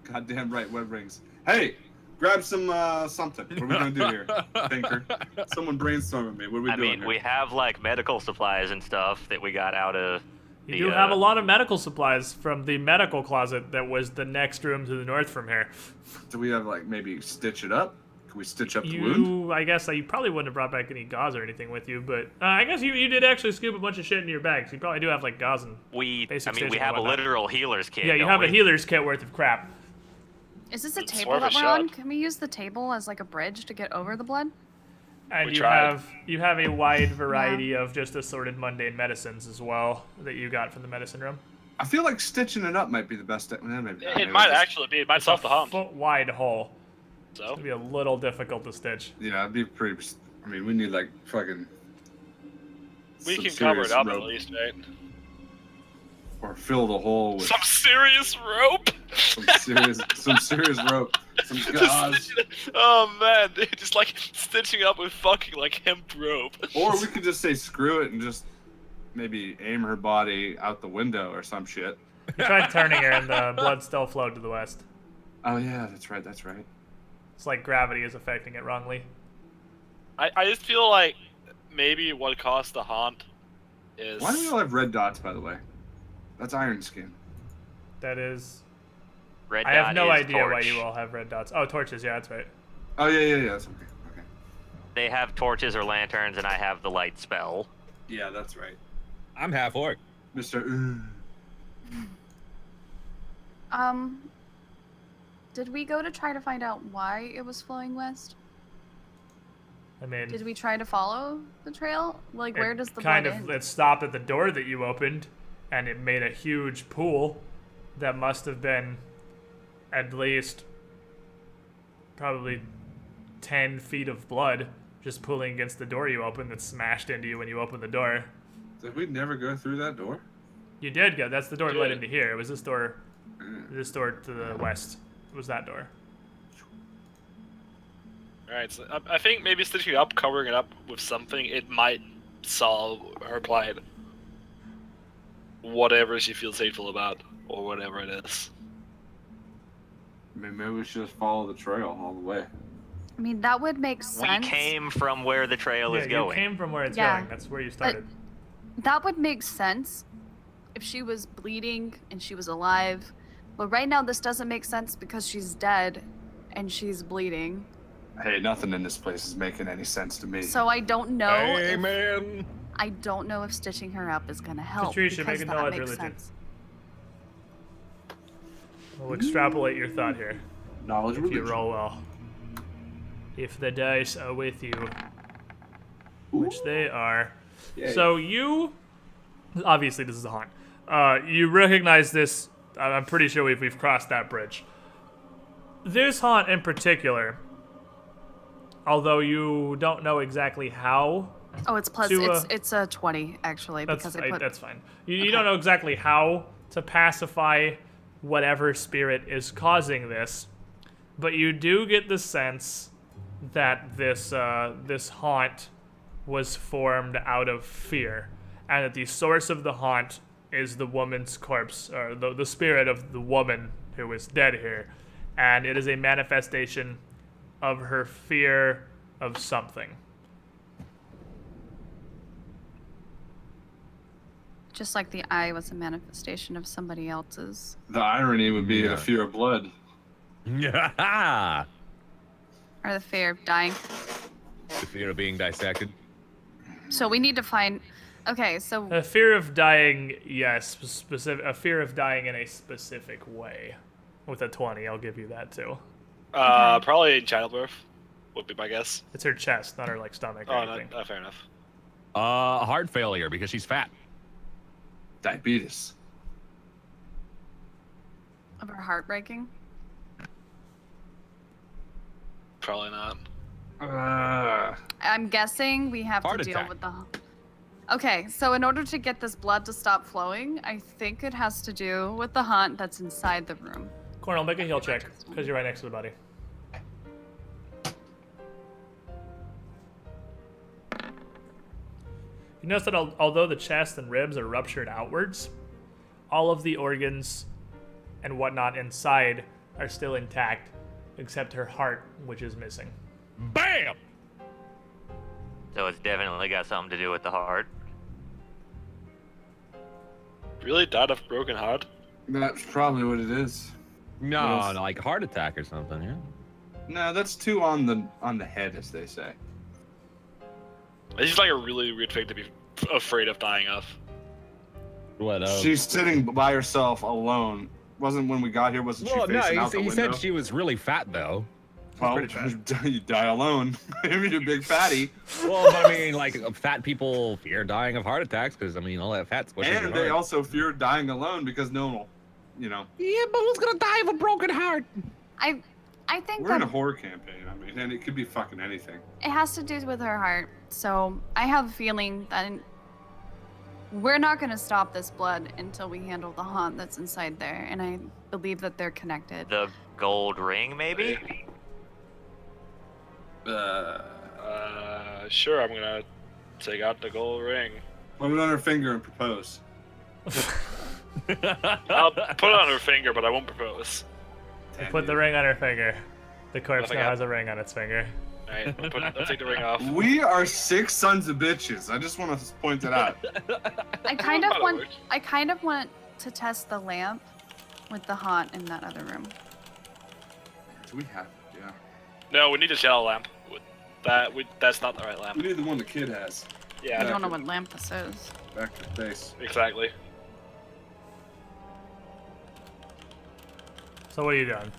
Goddamn right, web rings. Hey, grab some something. What are we going to do here, thinker? Someone brainstorm with me. What are we doing here? We have, like, medical supplies and stuff that we got out of... You do have a lot of medical supplies from the medical closet that was the next room to the north from here. Do we have, like, maybe stitch it up? Can we stitch up the wound? I guess you probably wouldn't have brought back any gauze or anything with you, but I guess you did actually scoop a bunch of shit into your bag, so you probably do have, like, gauze and basic stitching we have and a whatnot. literal healer's kit. Yeah, you have a healer's kit worth of crap. Is this a It's table worth that a we're shot. on? Can we use the table as like a bridge to get over the blood? And We you tried. have a wide variety of just assorted mundane medicines as well that you got from the medicine room. I feel like stitching it up might be the best. Maybe not. It might actually be. It might solve the harm. Foot-wide hole. So? It's gonna be a little difficult to stitch. Yeah, it'd be pretty. I mean, we need like fucking. We some can cover it serious up at rope. least, right? Or fill the hole with Some serious rope. some serious rope, some gauze. Oh man, dude, just like stitching up with fucking like hemp rope. Or we could just say screw it and just maybe aim her body out the window or some shit. You tried turning her and the blood still flowed to the west. Oh yeah, that's right. That's right. It's like gravity is affecting it wrongly. I just feel like maybe what caused the haunt is. Why do we all have red dots, by the way? That's iron skin. That is. Red I have dot no is idea why torch. you all have red dots. Oh, torches. Yeah, that's right. Oh yeah. That's okay. Okay. They have torches or lanterns, and I have the light spell. Yeah, that's right. I'm half orc. Mr. Did we go to try to find out why it was flowing west? I mean, Did we try to follow the trail? Like, where does the blood end? It stopped at the door that you opened, and it made a huge pool that must have been at least probably 10 feet of blood just pooling against the door you opened that smashed into you when you opened the door. Did we never go through that door? You did go. That's the door that led into here. It was this door to the west. It was that door. Alright, so I think maybe stitching it up, covering it up with something, it might solve her plight. Whatever she feels hateful about, or whatever it is. I mean, maybe we should just follow the trail all the way. I mean, that would make sense. We came from where the trail is You going. came from where it's Yeah. going. That's where you started. That would make sense if she was bleeding and she was alive. But right now, this doesn't make sense because she's dead and she's bleeding. Hey, nothing in this place is making any sense to me. So I don't know Hey, if man. I don't know if stitching her up is gonna help. Patricia, because make a that knowledge makes religion. sense. We'll extrapolate your thought here. Knowledge If you religion. roll well. If the dice are with you, which they are. Yay. So you, obviously this is a haunt. You recognize this. I'm pretty sure we've crossed that bridge. This haunt in particular, although you don't know exactly how. Oh, it's plus. It's a 20 actually because I put. That's fine. You don't know exactly how to pacify whatever spirit is causing this, but you do get the sense that this haunt was formed out of fear, and that the source of the haunt is the woman's corpse, or the spirit of the woman who is dead here, and it is a manifestation of her fear of something. Just like the eye was a manifestation of somebody else's. The irony would be the fear of blood. Yeah. Or the fear of dying. The fear of being dissected. So we need to find. Okay, so. A fear of dying, yes. A fear of dying in a specific way. With a 20, I'll give you that too. Probably childbirth would be my guess. It's her chest, not her stomach or anything. No, fair enough. Heart failure because she's fat. Diabetes. Of her heart breaking? Probably not. I'm guessing we have Heart to deal attack. with the. Okay, so in order to get this blood to stop flowing, I think it has to do with the haunt that's inside the room. Cornell, make a heal check, because you're right next to the body. You notice that although the chest and ribs are ruptured outwards, all of the organs and whatnot inside are still intact, except her heart, which is missing. Bam! So it's definitely got something to do with the heart. Really died of broken heart? That's probably what it is. No, like heart attack or something, yeah. No, that's too on the head, as they say. It's just like a really weird thing to be afraid of dying of. What? She's sitting by herself alone. Wasn't when we got here? Wasn't she facing out the he window? said she was really fat though. Well, you die alone. Maybe you're a big fatty. Well, but I mean, like fat people fear dying of heart attacks because I mean all that fat's pushing your And they heart. also fear dying alone because no one will, Yeah, but who's gonna die of a broken heart? I think We're that in a horror campaign. I mean, and it could be fucking anything. it has to do with her heart. So I have a feeling that we're not going to stop this blood until we handle the haunt that's inside there, and I believe that they're connected. The gold ring, maybe? Sure, I'm gonna take out the gold ring. Put it on her finger and propose. I'll put it on her finger, but I won't propose. Put the ring on her finger. The corpse Nothing now up. has a ring on its finger. Alright, I'll take the ring off. We are 6 sons of bitches. I just want to point that out. I kind of want to test the lamp with the haunt in that other room. Do we have? Yeah. No, we need a shadow lamp. That's not the right lamp. We need the one the kid has. Yeah. I don't know what lamp this is. Back to the face. Exactly. So what are you doing?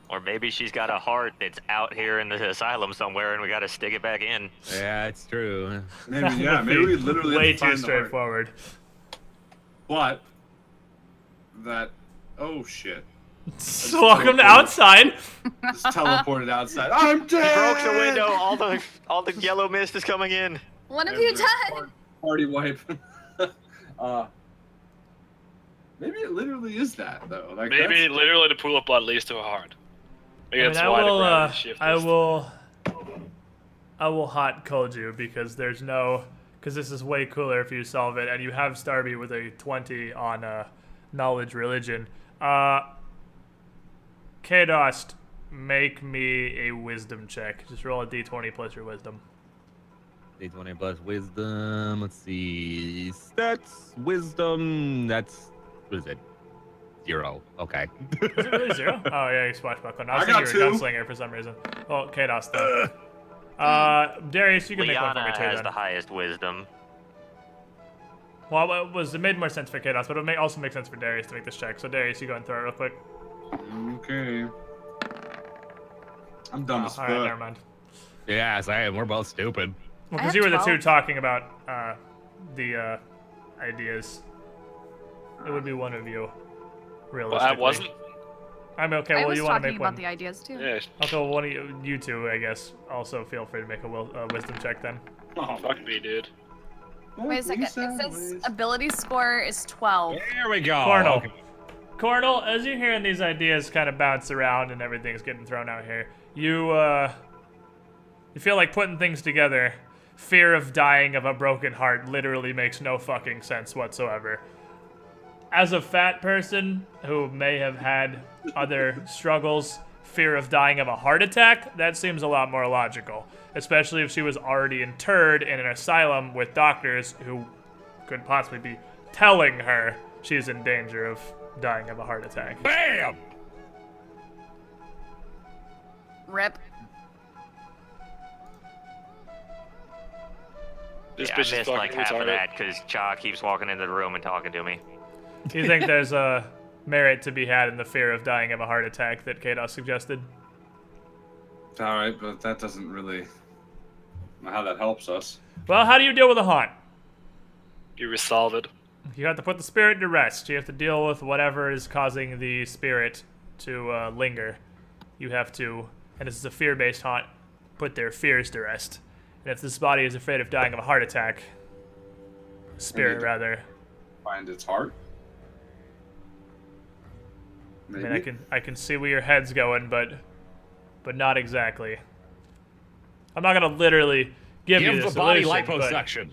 Or maybe she's got a heart that's out here in the asylum somewhere and we gotta stick it back in. Yeah, it's true. Maybe, yeah, maybe we literally way have to find too the heart. straightforward. But that, oh shit. Welcome to outside. Just teleported outside. I'm dead. He broke the window. All the yellow mist is coming in. What have you done? Party wipe. Maybe it literally is that though. Like Maybe that's- literally the pool of blood leads to a heart. Maybe I mean, that's I why the will, gravity shift is. I will hot code you because this is way cooler if you solve it, and you have Starby with a 20 on knowledge religion. Kadost, make me a wisdom check. Just roll a d20 plus your wisdom. D20 plus wisdom. Let's see. Stats, wisdom. That's, what is it? 0. Okay. Is it really 0? Oh yeah, you swashbuckler. I was I got thinking you were a 2. gunslinger for some reason. Oh, Kados though. Darius, you can make one for me Liana too has then. the highest wisdom. Well, it made more sense for Kados, but it may also make sense for Darius to make this check. So Darius, you go and throw it real quick. Okay. I'm dumb as fuck. Alright, never mind. Yeah, Sam, we're both stupid. Well, I because have you were the 12. two talking about the ideas. It would be one of you, But realistically. I wasn't. I'm okay. I Well, was you want to talking make about one. the ideas too. Yeah. Okay, well, one of you two, I guess, also feel free to make a wisdom check then. Oh, Fuck me, dude. Wait a second. It says ability score is 12. There we go. Cornell. Okay. Cornell, as you're hearing these ideas kind of bounce around and everything's getting thrown out here, you feel like putting things together. Fear of dying of a broken heart literally makes no fucking sense whatsoever. As a fat person who may have had other struggles, fear of dying of a heart attack, that seems a lot more logical. Especially if she was already interred in an asylum with doctors who could possibly be telling her she's in danger of dying of a heart attack. Bam! Rip. This Yeah, bitch I is missed like fucking half of retarded. that because Cha keeps walking into the room and talking to me. Do you think there's a merit to be had in the fear of dying of a heart attack that Kados suggested? Alright, but that doesn't really... know how that helps us. Well, how do you deal with a haunt? You resolve it. You have to put the spirit to rest. You have to deal with whatever is causing the spirit to linger. You have to, and this is a fear-based haunt, put their fears to rest. And if this body is afraid of dying of a heart attack, spirit rather. Find its heart? I Maybe? mean, I can see where your head's going, but not exactly. I'm not gonna literally give you Give this the body solution, but liposuction.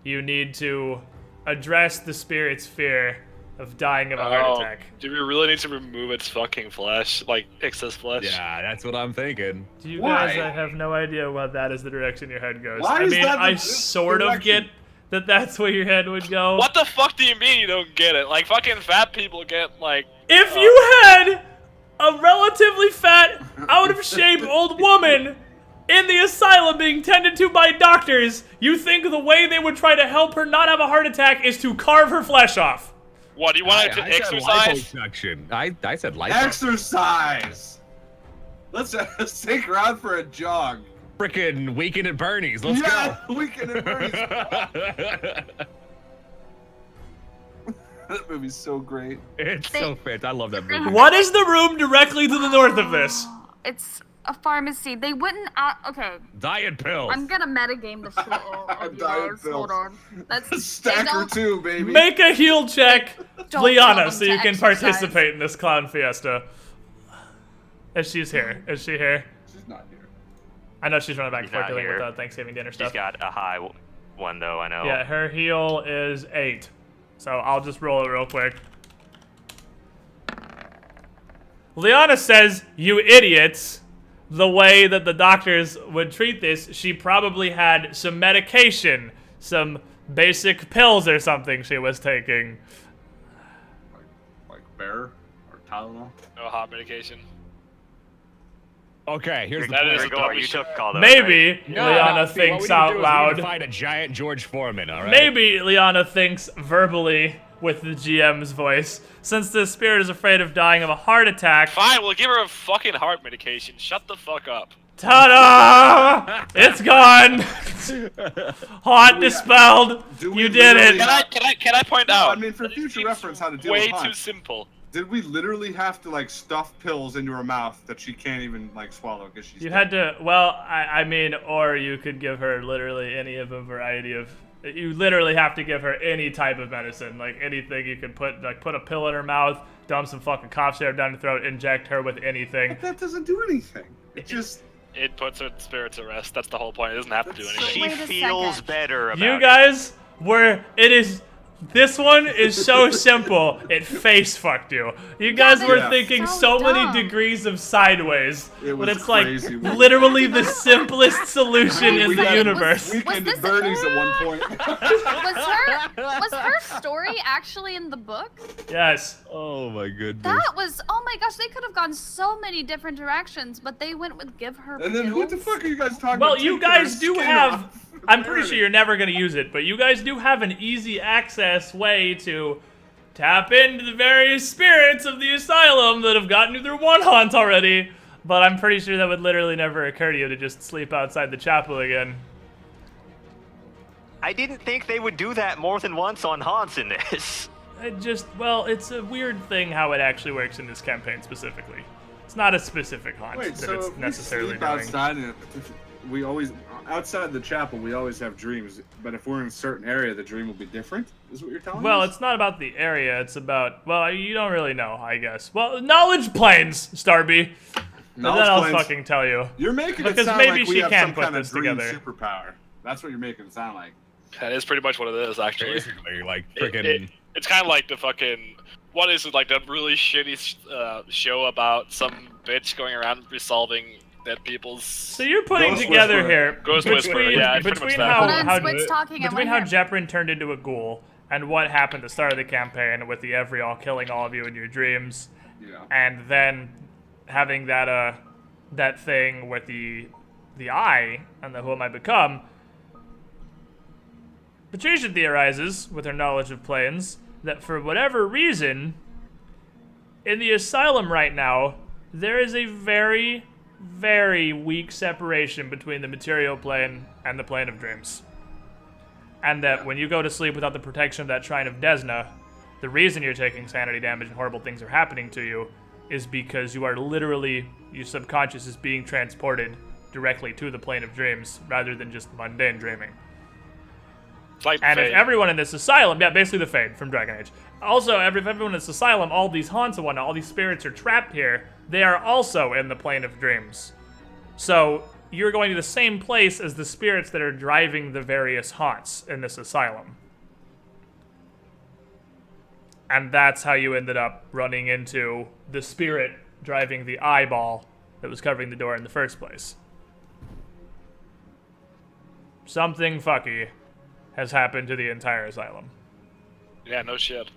you need to address the spirit's fear of dying of a heart attack. Do we really need to remove its fucking flesh? Like, excess flesh? Yeah, that's what I'm thinking. Do you Why? guys? I have no idea why that is the direction your head goes. Why I is mean, that the I sort of direction? get that that's where your head would go. What the fuck do you mean you don't get it? Like, fucking fat people get, like... If you had a relatively fat, out of shape old woman in the asylum being tended to by doctors, you think the way they would try to help her not have a heart attack is to carve her flesh off? What, do you want it to I said exercise? liposuction. I said lipo. Exercise! Let's take her out for a jog. Frickin' Weekend at Bernie's. Let's yeah, go. Weekend at Bernie's. That movie's so great. It's so fit. I love that movie. What is the room directly to the north of this? It's a pharmacy. They wouldn't. Okay. Diet pills. I'm gonna metagame the shit out of you Diet guys. pills. Hold on. That's Stacker 2, baby. Make a heal check, Don't tell Liana, them so to you can exercise. participate in this clown fiesta. Is she's here? Is she here? She's not here. I know she's running back and She's forth not dealing here. with Thanksgiving dinner She's stuff. got a high one though, I know. Yeah, her heal is 8. So I'll just roll it real quick. Liana says, you idiots, the way that the doctors would treat this, she probably had some medication, some basic pills or something she was taking. Like Bear or Tylenol? No hot medication. Okay, here's the That point. is a Gregor, dumb you shit. took call those, Maybe right? Liana see, thinks what we need to out do is we need loud. to find a giant George Foreman, all right? Maybe Liana thinks verbally with the GM's voice. Since the spirit is afraid of dying of a heart attack. Fine, we'll give her a fucking heart medication. Shut the fuck up. Ta-da! It's gone. Haunt dispelled. Do we You did literally it. Can I point out? I mean, for that it future seems reference, how to deal way with too haunts. simple. Did we literally have to like stuff pills into her mouth that she can't even like swallow because she's You dead? had to. Well, I mean, or you could give her literally any of a variety of. You literally have to give her any type of medicine, like anything you could put, like put a pill in her mouth, dump some fucking cough syrup down her throat, inject her with anything. But that doesn't do anything. It just It puts her spirit to rest. That's the whole point. It doesn't have to do anything. She Wait a feels second. better about You it. guys were. It is This one is so simple, it face fucked you. You guys were thinking so many degrees of sideways, but it's like crazy. literally the simplest solution in the universe. Weekend at Bernie's at one point. Was her story actually in the book? Yes. Oh my goodness. That was, oh my gosh, they could have gone so many different directions, but they went with give her And then what the fuck are you guys talking Well, about? you guys do have, I'm pretty sure you're never going to use it, but you guys do have an easy access way to tap into the various spirits of the asylum that have gotten you through one haunt already, but I'm pretty sure that would literally never occur to you to just sleep outside the chapel again. I didn't think they would do that more than once on haunts in this. Well, it's a weird thing how it actually works in this campaign specifically. It's not a specific haunt Wait, that so it's if we necessarily sleep doing. outside, and we always outside the chapel, we always have dreams. But if we're in a certain area, the dream will be different. Is what you're telling us? Well, it's not about the area. It's about, well, you don't really know, I guess. Well, knowledge planes, Starby. And then I'll fucking tell you. You're making because it sound maybe like we she have can some put kind this of dream together. superpower. That's what you're making it sound like. That is pretty much what it is, actually. Basically, like freaking. It's kind of like the fucking. What is it, like that really shitty show about some bitch going around resolving dead people's. So you're putting together here Ghost Whisperer, yeah, it's pretty much between that. how Jeprin turned into a ghoul and what happened at the start of the campaign with the Evrial killing all of you in your dreams, and then having that that thing with the eye and the who am I become. Patricia theorizes, with her knowledge of planes, that for whatever reason, in the asylum right now, there is a very, very weak separation between the material plane and the plane of dreams. And that when you go to sleep without the protection of that Shrine of Desna, the reason you're taking sanity damage and horrible things are happening to you is because you are literally, your subconscious is being transported directly to the plane of dreams rather than just mundane dreaming. Like and if everyone in this asylum, basically the Fade from Dragon Age. Also, if everyone in this asylum, all these haunts and whatnot, all these spirits are trapped here, they are also in the plane of dreams. So, you're going to the same place as the spirits that are driving the various haunts in this asylum. And that's how you ended up running into the spirit driving the eyeball that was covering the door in the first place. Something fucky has happened to the entire asylum. Yeah, no shit.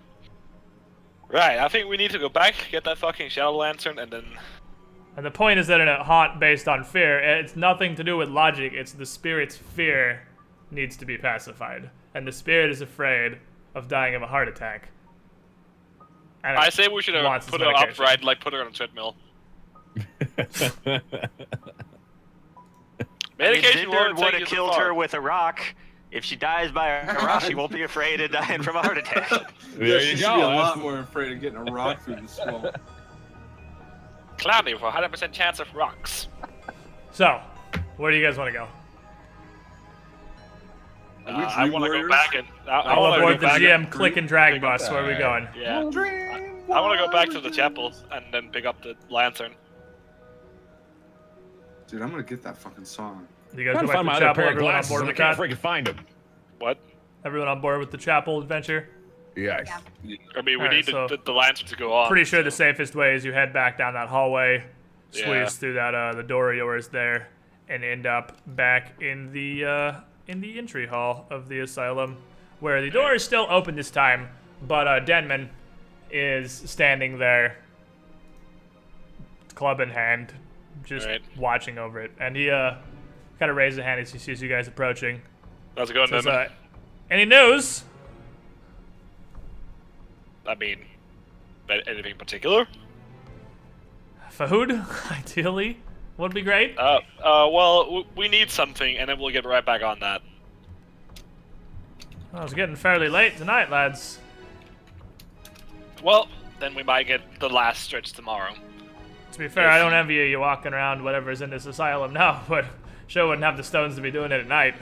Right, I think we need to go back, get that fucking Shadow Lantern, and then... And the point is that in a haunt based on fear, it's nothing to do with logic, it's the spirit's fear needs to be pacified. And the spirit is afraid of dying of a heart attack. And I say we should put her upright, like put her on a treadmill. Medication would have killed her with a rock. If she dies by a rock, she won't be afraid of dying from a heart attack. There you go. She'd be a lot more afraid of getting a rock through the skull. Cloudy for 100% chance of rocks. So, where do you guys want to go? I want to go back and... I'll aboard the GM click and drag bus. Where are we going? Yeah. I want to go back to the chapel and then pick up the lantern. Dude, I'm gonna get that fucking song. You guys go back to the chapel, everyone on board with that? I can't freaking find him. What? Everyone on board with the chapel adventure? Yes. Yeah. I mean, we need the lantern to go off. Pretty sure the safest way is you head back down that hallway, squeeze through that the door of yours there, and end up back in the entry hall of the asylum, where the door is still open this time, but Denman is standing there, club in hand, just watching over it, and he kind of raises a hand as he sees you guys approaching. How's it going, Denman? Any news? I mean, anything in particular? Food, ideally, would be great. Well, we need something, and then we'll get right back on that. Well, it's getting fairly late tonight, lads. Well, then we might get the last stretch tomorrow. To be fair, I don't envy you walking around whatever's in this asylum now, but sure wouldn't have the stones to be doing it at night.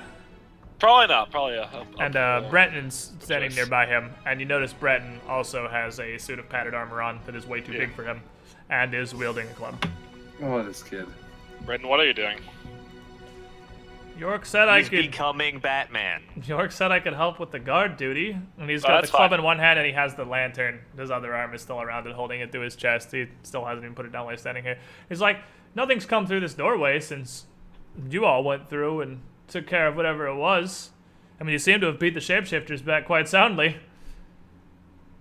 Probably not. Probably And Brenton's standing nearby him, and you notice Brenton also has a suit of padded armor on that is way too big for him, and is wielding a club. Oh, this kid. Brenton, what are you doing? York said He's becoming Batman. York said I could help with the guard duty, and he's Oh, got the that's club fine. in one hand and he has the lantern. His other arm is still around it, holding it to his chest. He still hasn't even put it down while he's standing here. He's like, nothing's come through this doorway since you all went through and took care of whatever it was. I mean, you seem to have beat the shapeshifters back quite soundly.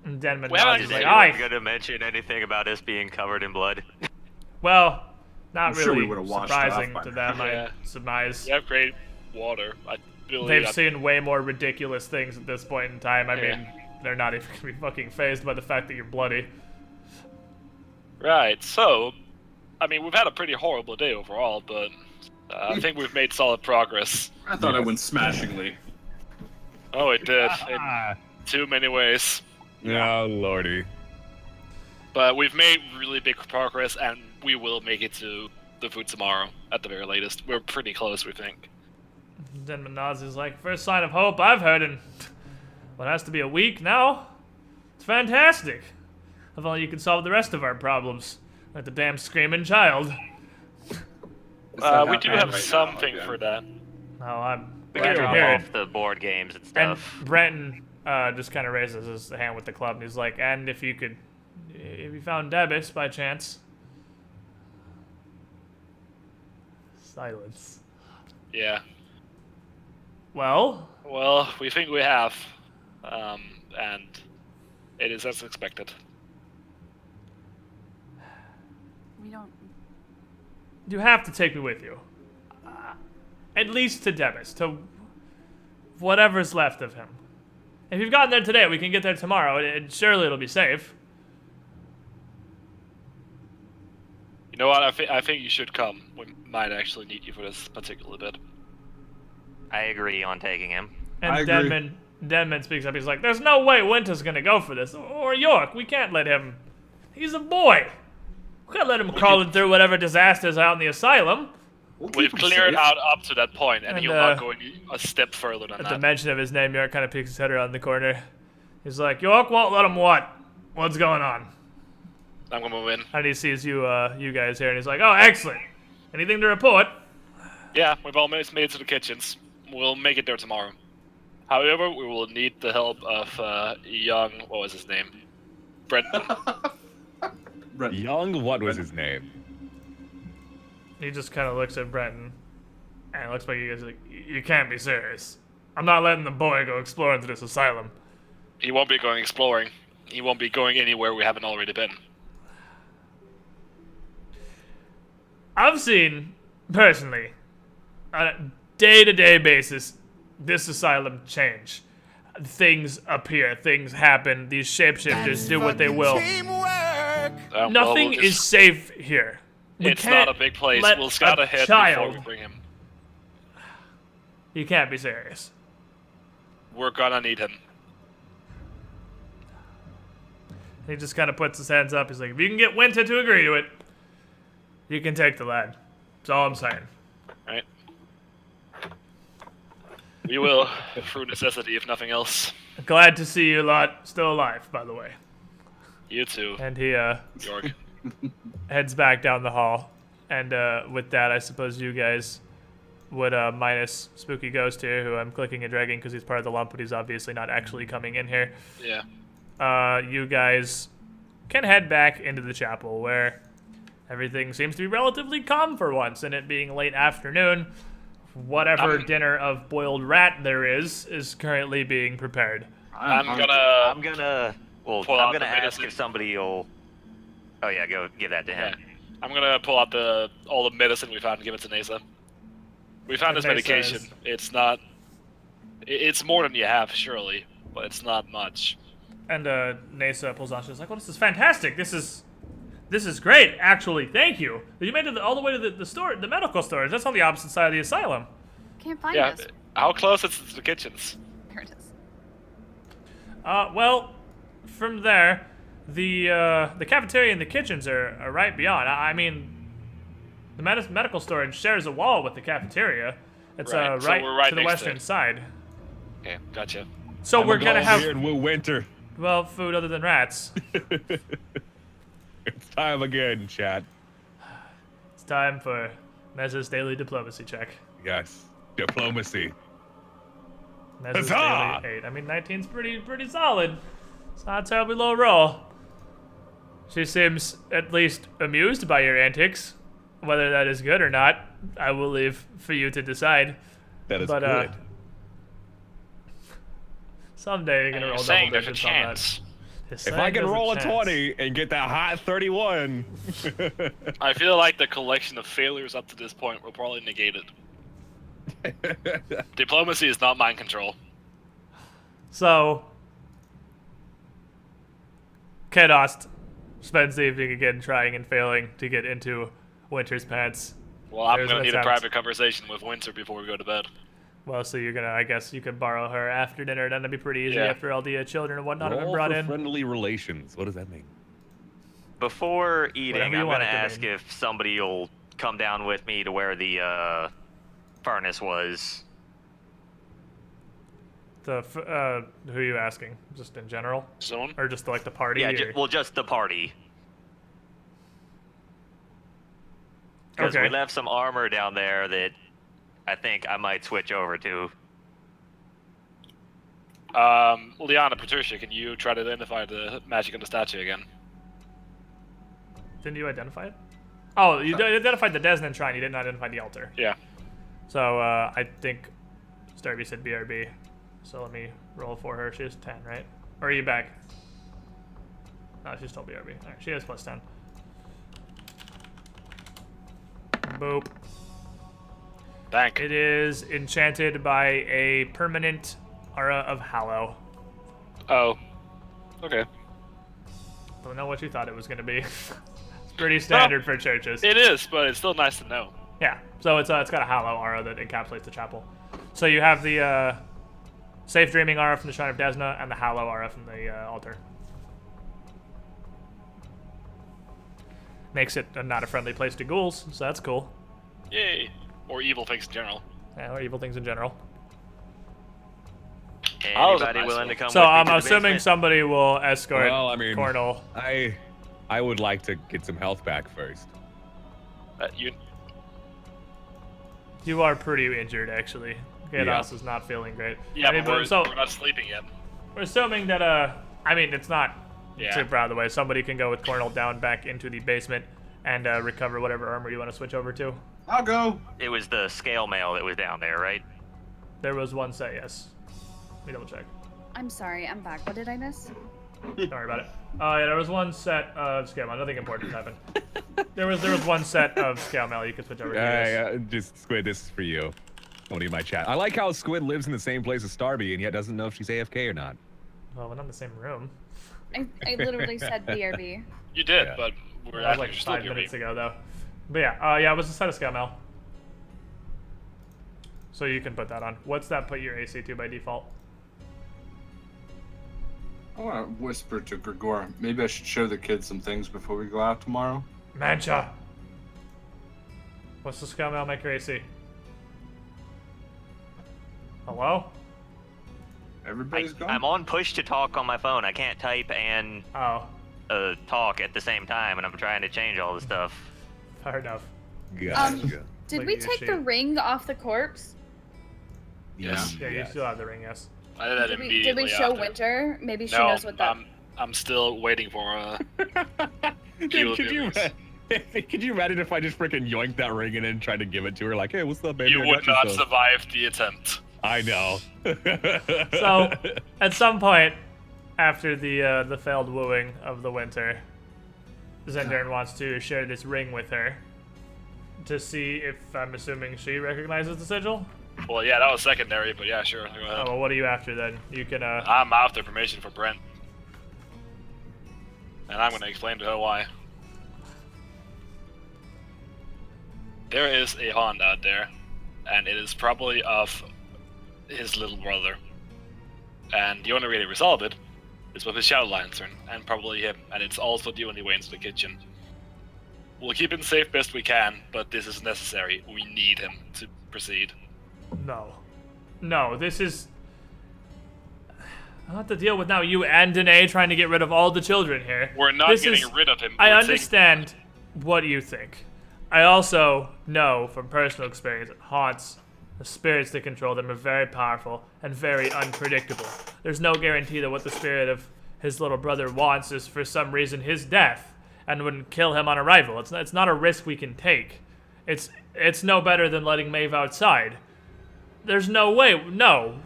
And Denman nods. He's like, I'm gonna mention anything about us being covered in blood. Well, not I'm sure we really would've washed surprising off by to now. them, I surmise. We have great water. I believe They've that- seen way more ridiculous things at this point in time. I mean, they're not even gonna be fucking phased by the fact that you're bloody. Right, so, I mean, we've had a pretty horrible day overall, but I think we've made solid progress. I thought it went smashingly. Oh, it did. In too many ways. Oh, lordy. But we've made really big progress, and we will make it to the food tomorrow, at the very latest. We're pretty close, we think. Denman nods. He's like, first sign of hope I've heard in what has to be a week now. It's fantastic. If only you could solve the rest of our problems. Like the damn screaming child. We do have something for that. Oh, I'm We glad can to drop hear it. off the board games and And stuff. Brenton just kind of raises his hand with the club, and he's like, and if you found Debus by chance. Silence. Yeah. Well? Well, we think we have. And it is as expected. We don't. You have to take me with you. At least to Debus, to whatever's left of him. If you've gotten there today, we can get there tomorrow, and surely it'll be safe. You know what? I think you should come. We might actually need you for this particular bit. I agree on taking him. And Denman speaks up. He's like, there's no way Winter's gonna go for this. Or York. We can't let him. He's a boy. We can't let him crawling through whatever disasters out in the asylum. We've cleared out up to that point, and And, he'll not go any, a step further than At that. the mention of his name, York kind of peeks his head around the corner. He's like, York won't let him what? What's going on? I'm gonna move in. And he sees you guys here, and he's like, oh, excellent. Anything to report? Yeah, we've almost made it to the kitchens. We'll make it there tomorrow. However, we will need the help of young, what was his name? Brenton. Young, what was his name? He just kind of looks at Brenton, and looks like you guys like, you can't be serious. I'm not letting the boy go exploring through this asylum. He won't be going exploring. He won't be going anywhere we haven't already been. I've seen, personally, on a day-to-day basis, this asylum change. Things appear, things happen, these shapeshifters do what they will. Nothing is safe here. It's not a big place. We'll scout ahead before we bring him. You can't be serious. We're gonna need him. He just kind of puts his hands up. He's like, if you can get Winter to agree to it, you can take the lad. That's all I'm saying. Right. We will, through necessity, if nothing else. Glad to see you lot still alive, by the way. You too. And he York. heads back down the hall. And with that, I suppose you guys would minus Spooky Ghost here, who I'm clicking and dragging because he's part of the lump, but he's obviously not actually coming in here. Yeah. You guys can head back into the chapel where everything seems to be relatively calm for once, and it being late afternoon, whatever dinner of boiled rat there is currently being prepared. I'm gonna ask if somebody will. Oh yeah, go give that to him. Yeah. I'm gonna pull out all the medicine we found and give it to Nasa. We found this medication. It's not. It's more than you have, surely, but it's not much. And Nasa pulls on. She's like, "Oh, this is fantastic. This is great. Actually, thank you. You made it all the way to the store, the medical storage. That's on the opposite side of the asylum." Can't find Yeah. us. How close is it to the kitchens? There it is. Well, from there, the cafeteria and the kitchens are right beyond. I mean, the medical storage shares a wall with the cafeteria. It's Right, so right, we're right to the next to western it. side. Okay, gotcha. So we're gonna have Weird Will Winter. well food other than rats. It's time again, chat. It's time for Nez's daily diplomacy check. Yes. Diplomacy. This is Huzzah! daily 8. I mean, 19's pretty solid. It's not a terribly low roll. She seems at least amused by your antics. Whether that is good or not, I will leave for you to decide. That is good. Someday you're gonna roll saying double there's a digits on that. chance. If I can roll a 20 and get that hot 31. I feel like the collection of failures up to this point will probably negate it. Diplomacy is not mind control. So, Kedost spends the evening again trying and failing to get into Winter's pants. Well, I'm There's gonna an need a attempt. private conversation with Winter before we go to bed. Well, so you're gonna, I guess you could borrow her after dinner. That'd be pretty easy Yeah. after all the children and whatnot have been Roll brought for in. friendly relations. What does that mean? Before eating, Whatever you I'm want gonna it to ask mean. if somebody will come down with me to where the furnace was. Who are you asking? Just in general? Someone? Or just like the party? Yeah, or- well, just the party. Because Okay. we left some armor down there that I think I might switch over to. Liana, Patricia, can you try to identify the magic on the statue again? Didn't you identify it? Oh, you identified the Desnan Shrine. You didn't identify the altar. Yeah. So I think Starby said BRB. So let me roll for her. She has 10, right? Or are you back? No, she's still BRB. All right, she has plus 10. Boop. Thank. It is enchanted by a permanent aura of Hallow. Oh. Okay. Don't know what you thought it was going to be. It's pretty standard for churches. It is, but it's still nice to know. Yeah, so it's got a Hallow aura that encapsulates the chapel. So you have the Safe Dreaming aura from the Shrine of Desna and the Hallow aura from the altar. Makes it not a friendly place to ghouls, so that's cool. Yay. Or evil things in general. Yeah, or evil things in general. Anybody willing to come So with me I'm to the assuming basement? somebody will escort Well, I mean, Cornel. I would like to get some health back first. You are pretty injured, actually. Yeah. Gados is not feeling great. Yeah, but Anyway, we're not sleeping yet. we're assuming that, I mean, it's not Yeah. super out of the way. Somebody can go with Cornel down back into the basement and recover whatever armor you want to switch over to. I'll go. It was the scale mail that was down there, right? There was one set, yes. Let me double check. I'm sorry, I'm back. What did I miss? Don't worry about it. Yeah, there was one set of scale mail. Nothing important happened. There was one set of scale mail you could switch over to. Yes. Just Squid, this is for you. Don't need my chat. I like how Squid lives in the same place as Starby and yet doesn't know if she's AFK or not. Well, we're not in the same room. I literally said BRB. You did, Yeah. but we're That was acting like still 5 here. minutes ago, though. But yeah, it was a set of scale mail. So you can put that on. What's that put your AC to by default? I want to whisper to Grigor. Maybe I should show the kids some things before we go out tomorrow. Mancha! What's the scale mail make your AC? Hello? Everybody's gone? I'm on push to talk on my phone. I can't type and talk at the same time, and I'm trying to change all the stuff. Fair enough. Did we take the ring off the corpse? Yes. Yeah, you still have the ring, yes. I did that Did we immediately show after. Winter? Maybe she No, knows what that. I'm still waiting for Dude, could you imagine if I just freaking yoinked that ring and then tried to give it to her like, hey, what's up, baby? You I would got not stuff." survive the attempt. I know. So, at some point, after the failed wooing of the Winter, Zendern wants to share this ring with her to see if, I'm assuming, she recognizes the sigil. Well, yeah, that was secondary, but yeah, sure. Go ahead. Oh, well, what are you after then? You can, I'm after information for Brent. And I'm gonna explain to her why. There is a Hond out there, and it is probably of his little brother. And the only way to resolve it is with his Shadow Lantern, and probably him, and it's also the only way into the kitchen. We'll keep him safe best we can, but this is necessary. We need him to proceed. No, this is... I'll have to deal with now you and Danae trying to get rid of all the children here. We're not getting rid of him. I We're understand what you think. I also know from personal experience that haunts The spirits that control them are very powerful and very unpredictable. There's no guarantee that what the spirit of his little brother wants is for some reason his death and wouldn't kill him on arrival. It's not a risk we can take. It's no better than letting Mave outside. There's no way. No.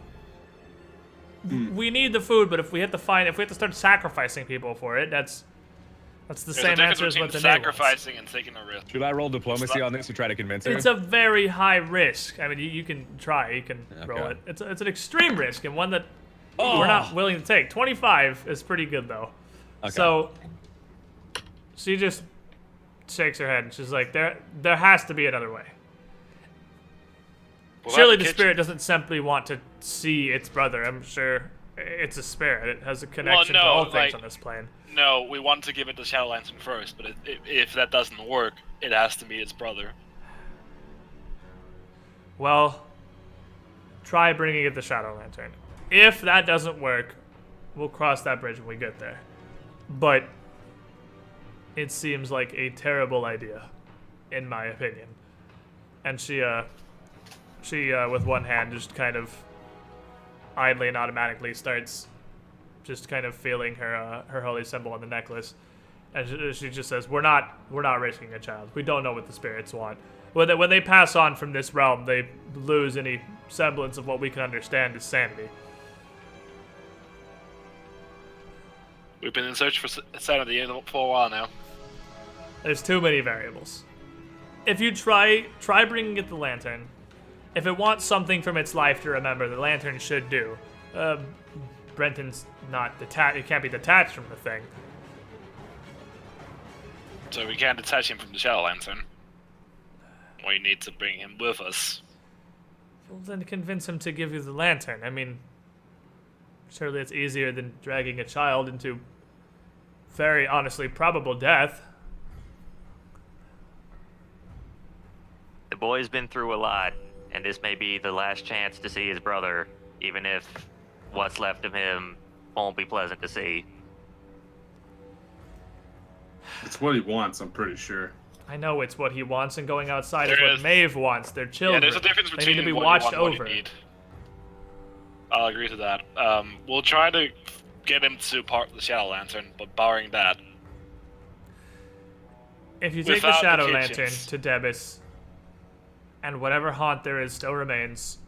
We need the food, but if we have to start sacrificing people for it, that's the same answer as what the name sacrificing and taking a risk. Should I roll diplomacy on this to try to convince her? It's a very high risk. I mean, you can try. You can roll it. It's an extreme risk and one that we're not willing to take. 25 is pretty good though. Okay. So she just shakes her head and she's like, there has to be another way. Surely the spirit doesn't simply want to see its brother. I'm sure it's a spirit. It has a connection to all things on this plane. No, we want to give it the Shadow Lantern first, but if that doesn't work, it has to meet its brother. Well, try bringing it the Shadow Lantern. If that doesn't work, we'll cross that bridge when we get there. But it seems like a terrible idea, in my opinion. And she with one hand just kind of idly and automatically starts just kind of feeling her holy symbol on the necklace, and she just says, "We're not risking a child. We don't know what the spirits want. When they pass on from this realm, they lose any semblance of what we can understand as sanity." We've been in search for sanity for a while now. There's too many variables. If you try bringing it the lantern, if it wants something from its life to remember, the lantern should do. Brenton's not detached. It can't be detached from the thing. So we can't detach him from the Shadow Lantern. We need to bring him with us. Well, then convince him to give you the lantern. I mean, surely it's easier than dragging a child into very honestly probable death. The boy's been through a lot, and this may be the last chance to see his brother, even if what's left of him won't be pleasant to see. It's what he wants, I'm pretty sure. I know it's what he wants, and going outside is what Mave wants. They're children. Yeah, there's a difference between they need to be what watched you want over. And what you need. I'll agree to that. We'll try to get him to part the Shadow Lantern, but barring that, if you take the Shadow Lantern to Debus, and whatever haunt there is still remains,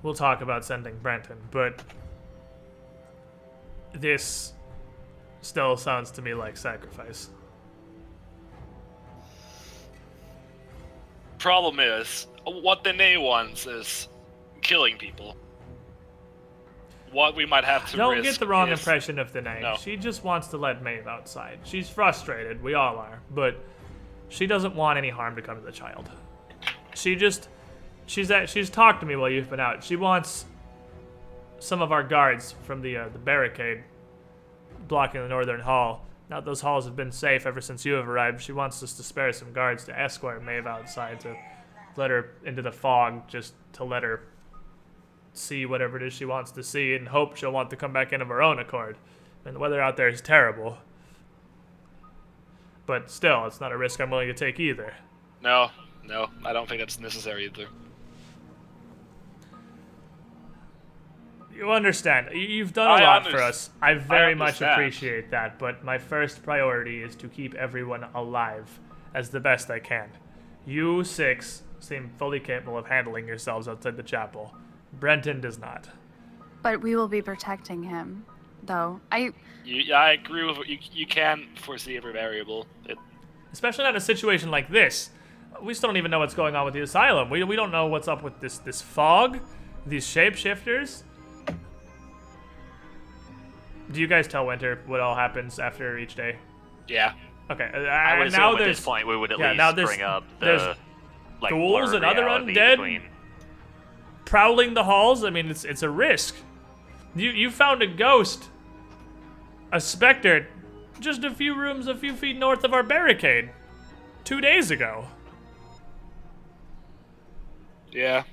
we'll talk about sending Brenton, but this still sounds to me like sacrifice. problem is, what Danae wants is killing people. What we might have to Don't risk get the wrong is... impression of Danae. No. She just wants to let Mave outside. She's frustrated, we all are, but she doesn't want any harm to come to the child. She's talked to me while you've been out. She wants some of our guards from the barricade blocking the northern hall. Now that those halls have been safe ever since you have arrived, she wants us to spare some guards to escort Mave outside, to let her into the fog, just to let her see whatever it is she wants to see, and hope she'll want to come back in of her own accord. And the weather out there is terrible. But still, it's not a risk I'm willing to take either. No, I don't think that's necessary either. You understand. You've done a lot for us. I very much appreciate that, but my first priority is to keep everyone alive as the best I can. You six seem fully capable of handling yourselves outside the chapel. Brenton does not. But we will be protecting him, though. I agree with what you can foresee every variable. Especially not in a situation like this. We still don't even know what's going on with the asylum. We don't know what's up with this fog, these shapeshifters. Do you guys tell Winter what all happens after each day? Yeah. Okay. I would now assume at this point we would at least bring up the like ghouls and other undead prowling the halls. I mean, it's a risk. You found a ghost, a specter, just a few feet north of our barricade, 2 days ago. Yeah.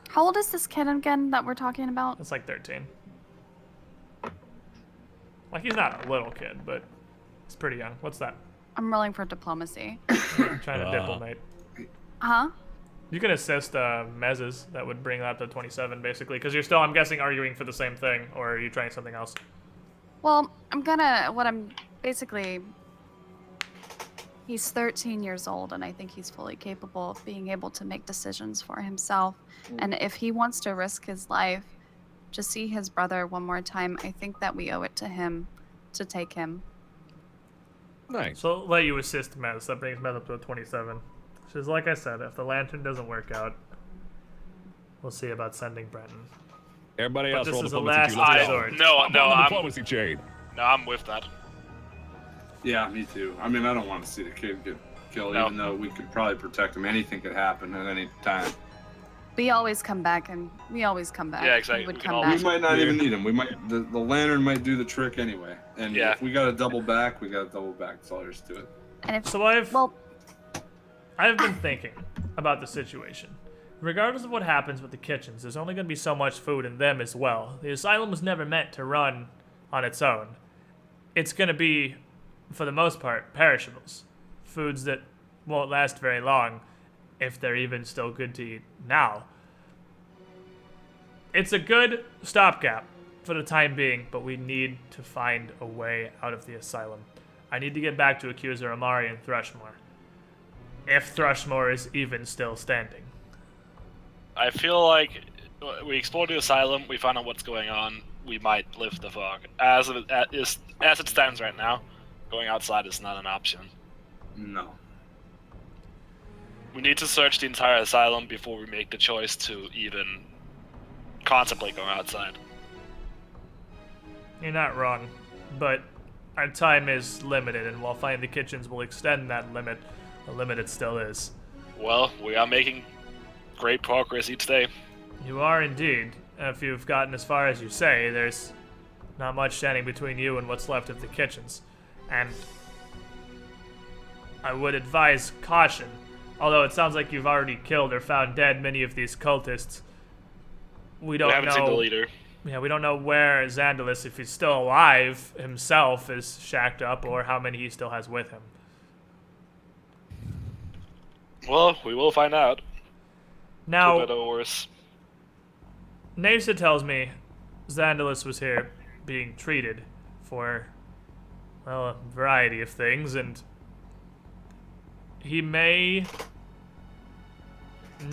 How old is this kid again that we're talking about? It's like 13. Like, he's not a little kid, but he's pretty young. What's that? I'm rolling for diplomacy. I'm trying to diplomat. Huh? You can assist Mez's. That would bring that to 27, basically, because you're still, I'm guessing, arguing for the same thing, or are you trying something else? Well, he's 13 years old, and I think he's fully capable of being able to make decisions for himself. And if he wants to risk his life to see his brother one more time, I think that we owe it to him to take him. Nice. So I'll let you assist Mez. That brings Mez up to a 27. She's like I said, if the lantern doesn't work out, we'll see about sending Brenton. Everybody But else this roll is a diplomacy. last Let's go. resort. I'm diplomacy chain. No, I'm with that. Yeah, me too. I mean, I don't want to see the kid get killed, even though we could probably protect him. Anything could happen at any time. We always come back, and we always come back. Yeah, exactly. We would We come can back. We might not even need him. We might the lantern might do the trick anyway. And if we got to double back, we got to double back. That's all there is to it. And if, So I've been thinking about the situation. Regardless of what happens with the kitchens, there's only going to be so much food in them as well. The asylum was never meant to run on its own. It's going to be, for the most part, perishables. Foods that won't last very long, if they're even still good to eat now. It's a good stopgap for the time being, but we need to find a way out of the asylum. I need to get back to Accuser Amari and Thrushmore. If Thrushmore is even still standing. I feel like we explored the asylum, we found out what's going on, we might lift the fog. As it stands right now, going outside is not an option. No. We need to search the entire asylum before we make the choice to even contemplate going outside. You're not wrong, but our time is limited, and while finding the kitchens will extend that limit, the limit it still is. Well, we are making great progress each day. You are indeed. If you've gotten as far as you say, there's not much standing between you and what's left of the kitchens. And I would advise caution. Although it sounds like you've already killed or found dead many of these cultists. We haven't seen the leader. Yeah, we don't know where Xandalus, if he's still alive himself, is shacked up, or how many he still has with him. Well, we will find out. Now, For better or worse. Nasa tells me Xandalus was here being treated for, well, a variety of things, and he may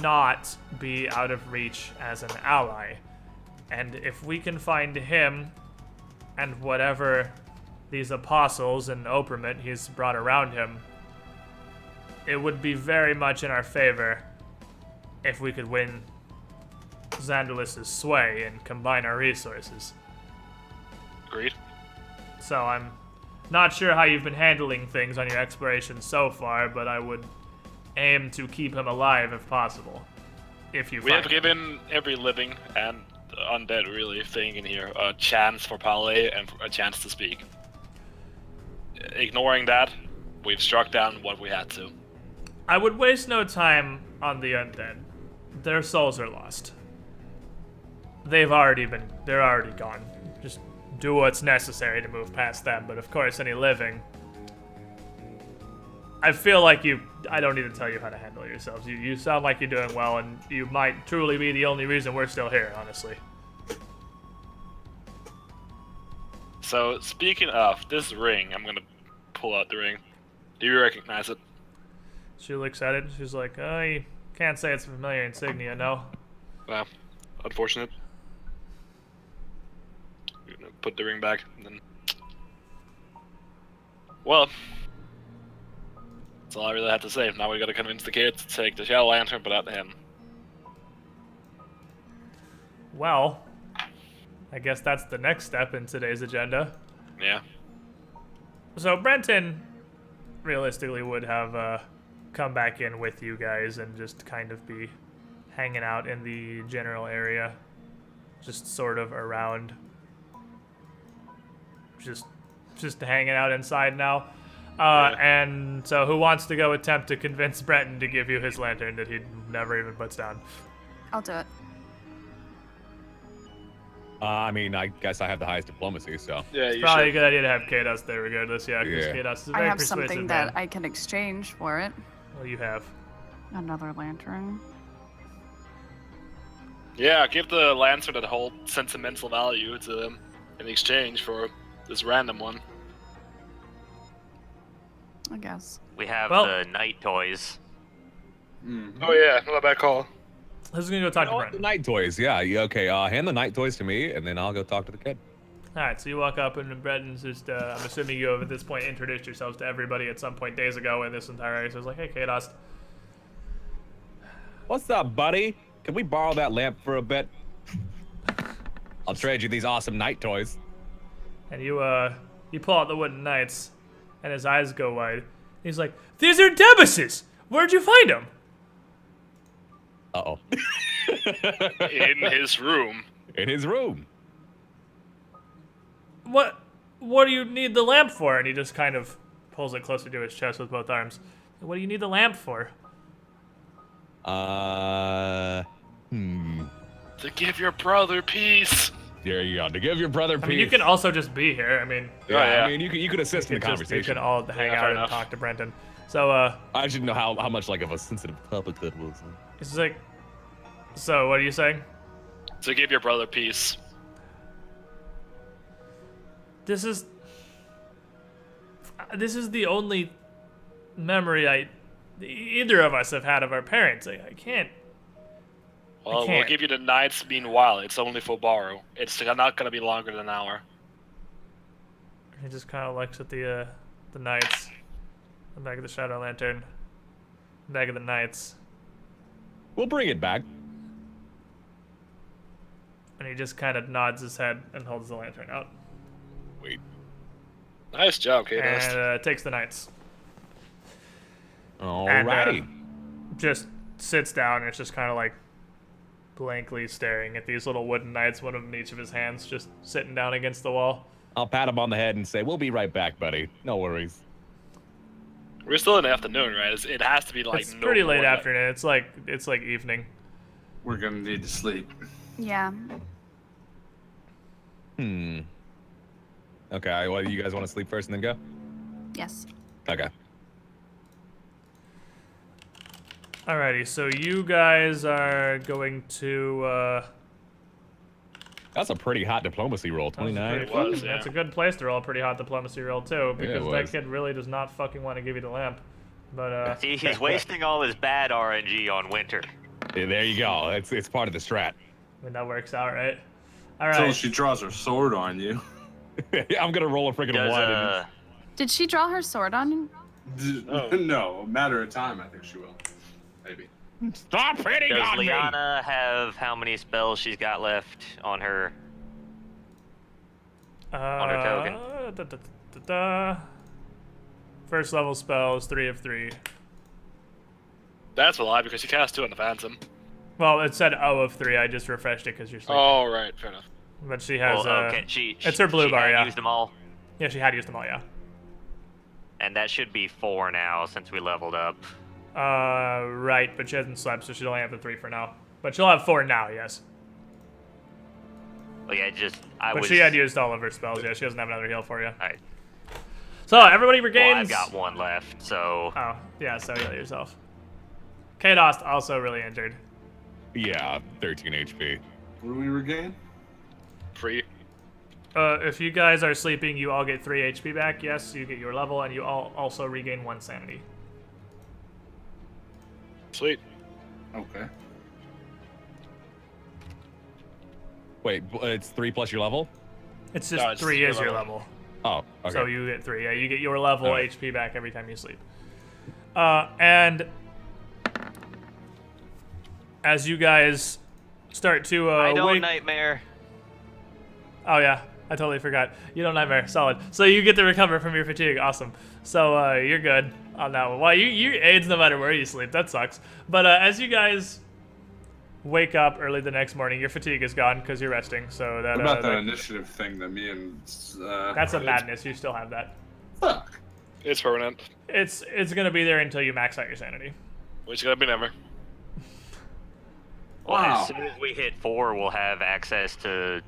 not be out of reach as an ally. And if we can find him and whatever these apostles and Operment he's brought around him, it would be very much in our favor if we could win Xandalus's sway and combine our resources. Agreed. So I'm not sure how you've been handling things on your exploration so far, but I would aim to keep him alive if possible. If you We have given every living and undead really thing in here a chance for parley and a chance to speak. Ignoring that, we've struck down what we had to. I would waste no time on the undead. Their souls are lost. They're already gone. Just do what's necessary to move past them, but of course any living, I feel like I don't need to tell you how to handle yourselves. You sound like you're doing well, and you might truly be the only reason we're still here, honestly. So, speaking of this ring, I'm gonna pull out the ring. Do you recognize it? She looks at it, she's like, you can't say it's a familiar insignia, no? Well, unfortunate. I'm gonna put the ring back, and then... Well... That's all I really have to say. Now we gotta convince the kid to take the Shadow Lantern, but not him. Well, I guess that's the next step in today's agenda. Yeah. So Brenton, realistically, would have come back in with you guys and just kind of be hanging out in the general area, just sort of around, just hanging out inside now. And so who wants to go attempt to convince Brenton to give you his lantern that he never even puts down? I'll do it. I mean, I guess I have the highest diplomacy, so. Yeah, it's probably a good idea to have Kados there regardless, yeah, because Kados is a very I have persuasive something man. that I can exchange for it. Well, you have? Another lantern. Yeah, give the lancer that whole sentimental value to them in exchange for this random one. I guess. We have Well- the night toys. Oh yeah, not a bad call. Who's gonna go talk to The Brendan? night toys, yeah. Okay, hand the night toys to me, and then I'll go talk to the kid. All right, so you walk up and Brendan's just, I'm assuming you have at this point introduced yourselves to everybody at some point days ago in this entire area. So it's like, hey, Kados. What's up, buddy? Can we borrow that lamp for a bit? I'll trade you these awesome night toys. And you pull out the wooden knights, and his eyes go wide. He's like, these are Debus's! Where'd you find them? Uh-oh. In his room. In his room. What do you need the lamp for? And he just kind of pulls it closer to his chest with both arms. What do you need the lamp for? To give your brother peace. There you go. To give your brother peace. I mean, you can also just be here. I mean, I mean, you could assist in the conversation. You can all hang out fair and enough. talk to Brendan. So, I should know how much like of a sensitive topic that was. it's like, so what are you saying? To give your brother peace. This is the only memory either of us have had of our parents. I can't. Well, we'll can't. give you the nights meanwhile. It's only for borrow. It's not gonna be longer than an hour. He just kind of looks at the knights, the back of the shadow lantern, the back of the knights, We'll bring it back. and he just kind of nods his head and holds the lantern out. Wait. Nice job, Kados. And takes the knights. Alrighty. Just sits down and it's just kind of like blankly staring at these little wooden knights, one of them in each of his hands, just sitting down against the wall. I'll pat him on the head and say, "We'll be right back, buddy. No worries." We're still in the afternoon, right? It has to be like It's no pretty late more than- afternoon. It's like evening. We're gonna need to sleep. Yeah. Okay, well, you guys want to sleep first and then go? Yes. Okay. Alrighty, so you guys are going to. That's a pretty hot diplomacy roll, 29. It was, yeah. That's a good place to roll a pretty hot diplomacy roll too, because it that was. kid really does not fucking want to give you the lamp. But See, he's wasting all his bad RNG on Winter. Yeah, there you go. It's part of the strat. I mean, that works out, right? All Until right. she draws her sword on you. I'm gonna roll a freaking Does, one. Did she draw her sword on you? No, a matter of time, I think she will. Maybe. Stop hitting Does on me! Liana have how many spells she's got left on her? on her token? First level spells, 3 of 3. That's a lie because you cast 2 on the Phantom. Well, it said O of 3. I just refreshed it because you're sleeping. Oh, right, fair enough. But she has. Well, okay, it's her blue she bar, had yeah. used them all, Yeah, she had used them all, yeah. and that should be 4 now since we leveled up. Right, but she hasn't slept, so she'll only have the 3 for now. But she'll have 4 now, yes. Well, yeah, But she had used all of her spells, yeah. She doesn't have another heal for you. Alright. So, everybody regains. Well, I've got 1 left, so. Oh, yeah, so heal yourself. Kados also really injured. Yeah, 13 HP. What do we regain? Free. If you guys are sleeping, you all get 3 HP back. Yes, you get your level, and you all also regain 1 sanity. Sweet. Okay. Wait, it's 3 plus your level? It's just No, it's 3 your is your level. level. Oh, okay. So you get 3. Yeah, you get your level Alright. HP back every time you sleep. And as you guys start to I don't wake... nightmare. Oh yeah, I totally forgot. You don't nightmare. Solid. So you get to recover from your fatigue. Awesome. So you're good on that one. Well, you AIDS no matter where you sleep. That sucks. But as you guys wake up early the next morning, your fatigue is gone because you're resting. So that What about that that- initiative thing that me and that's a madness. You still have that. Fuck. It's permanent. It's gonna be there until you max out your sanity. Which is gonna be never. Well, Wow. as soon as we hit 4, we'll have access to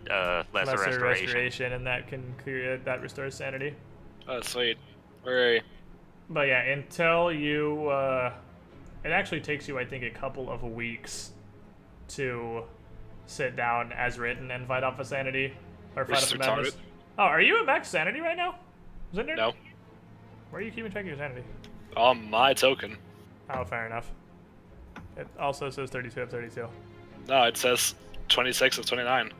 lesser restoration. and that can clear that restores sanity. Oh, sweet. Hooray. But yeah, until you, it actually takes you, I think, a couple of weeks to sit down as written and fight off a sanity or fight off a Retarded. madness. Oh, are you at max sanity right now? Zinder? No. Where are you keeping track of your sanity? On my token. Oh, fair enough. It also says 32 of 32. No, it says 26 of 29.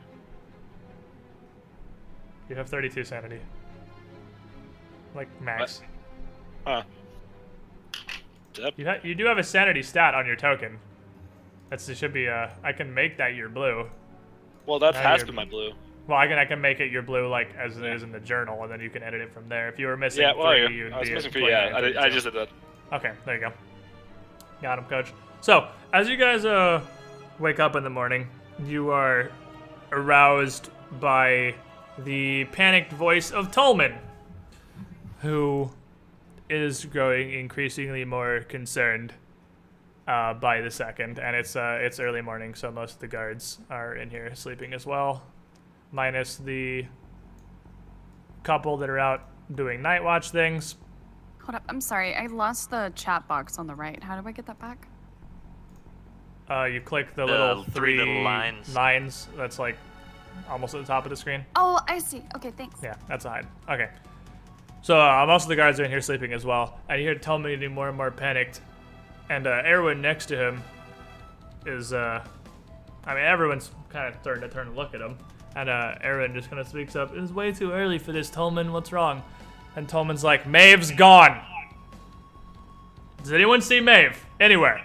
You have 32 sanity. Like max. Huh. Yep. You do have a sanity stat on your token. It should be I can make that your blue. Well, that Now has you're- been my blue. Well, I can make it your blue like as it is in the journal, and then you can edit it from there. If you were missing Yeah, well, 3, yeah. you'd I was be missing at 3, yeah. 29, I 32. just did that. Okay, there you go. Got him, coach. So, as you guys wake up in the morning, you are aroused by the panicked voice of Tolman, who is growing increasingly more concerned by the second. And it's early morning, so most of the guards are in here sleeping as well, minus the couple that are out doing night watch things. Hold up, I'm sorry. I lost the chat box on the right. How do I get that back? You click the little three three little lines. lines that's like almost at the top of the screen. Oh, I see. Okay, thanks. Yeah, that's a hide. Okay. So most of the guards are in here sleeping as well, and you hear Tolman getting more and more panicked, and Erwin next to him is I mean everyone's kind of starting to turn and look at him, and Erwin just kind of speaks up. It's way too early for this, Tolman. What's wrong? And Tolman's like, Mave's gone. Does anyone see Mave anywhere?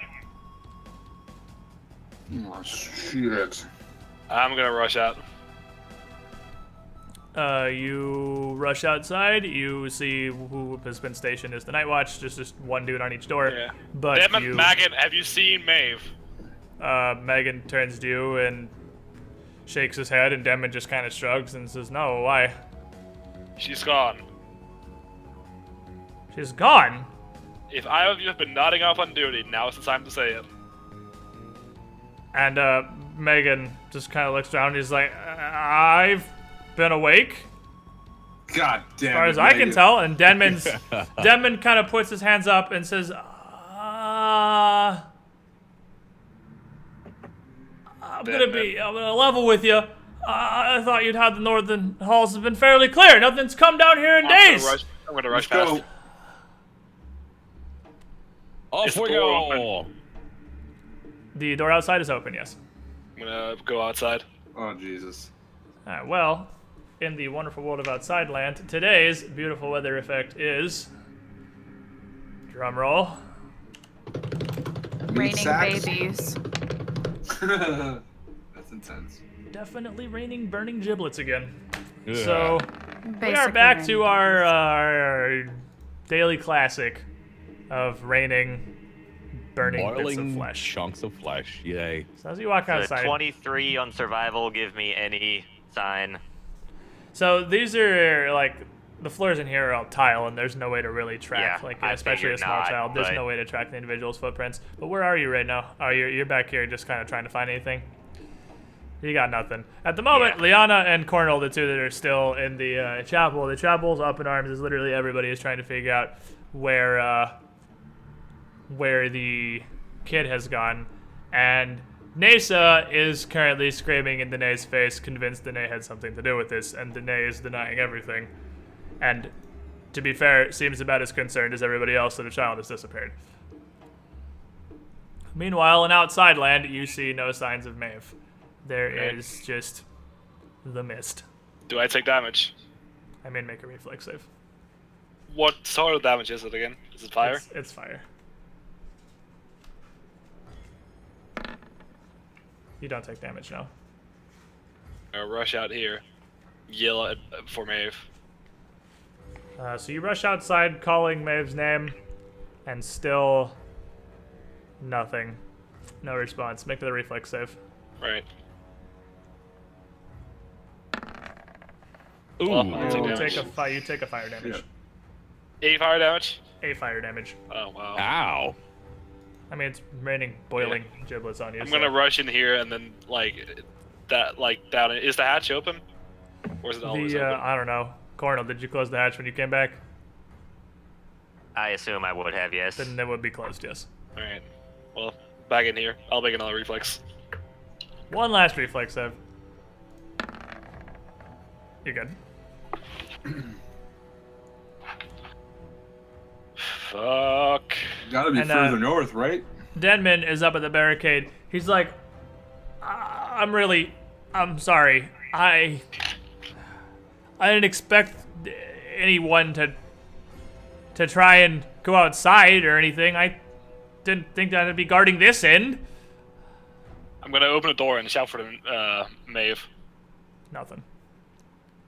Oh, shit. I'm gonna rush out. You rush outside. You see who has been stationed as the night watch. Just one dude on each door. Yeah. But Damn it, you, Megan, have you seen Mave? Megan turns to you and shakes his head, and Demon just kind of shrugs and says, "No, why? She's gone. She's gone." If either of you have been nodding off on duty, now is the time to say it. And Megan just kind of looks around. And he's like, "I've been awake, God damn as far it, as I can Megan. tell." And Denman kind of puts his hands up and says, I'm gonna level with you. I thought you'd had the northern halls have been fairly clear. Nothing's come down here in days." I'm gonna rush Let's past. go. Off Is the we door go. The door outside is open, yes. I'm gonna go outside. Oh, Jesus. Well, in the wonderful world of Outside Land, today's beautiful weather effect is, drum roll, Raining sacks? babies. That's intense. definitely raining burning giblets again. Yeah. So we are Basically back raining to our daily classic of raining burning bits of Boiling flesh. chunks of flesh. Yay. So as you walk The outside, 23 on survival, give me any sign. so these are like the floors in here are all tile, and there's no way to really track, Yeah, like I especially a figured small not, child. There's but- no way to track the individual's footprints. But where are you right now? Oh, you're back here, just kind of trying to find anything. You got nothing at the moment. Yeah. Liana and Cornell, the two that are still in the chapel. The chapel's up in arms as literally everybody is trying to figure out where the kid has gone, and Nasa is currently screaming in Danae's face, convinced Danae had something to do with this, and Danae is denying everything. And to be fair, seems about as concerned as everybody else that a child has disappeared. Meanwhile, in Outside Land, you see no signs of Mave. There is just the mist. Do I take damage? I mean, make a reflex save. What sort of damage is it again? Is it fire? It's fire. You don't take damage now. I'll rush out here. Yell for Mave. So you rush outside calling Maeve's name, and still nothing. No response. Make the reflex save. Right. Ooh. Well, I'll take You damage. take a fire damage. Yeah. 8 fire damage? 8 fire damage. Oh, wow. Ow. I mean, it's raining boiling giblets on you. I'm so- gonna rush in here and then, down. Is the hatch open? Or is it always open? I don't know. Cornel, did you close the hatch when you came back? I assume I would have, yes. Then it would be closed, yes. Alright. Well, back in here. I'll make another reflex. One last reflex save. You're good. Fuck. Gotta be further north, right? Denman is up at the barricade. He's like, I'm sorry. I didn't expect anyone to try and go outside or anything. I didn't think that I'd be guarding this end. I'm gonna open a door and shout for the Mave. Nothing.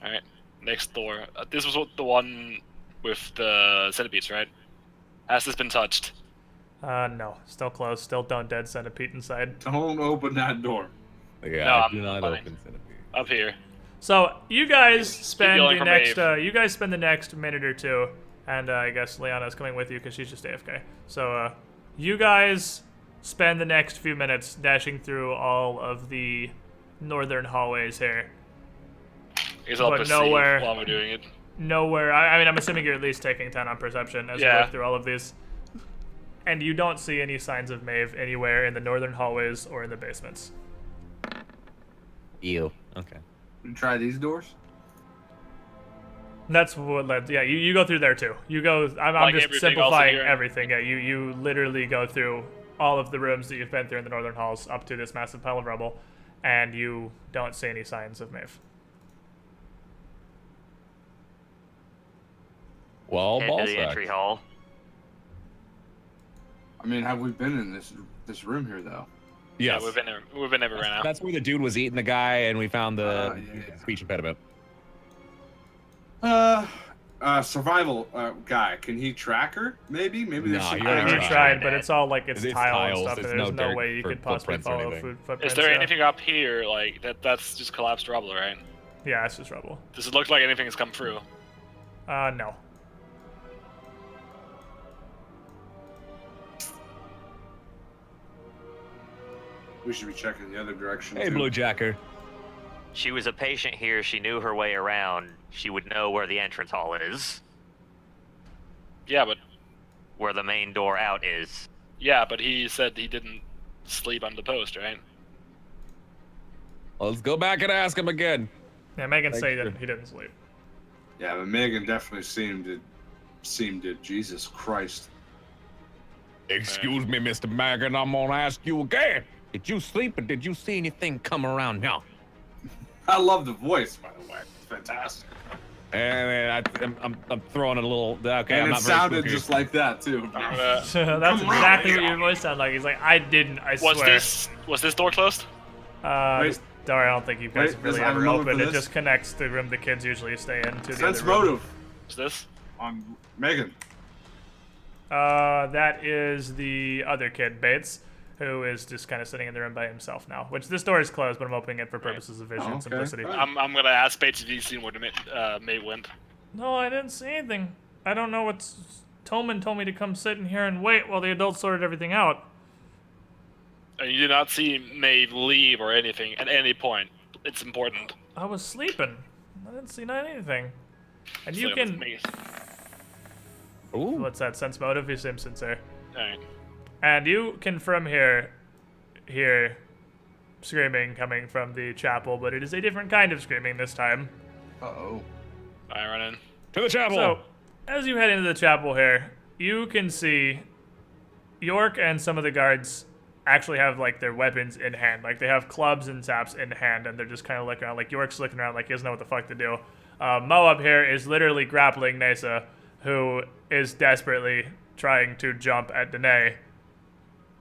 Alright, next door. This was the one with the centipedes, right? Has this been touched? No. Still closed. Still don't dead centipede inside. Don't open that door. Yeah, No, I'm do not fine. open centipede. Up here. So you guys spend yelling the for next Mave. you guys spend the next minute or two, and I guess Liana's coming with you because she's just AFK. So you guys spend the next few minutes dashing through all of the northern hallways here. Because I'll But perceive nowhere- while we're doing it. Nowhere. I mean, I'm assuming you're at least taking 10 on perception as you Yeah. work through all of these. And you don't see any signs of Mave anywhere in the northern hallways or in the basements. Ew. Okay. You try these doors? That's what led. Yeah, you go through there too. You go. I'm Like just everything simplifying also here? everything. Yeah, you literally go through all of the rooms that you've been through in the northern halls up to this massive pile of rubble, and you don't see any signs of Mave. Well, Head to ball the entry sack. hall. I mean, have we been in this room here though? Yes. Yeah, we've been everywhere now. That's where the dude was eating the guy, and we found the yeah. speech impediment. Survival guy. Can he track her? Maybe there's No, some you You already tried, but it's all like it's It's tile tiles, and stuff, and it's there's no no dirt way you for could possibly footprints or follow anything. footprints. Is there yeah. anything up here like that's just collapsed rubble, right? Yeah, it's just rubble. Does it look like anything has come through? No. We should be checking the other direction. Hey, too. Blue Jacker. She was a patient here. She knew her way around. She would know where the entrance hall is, Yeah, but where the main door out is. he said he didn't sleep on the post, right? Let's go back and ask him again. Yeah, Megan Thanks, said sir. he didn't sleep. Yeah, but Megan definitely seemed to Jesus Christ. Excuse me, Mr. Megan, I'm gonna ask you again. Did you sleep or did you see anything come around now? I love the voice, by the way. It's fantastic. And I'm throwing a little. Okay, And I'm it not very sounded spooky. just like that too. That's Come on, exactly what yeah. your voice sounded like. He's like, I didn't, I swear. Was this door closed? This door, I don't think you guys Wait, have really I have a ever moment for opened. It this. just connects the room the kids usually stay in to the Sense other room. motive Is this? on Megan. That is the other kid, Bates, who is just kind of sitting in the room by himself now. Which this door is closed, but I'm opening it for purposes of vision and okay. simplicity. Fine. I'm gonna ask Bates if he's seen where the Mave went. No, I didn't see anything. I don't know what's... Tolman told me to come sit in here and wait while the adults sorted everything out. And you did not see Mave leave or anything at any point. It's important. I was sleeping. I didn't see anything. And you So, can... me. Ooh. What's that? Sense motive? You seem sincere. Alright. And you can from here hear screaming coming from the chapel, but it is a different kind of screaming this time. Uh-oh. I run in. To the chapel. So, as you head into the chapel here, you can see York and some of the guards actually have like their weapons in hand. Like they have clubs and zaps in hand, and they're just kind of looking around. Like York's looking around like he doesn't know what the fuck to do. Mo up here is literally grappling Nesa, who is desperately trying to jump at Danae.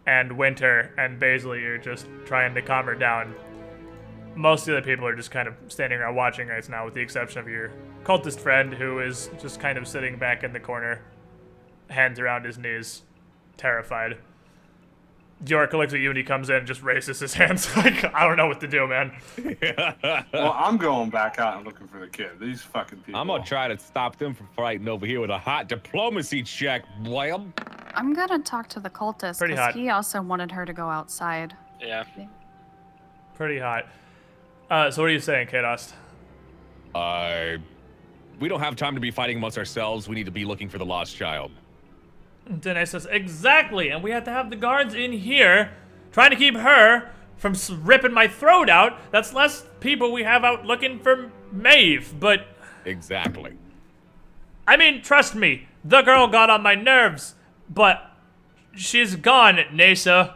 And Winter and Baisley are just trying to calm her down. Most of the people are just kind of standing around watching right now, with the exception of your cultist friend, who is just kind of sitting back in the corner, hands around his knees, terrified. York looks at you and he comes in and just raises his hands like, I don't know what to do, man. Well, I'm going back out and looking for the kid. These fucking people. I'm gonna try to stop them from fighting over here with a hot diplomacy check, boy. I'm gonna talk to the cultist Pretty because hot. he also wanted her to go outside. Yeah. Pretty hot. So what are you saying, Kados? We don't have time to be fighting amongst ourselves. We need to be looking for the lost child. Danae says, exactly, and we have to have the guards in here trying to keep her from ripping my throat out, that's less people we have out looking for Mave, but... Exactly. I mean, trust me, the girl got on my nerves, but she's gone, Nasa.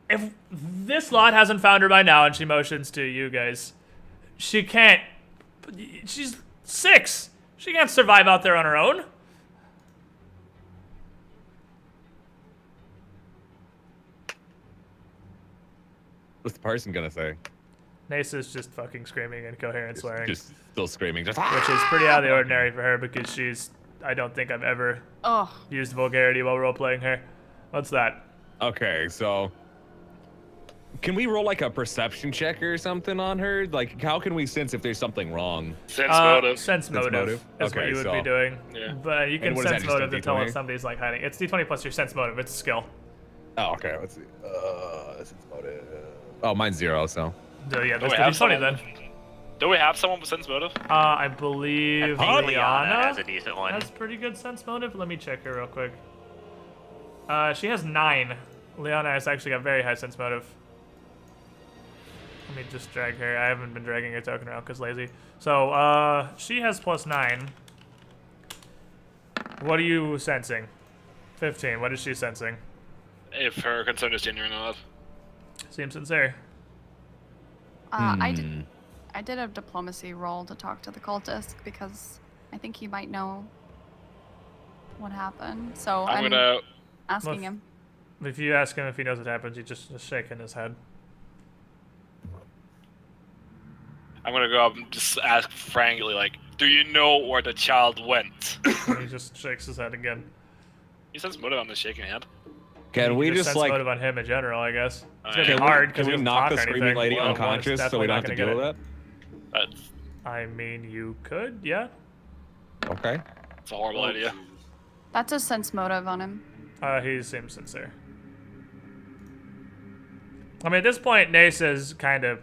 If this lot hasn't found her by now, and she motions to you guys, she can't... She's 6. She can't survive out there on her own. What's the person gonna say? Nasa's just fucking screaming incoherent swearing. Just still screaming, just which is pretty out of the ordinary for her because she's... I don't think I've ever used vulgarity while role-playing her. What's that? Okay, so... Can we roll like a perception check or something on her? Like, how can we sense if there's something wrong? Sense motive. Sense motive. That's what you would be doing. Yeah. But you can what is sense that, just a motive to tell if D20? somebody's like hiding. It's D20 plus your sense motive. It's a skill. Oh, okay, let's see. Sense motive. Oh, mine's 0, so... So yeah, Do that's we the have D20 someone? then. Do we have someone with sense motive? I believe Liana Liana has a decent one. has pretty good sense motive. Let me check her real quick. She has 9. Liana has actually got very high sense motive. Let me just drag her. I haven't been dragging her token around because lazy. So, she has +9. What are you sensing? 15. What is she sensing? If her concern is genuine enough. Seems sincere. I did a diplomacy roll to talk to the cultist because I think he might know what happened. So I'm gonna asking him. If you ask him if he knows what happened, he's just shaking his head. I'm gonna go up and just ask frankly, like, do you know where the child went? And he just shakes his head again. He says motive on the shaking hand. Can we just sense like... motive on him in general, I guess. It's Can gonna be we- hard because Can we knock the screaming lady unconscious so we don't have to deal with that? I mean, you could, yeah. Okay. It's a horrible idea. That's a sense motive on him. He seems sincere. I mean, at this point, Nasa's kind of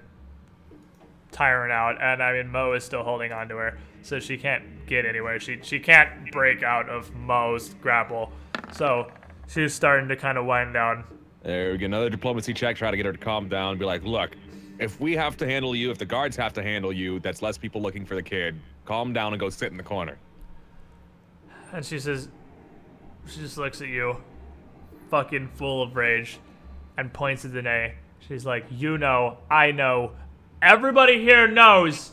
tiring out, and I mean, Mo is still holding on to her, so she can't get anywhere. She can't break out of Mo's grapple, so she's starting to kind of wind down. There we go. Another diplomacy check. Try to get her to calm down. Be like, look, if we have to handle you, if the guards have to handle you, that's less people looking for the kid. Calm down and go sit in the corner. And she says, she just looks at you, fucking full of rage, and points at Danae. She's like, you know, I know, everybody here knows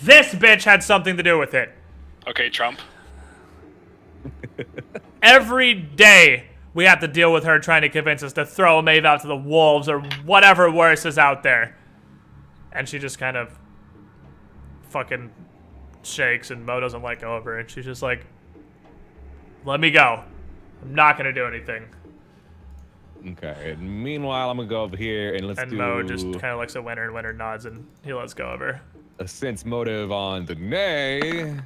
this bitch had something to do with it. Okay, Trump. Every day we have to deal with her trying to convince us to throw Mave out to the wolves or whatever worse is out there. And she just kind of fucking shakes, and Mo doesn't let go of her, and she's just like, let me go. I'm not gonna do anything. Okay. And meanwhile, I'm gonna go over here and let's do Mo just kind of looks at Winter, and Winter nods, and he lets go of her. a sense motive on Danae.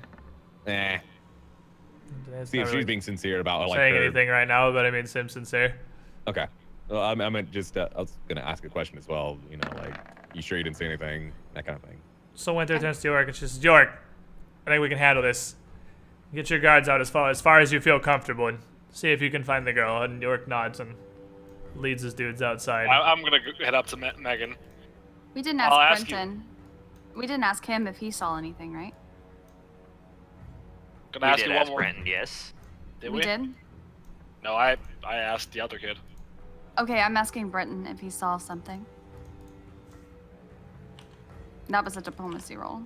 See if she's being sincere about like saying her... anything right now, but I mean, Sim's sincere. Okay. Well, I meant just I was gonna ask a question as well. You know, like, you sure you didn't say anything? That kind of thing. So Winter turns to York, and she says, York, I think we can handle this. Get your guards out as far as you feel comfortable, and see if you can find the girl. And York nods and leads his dudes outside. I'm gonna head up to Megan. We didn't I'll ask ask Brenton. We didn't ask him if he saw anything, right? Gonna We ask did you one ask more. Brenton, yes. Did we we? did? No, I asked the other kid. Okay, I'm asking Brenton if he saw something. That was a diplomacy roll.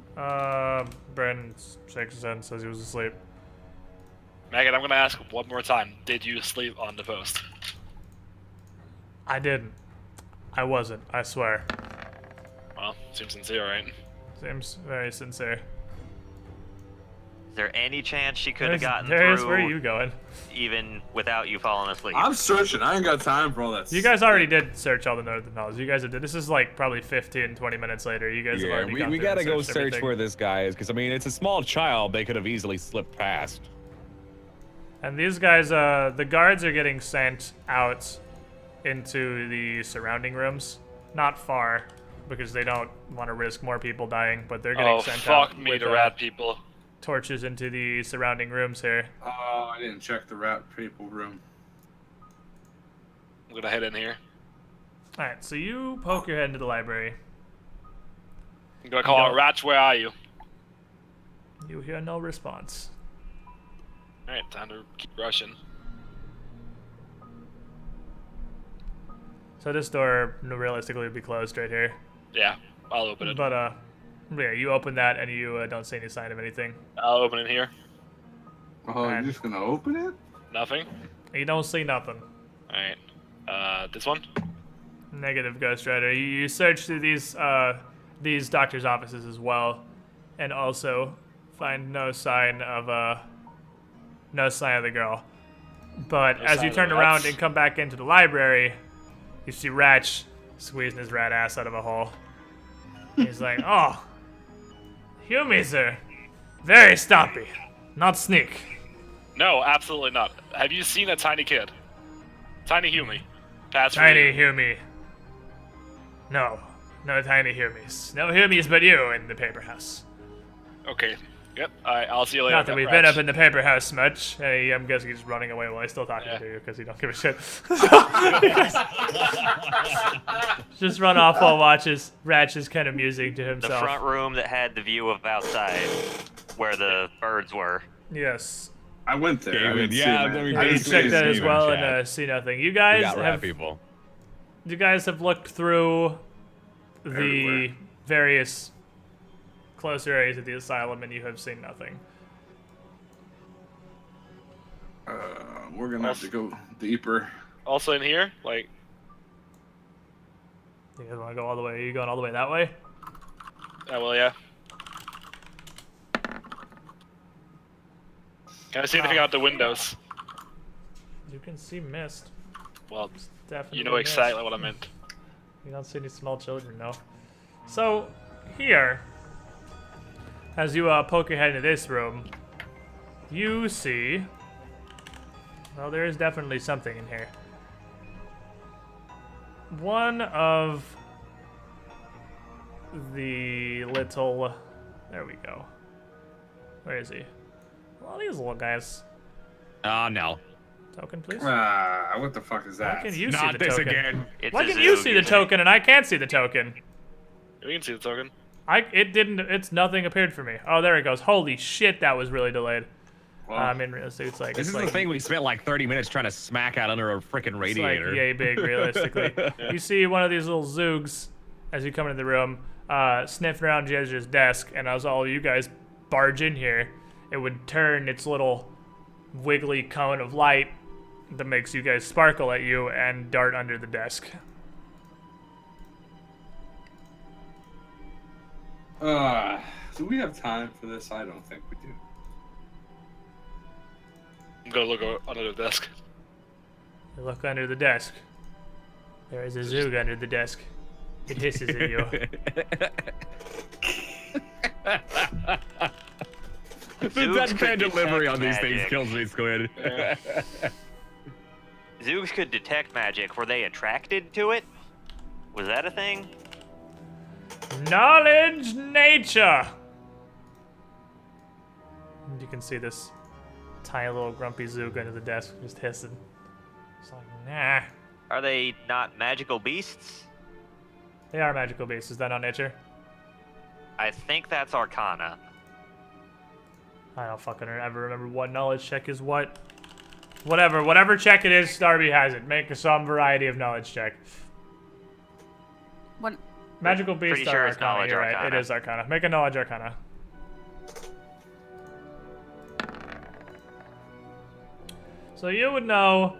Brennan shakes his head and says he was asleep. Megan, I'm gonna ask one more time. Did you sleep on the post? I didn't. I wasn't, I swear. Well, seems sincere, right? Seems very sincere. Is there any chance she could have gotten Darius, through where are you going? even without you falling asleep? I'm searching. I ain't got time for all that. You guys already did search all the northern halls. You guys did. This is like probably 15, 20 minutes later. You guys have Yeah, already gone we through gotta and go searched search everything. where this guy is, because I mean, it's a small child. They could have easily slipped past. And these guys, the guards are getting sent out into the surrounding rooms. Not far, because they don't want to risk more people dying, but they're getting Oh, sent fuck out me, with the rat people. torches into the surrounding rooms here. Oh, I didn't check the rat people room. I'm gonna head in here. Alright, so you poke your head into the library. I'm gonna call out, Ratch, where are you? You hear no response. Alright, time to keep rushing. So this door realistically would be closed right here. Yeah, I'll open it. But yeah, you open that and you don't see any sign of anything. I'll open it here. Oh, you're just gonna open it? Nothing? You don't see nothing. Alright. This one? Negative, Ghost Rider. You search through these doctor's offices as well, and also find no sign of the girl. But No as sign you of turn the around rats? and come back into the library, you see Ratch squeezing his rat ass out of a hole. He's like, "Oh, Humies are very stoppy, not sneak." No, absolutely not. Have you seen a tiny kid? Tiny Humie. Pass for Tiny you. Humie. No tiny Humies. No Humies but you in the paper house. Okay. Yep. Alright, I'll see you later. Not that we've been up in the paper house much. Hey, I'm guessing he's running away while he's still talking Yeah. to you because he don't give a shit. Just run off while watches. Ratch is kind of musing to The himself. front room that had the view of outside, where the birds were. Yes. I went there. I David, didn't see yeah, it, man. we I You didn't see checked it. that as Steven well chat. and see nothing. You We guys got rat have people. you guys have looked through the Everywhere. various closer areas of the asylum and you have seen nothing. We're gonna have to go deeper. Also in here, like, You guys want to go all the way? Are you going all the way that way? well, yeah. Can I see anything out the windows? You can see mist. Well, Definitely you know mist. exactly what I meant. You don't see any small children, no. So, here, as you poke your head into this room, you see... Well, there is definitely something in here. One of the little... There we go. Where is he? Well, these little guys. Oh, no. Token, please. What the fuck is Why that? can you see Not the this token? again. It's Why a can you Zoog, see the isn't it? token and I can't see the token? We can see the token. It's nothing appeared for me. Oh, there it goes. Holy shit, that was really delayed. Well, In real estate, it's like This it's is like, the thing we spent like 30 minutes trying to smack out under a freaking it's radiator. like yay big, realistically. You see one of these little Zoogs as you come into the room, sniffing around Jezre's desk, and as all you guys barge in here, it would turn its little wiggly cone of light that makes you guys sparkle at you and dart under the desk. Do we have time for this? I don't think we do. I'm gonna look under the desk. You look under the desk. There is a Zoog under the desk. It hisses at you. The Zoogs deadpan could delivery detect on these things magic. kills me, Squid. Yeah. Zoogs could detect magic. Were they attracted to it? Was that a thing? Knowledge nature! And you can see this tiny little grumpy Zoog under the desk just hissing. It's like, nah. Are they not magical beasts? They are magical beasts. Is that not nature? I think that's Arcana. I don't fucking ever remember what knowledge check is what. Whatever check it is, Darby has it. Make some variety of knowledge check. What? Magical beasts Pretty are sure it's Arcana. knowledge You're right. It Arcana. is Arcana. Make a knowledge Arcana. So you would know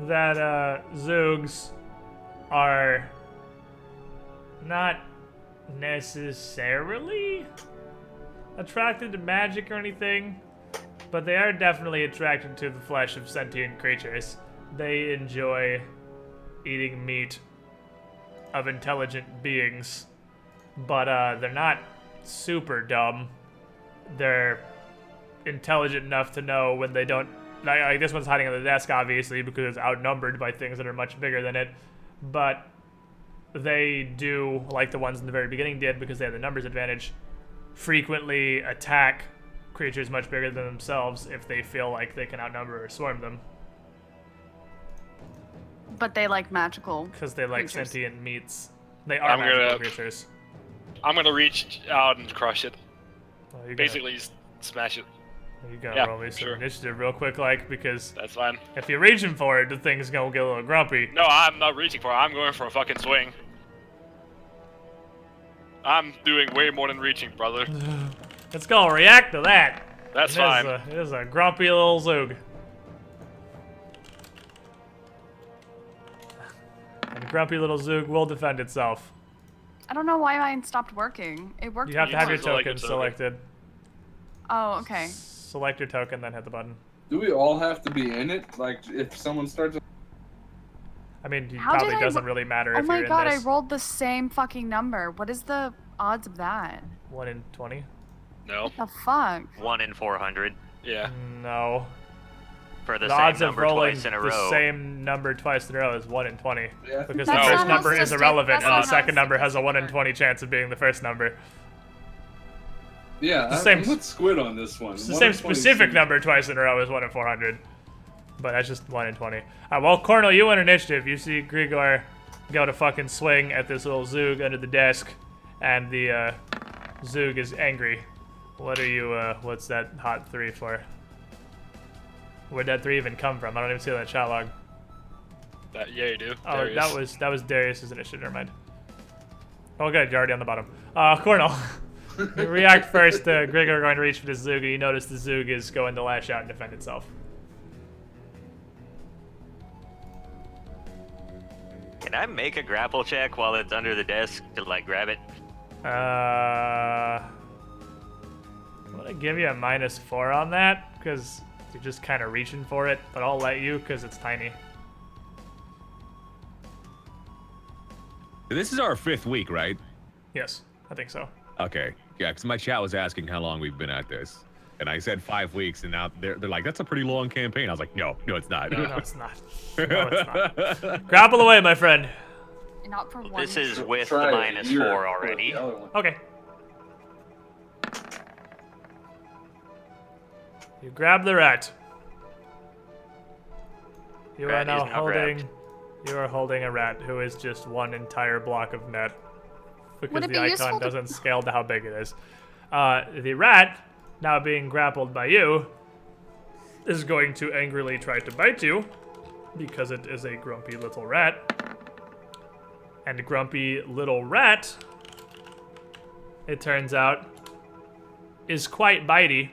that Zoogs are not necessarily attracted to magic or anything, but they are definitely attracted to the flesh of sentient creatures. They enjoy eating meat of intelligent beings, but they're not super dumb. They're intelligent enough to know when they don't. Like this one's hiding on the desk, obviously, because it's outnumbered by things that are much bigger than it. But they do, like the ones in the very beginning did, because they have the numbers advantage, frequently attack creatures much bigger than themselves if they feel like they can outnumber or swarm them. But they like magical. Because they like creatures. sentient meats. They are magical creatures. I'm gonna reach out and crush it. Well, you gotta, Basically, smash it. you gotta roll me some sure. initiative real quick, like, because That's fine. if you're reaching for it, the thing's gonna get a little grumpy. No, I'm not reaching for it. I'm going for a fucking swing. I'm doing way more than reaching, brother. It's gonna react to that. That's fine. It is a grumpy little Zoog. And the grumpy little Zoog will defend itself. I don't know why mine stopped working. It worked. You have to have your select token your token. selected. Oh, okay. Select your token, then hit the button. Do we all have to be in it? Like, if someone starts... I mean, it How did probably I doesn't really matter Oh if my you're god, in I this. rolled the same fucking number. What is the odds of that? 1 in 20? No. What the fuck? 1 in 400 Yeah. No. for the The same odds of number rolling twice in a the row. same number twice in a row is 1 in 20. Yeah. Because That's the not first how number is statistics- irrelevant, that's and not the how second number has a 1 in statistics 20 chance of being the first number. Yeah, The same- I'm with Squid on this one. It's the 1 same in 20 specific seems- number twice in a row as 1 in 400. But that's just 1 in 20. Well, Cornel, you win initiative. You see Grigor go to fucking swing at this little Zoog under the desk, and the Zoog is angry. What are you, what's that hot 3 for? Where'd that 3 even come from? I don't even see it in the chat log. Yeah, you do. Oh, Darius. that was Darius's initiative, never mind. Oh good, you're already on the bottom. Cornel. You react first, Grigor going to reach for the Zoog, and you notice the Zoog is going to lash out and defend itself. Can I make a grapple check while it's under the desk to like grab it? I'm gonna give you a -4 on that, because you're just kind of reaching for it, but I'll let you, because it's tiny. This is our 5th week, right? Yes, I think so. Okay. Yeah, because my chat was asking how long we've been at this. And I said 5 weeks, and now they're like, that's a pretty long campaign. I was like, no, it's not. No, it's not. No, it's not. Grapple away, my friend. Not for one. This is with Try the it. -4 You're- already. the other one. Okay. You grab the rat. You Rat are now is now grabbed. holding. You are holding a rat who is just one entire block of net, because Would it the be icon useful to- doesn't scale to how big it is. The rat, now being grappled by you, is going to angrily try to bite you, because it is a grumpy little rat. And grumpy little rat, it turns out, is quite bitey.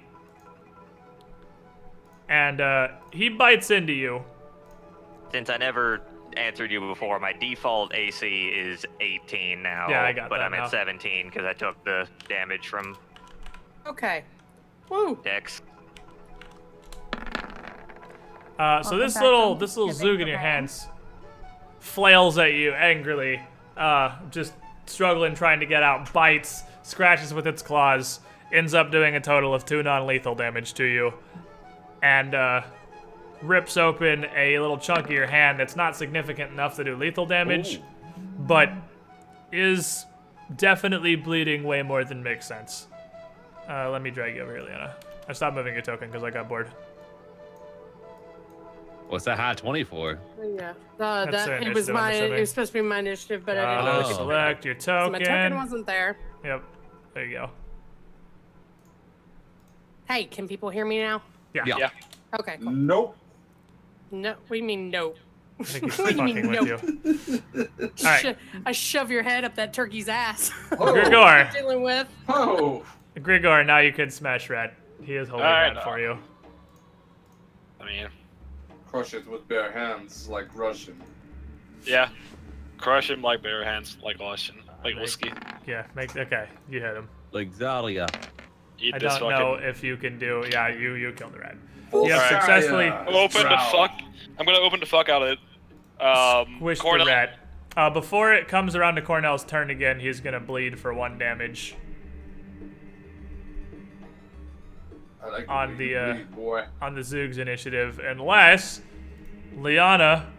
And he bites into you. Since I never answered you before, my default AC is 18 now. Yeah, I got but that I'm now. at 17 because I took the damage from Okay. Woo. Dex. So this back little from Zoog in giving your the hands flails at you angrily, just struggling trying to get out, bites, scratches with its claws, ends up doing a total of 2 non-lethal damage to you, and rips open a little chunk of your hand that's not significant enough to do lethal damage, but is definitely bleeding way more than makes sense. Let me drag you over here, Liana. I stopped moving your token because I got bored. What's that high 20 for? Yeah. That's That an it was initiative, I'm my. assuming. It was supposed to be my initiative, but I didn't. Oh. Select your So token. my token wasn't there. Yep. There you go. Hey, can people hear me now? Yeah. Yeah. Okay. Cool. Nope. No. What do you mean no? I think he's What do you fucking mean, with you. All right. I shove your head up that turkey's ass. Grigor. Dealing with. Oh. Grigor, now you can smash Rat. He is holding Alright. that for you. I mean, Crush it with bare hands like Russian. yeah. Crush him like bare hands, like Russian, like whiskey. Yeah, okay, you hit him. Like Zalia. Eat I this don't fucking. know if you can do. Yeah, you killed the rat. Full You have Alright. successfully Open the fuck. I'm gonna open the fuck out of it. squished Cornel. the rat. Before it comes around to Cornell's turn again, he's gonna bleed for 1 damage. I like On the the, bleed, boy. On the Zoog's initiative, unless Liana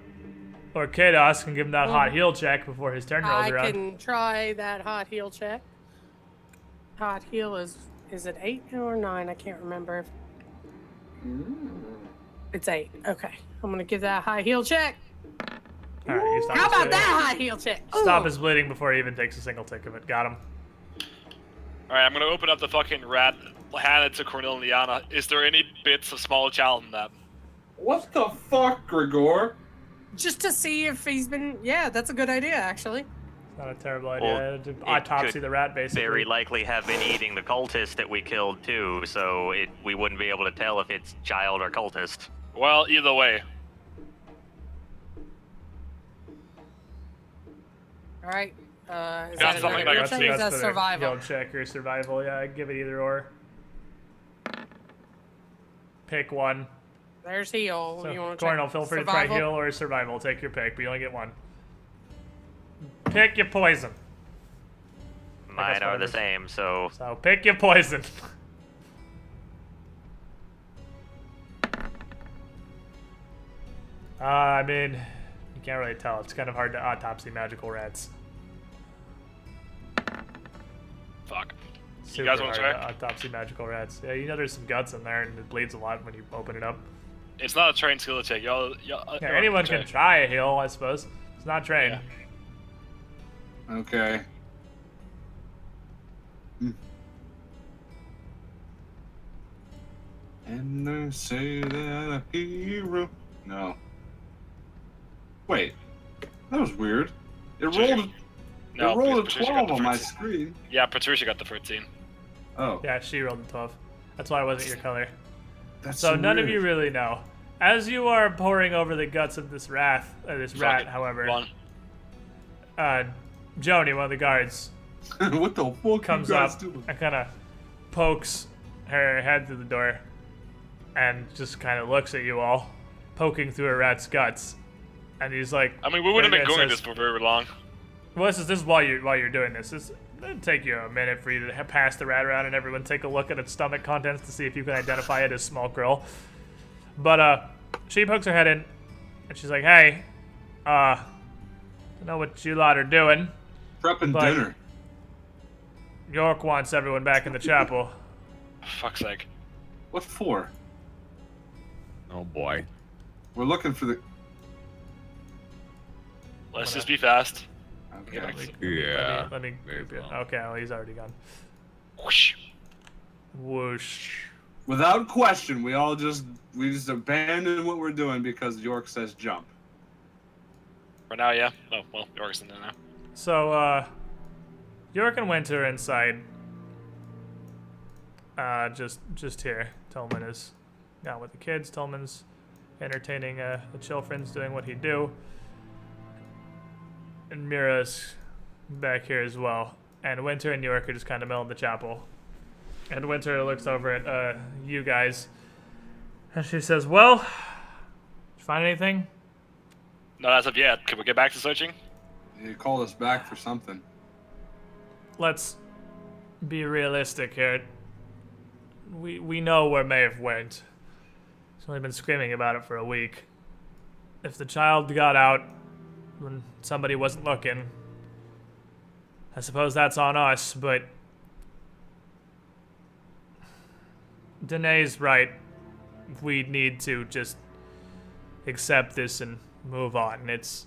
or Kados can give him that hot heal check before his turn rolls I around. can try that hot heal check. Hot heal is it 8 or 9? I can't remember. It's 8. Okay. I'm gonna give that a high heal check. he stops How his about bleeding. that high heel check? Stop Ooh. his bleeding before he even takes a single tick of it. Got him. Alright, I'm gonna open up the fucking rat, hand it to Cornel and Liana. Is there any bits of small chow in that? What the fuck, Gregor? Just to see if he's been. Yeah, that's a good idea, actually. It's not a terrible idea. Well, To it autopsy could the rat, basically. Very likely have been eating the cultist that we killed too, so we wouldn't be able to tell if it's child or cultist. Well, either way. All right. Is Got that something another like check? that. Or is that for the survival? Guild check or survival. Yeah, I'd give it either or. Pick one. There's heal. So, You want to Cornel, feel free to try survival? heal or survival. Take your pick, but you only get one. Pick your poison. Mine are the whatever's- same, so So pick your poison. I mean, you can't really tell. It's kind of hard to autopsy magical rats. Fuck. Super You guys want hard to try? to autopsy magical rats. Yeah, you know there's some guts in there, and it bleeds a lot when you open it up. It's not a trained skill check. Y'all Yeah, y'all anyone try. can try a heal, I suppose. It's not trained. Yeah. Okay. And they say that a hero. No. Wait. That was weird. It rolled. No, it rolled a Patricia got 12 the on my 13. screen. Yeah, Patricia got the 13. Oh. Yeah, she rolled a 12. That's why it wasn't your color. That's So none of weird. you really know. As you are poring over the guts of this rat, Fuck it. however, One. Joni, one of the guards, What the fuck comes you guys up doing? and kind of pokes her head through the door and just kind of looks at you all, poking through a rat's guts. And he's like, I mean, we wouldn't have been going says, this for very long. Well, this is while you're doing this. It'll take you a minute for you to pass the rat around and everyone take a look at its stomach contents to see if you can identify it as small krill. But she pokes her head in and she's like, "Hey, I know what you lot are doing. Prepping but- dinner. York wants everyone back in the chapel." Fuck's sake. What for? Oh boy. We're looking for the. Let's just be fast. Okay. Get back to- Yeah. Let me group you. Okay, well, he's already gone. Whoosh. Whoosh. Without question, we just abandon what we're doing because York says jump. For now, yeah. Oh, well, York's in there now. So, York and Winter are inside. Just here. Tolman is out with the kids. Tolman's entertaining the children's, doing what he'd do. And Mira's back here as well. And Winter and York are just kind of milling the chapel. And Winter looks over at you guys. And she says, "Well, did you find anything?" Not as of yet. Can we get back to searching? You called us back for something. Let's be realistic here. We know where Mave went. She's only been screaming about it for a week. If the child got out when somebody wasn't looking, I suppose that's on us, but Danae's right. We need to just accept this and move on. It's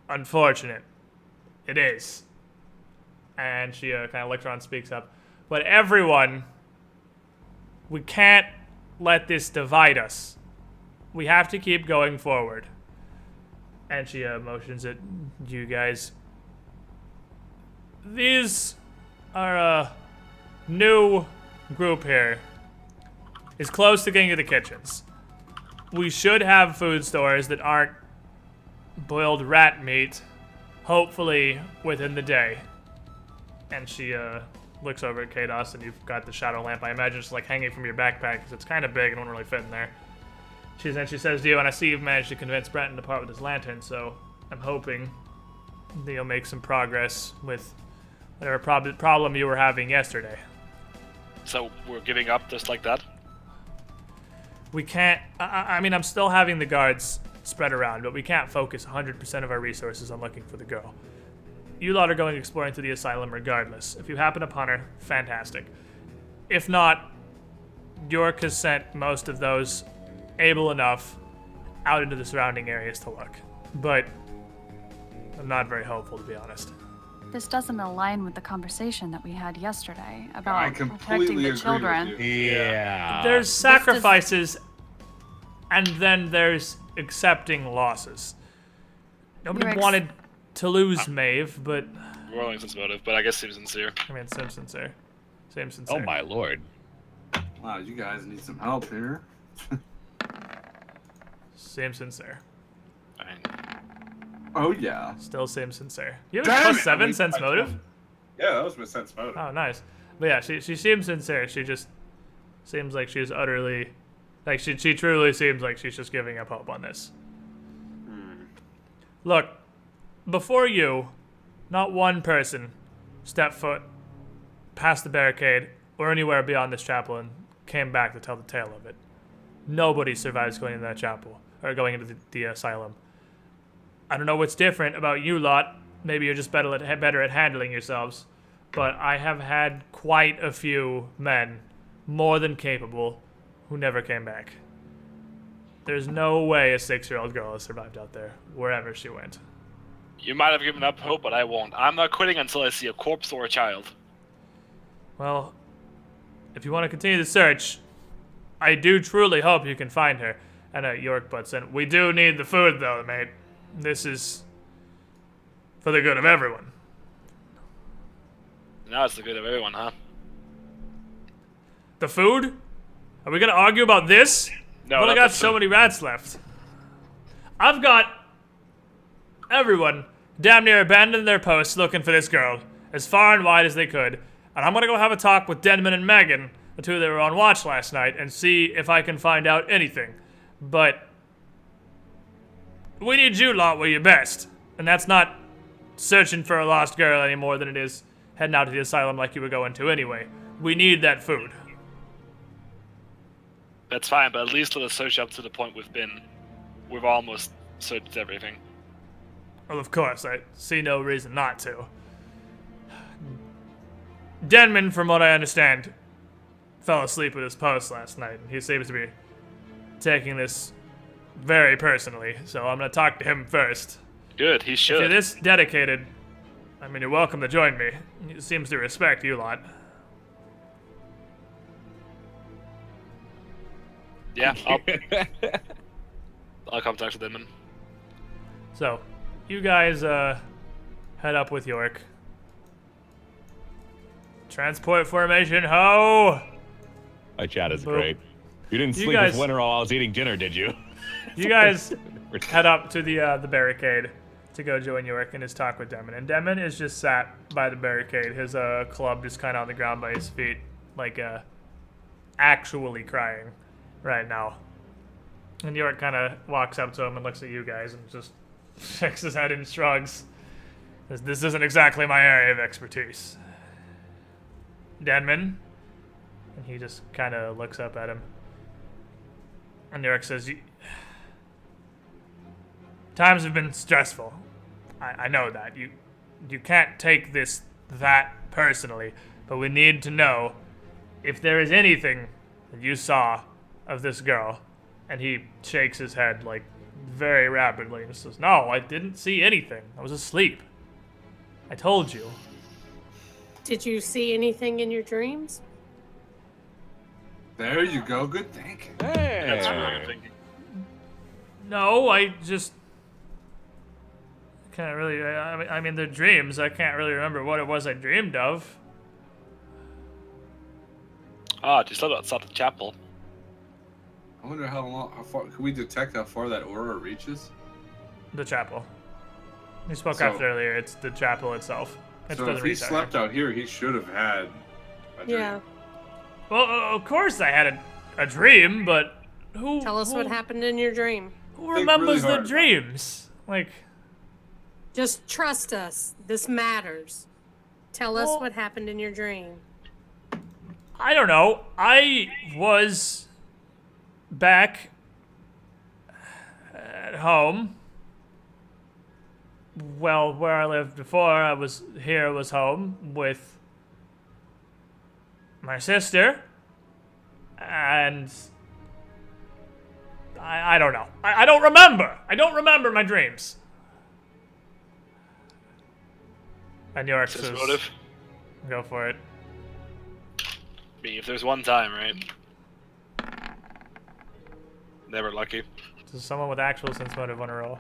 unfortunate. It is. And she kind of looks around and speaks up. But everyone, we can't let this divide us. We have to keep going forward. And she motions at you guys. These are a new group here. Is close to getting to the kitchens. We should have food stores that aren't boiled rat meat, hopefully within the day. And she looks over at Kados, and you've got the shadow lamp. I imagine it's like hanging from your backpack because it's kind of big and won't really fit in there. She says to you, "And I see you've managed to convince Brenton to part with his lantern, so I'm hoping that you'll make some progress with whatever problem you were having yesterday." So we're giving up just like that? We can't. I mean, I'm still having the guards spread around, but we can't focus 100% of our resources on looking for the girl. You lot are going exploring through the asylum regardless. If you happen upon her, fantastic. If not, York has sent most of those able enough out into the surrounding areas to look. But I'm not very hopeful, to be honest. This doesn't align with the conversation that we had yesterday about I protecting completely the agree children. with you. Yeah. There's sacrifices, and then there's accepting losses. Nobody wanted to lose Mave, but... Rolling sense motive, but I guess seems sincere. I mean, seems sincere. Seems sincere. Oh my lord. Wow, you guys need some help here. Seems sincere. Oh yeah. Still seems sincere. You have a plus 7 sense motive? Yeah, that was my sense motive. Oh, nice. But yeah, she seems sincere. She just seems like she's utterly... Like, she truly seems like she's just giving up hope on this. Look, before you, not one person stepped foot past the barricade or anywhere beyond this chapel and came back to tell the tale of it. Nobody survives going into that chapel, or going into the asylum. I don't know what's different about you lot. Maybe you're just better at handling yourselves. But I have had quite a few men, more than capable, who never came back. There's no way a 6-year-old girl has survived out there, wherever she went. You might have given up hope, but I won't. I'm not quitting until I see a corpse or a child. Well, if you want to continue the search, I do truly hope you can find her. And York butts in. We do need the food, though, mate. This is for the good of everyone. Now it's the good of everyone, huh? The food? Are we gonna argue about this? No, I've only not got the so food. many rats left. I've got everyone damn near abandoned their posts looking for this girl as far and wide as they could. And I'm gonna go have a talk with Denman and Megan, the two that were on watch last night, and see if I can find out anything. But we need you lot with your best. And that's not searching for a lost girl any more than it is heading out to the asylum like you were going to anyway. We need that food. That's fine, but at least let us search up to the point we've almost searched everything. Well, of course, I see no reason not to. Denman, from what I understand, fell asleep at his post last night. He seems to be taking this very personally, so I'm gonna talk to him first. Good, he should. If you're this dedicated, I mean, you're welcome to join me. He seems to respect you lot. Yeah, I'll come talk to Denman. So, you guys head up with York. Transport formation, ho! My chat is Boom. great. You didn't You sleep guys- with Winter while I was eating dinner, did you? You guys head up to the barricade to go join York in his talk with Denman. And Denman is just sat by the barricade, his club just kind of on the ground by his feet, like actually crying right now. And York kind of walks up to him and looks at you guys and just shakes his head and shrugs. This isn't exactly my area of expertise. Denman? And he just kind of looks up at him. And York says, times have been stressful. I know that. You can't take this that personally, but we need to know if there is anything that you saw of this girl. And he shakes his head like very rapidly and says, no, I didn't see anything. I was asleep. I told you. Did you see anything in your dreams? There you go. Good thinking. That's what I'm thinking. No, I just can't really. I mean, the dreams. I can't really remember what it was I dreamed of. Ah, just thought outside the chapel. I wonder how far can we detect how far that aura reaches? The chapel. We spoke So- after earlier. It's the chapel itself. It So doesn't if he reach out slept here. out here, he should have had a dream. Yeah. Well, of course I had a dream, but who? Tell us what happened in your dream. Who Think remembers really the hard. dreams? Like, Just trust us. This matters. Tell us Well- what happened in your dream. I don't know. I was back at home. Well, where I lived before, I was home with my sister, and I don't know. I don't remember. I don't remember my dreams. And York Says says, motive. go for it. Me, if there's one time, right? Never lucky. So someone with actual sense motive on a roll.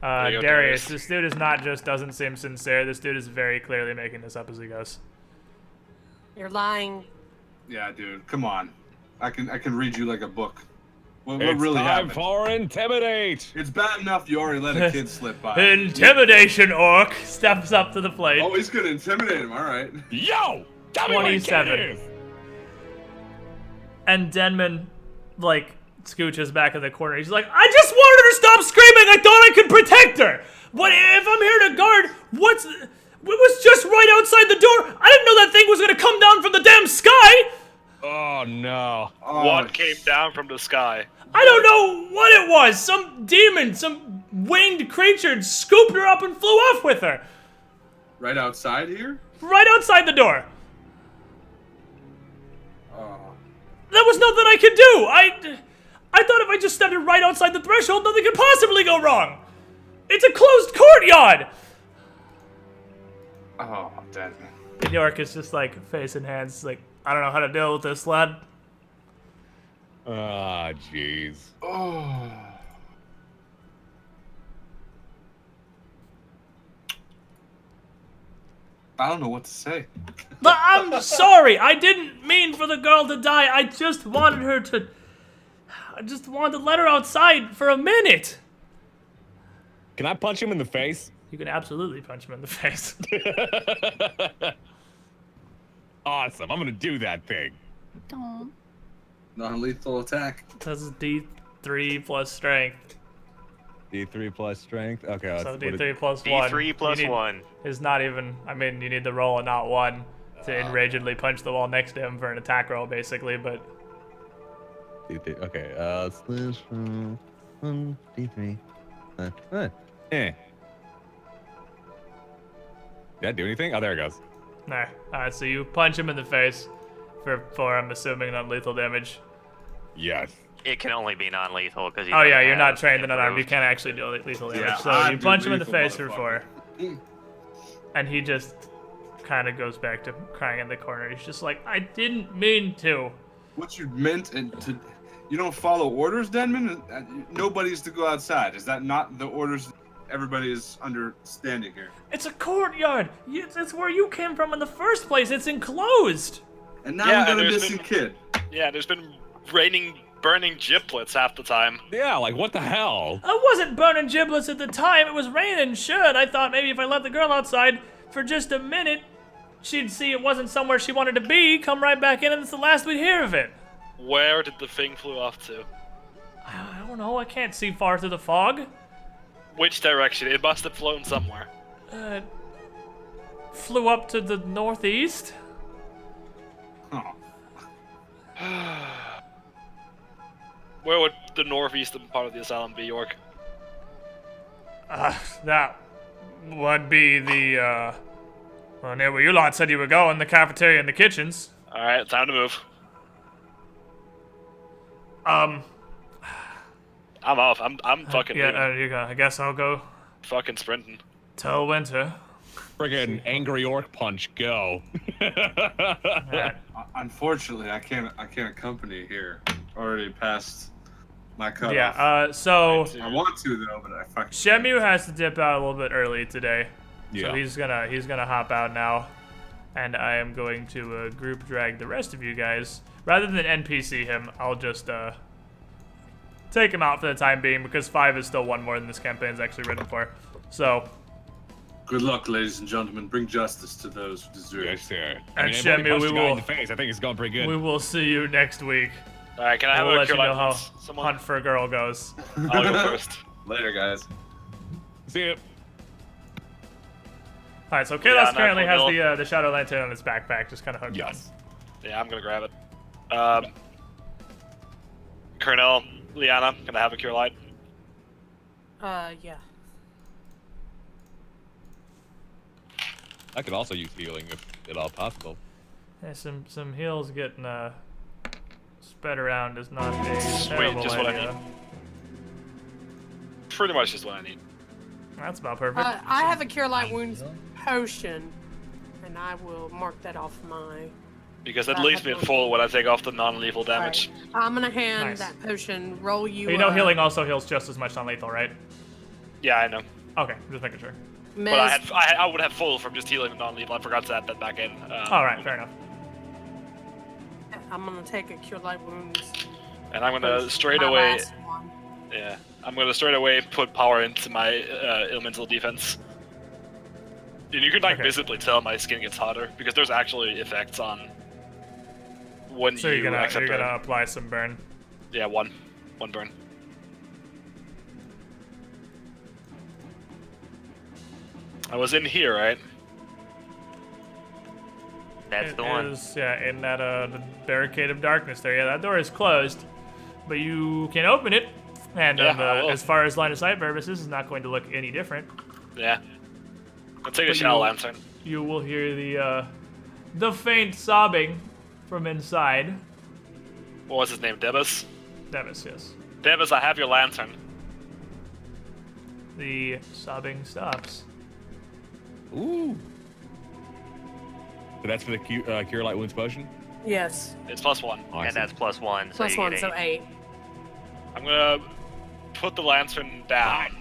There you go, Darius, this dude is not just doesn't seem sincere. This dude is very clearly making this up as he goes. You're lying. Yeah, dude. Come on. I can read you like a book. What It's really time happened? for intimidate. It's bad enough you already let a kid slip by. Intimidation orc steps up to the plate. Oh, he's gonna intimidate him. All right. Yo, tell me what your kid 27. is. And Denman, like, scooches back in the corner. He's like, I just wanted her to stop screaming. I thought I could protect her. What if I'm here to guard? It was just right outside the door. I didn't know that thing was gonna come down from the damn sky. Oh no. What came down from the sky? I don't know what it was. Some demon, some winged creature scooped her up and flew off with her. Right outside here? Right outside the door. Oh. There was nothing I could do. I thought if I just stepped right outside the threshold, nothing could possibly go wrong. It's a closed courtyard. Oh, damn. And York is just like face in hands, like, I don't know how to deal with this, lad. Ah, jeez. Oh. I don't know what to say. But I'm sorry. I didn't mean for the girl to die. I just wanted to let her outside for a minute. Can I punch him in the face? You can absolutely punch him in the face. Awesome. I'm gonna do that thing. Aw. Non-lethal attack. This is D3 plus strength. D3 plus strength. Okay. So what D3 plus 1. D3 plus 1. Is not even, I mean, you need to roll a not 1 to enragedly punch the wall next to him for an attack roll, basically, but... D3. Okay. Slash 1 D3. Did that do anything? Oh, there it goes. Nah. Alright, so you punch him in the face for I'm assuming, non-lethal damage. Yes. It can only be non-lethal because Oh yeah, you're not trained in unarmed. You can't actually do lethal damage. Yeah, so you do punch him in the lethal, face for 4. And he just kind of goes back to crying in the corner. He's just like, I didn't mean to. What you meant to... You don't follow orders, Denman? Nobody's to go outside. Is that not the orders everybody is understanding here? It's a courtyard. It's where you came from in the first place. It's enclosed. And now we got a missing kid. Yeah, there's been raining, burning giblets half the time. Yeah, like what the hell? I wasn't burning giblets at the time. It was raining. Sure, I thought maybe if I let the girl outside for just a minute, she'd see it wasn't somewhere she wanted to be, come right back in, and it's the last we'd hear of it. Where did the thing flew off to? I don't know. I can't see far through the fog. Which direction? It must have flown somewhere. Flew up to the northeast. Oh. Where would the northeastern part of the asylum be, York? That would be the, well, near where you lot said you were going, the cafeteria and the kitchens. Alright, time to move. I'm off. I'm fucking yeah, leaving. you go. I guess I'll go Fucking sprinting. tell Winter. Friggin' angry orc punch, go. Unfortunately, I can't accompany you here. Already past my cutoff. Yeah, so... I want to, though, but I fucking... Shemu has to dip out a little bit early today. Yeah. So he's gonna hop out now. And I am going to group drag the rest of you guys. Rather than NPC him, I'll just take him out for the time being because 5 is still one more than this campaign's actually written for. So... Good luck, ladies and gentlemen. Bring justice to those who deserve it. Yes, sir. And I've only Shemu, punched we a guy will... in the face. I think it's going pretty good. We will see you next week. Alright, can I have we'll a let you cure know how light? Someone? Hunt for a Girl goes. I'll go first. Later, guys. See ya. Alright, so Kalos no, currently has Cornell. the Shadow Lantern on his backpack, just kind of hooked Yes. Yeah, I'm gonna grab it. Colonel, Liana, can I have a cure light? Yeah. I could also use healing if at all possible. on. Yeah, some heals getting spread around is not a Sweet, terrible just what I idea. need. Pretty much just what I need. That's about perfect. I have a Cure Light Wounds potion. and I will mark that off my. Because it leaves me at full when I take off the non-lethal damage. Right. I'm gonna hand Nice. that potion. Roll you. You know, healing also heals just as much non-lethal, right? Yeah, I know. Okay, just making sure. But I would have full from just healing the non-lethal. I forgot to add that back in. All right, fair enough. I'm gonna take a cure light wounds. And I'm gonna straight away. Yeah, I'm gonna straight away put power into my elemental defense. And you can like visibly tell my skin gets hotter because there's actually effects on when so you're gonna apply some burn. Yeah, one burn. I was in here, right? That's the one. Yeah, in that the barricade of darkness there. Yeah, that door is closed, but you can open it, and as far as line of sight purposes, it's not going to look any different. Yeah. I'll take a shadow lantern. You will hear the faint sobbing from inside. What was his name? Debus? Debus, yes. Debus, I have your lantern. The sobbing stops. Ooh. So that's for the cure light wounds potion? Yes. It's +1. Awesome. And that's +1. So +1, so 8. I'm gonna put the lantern down.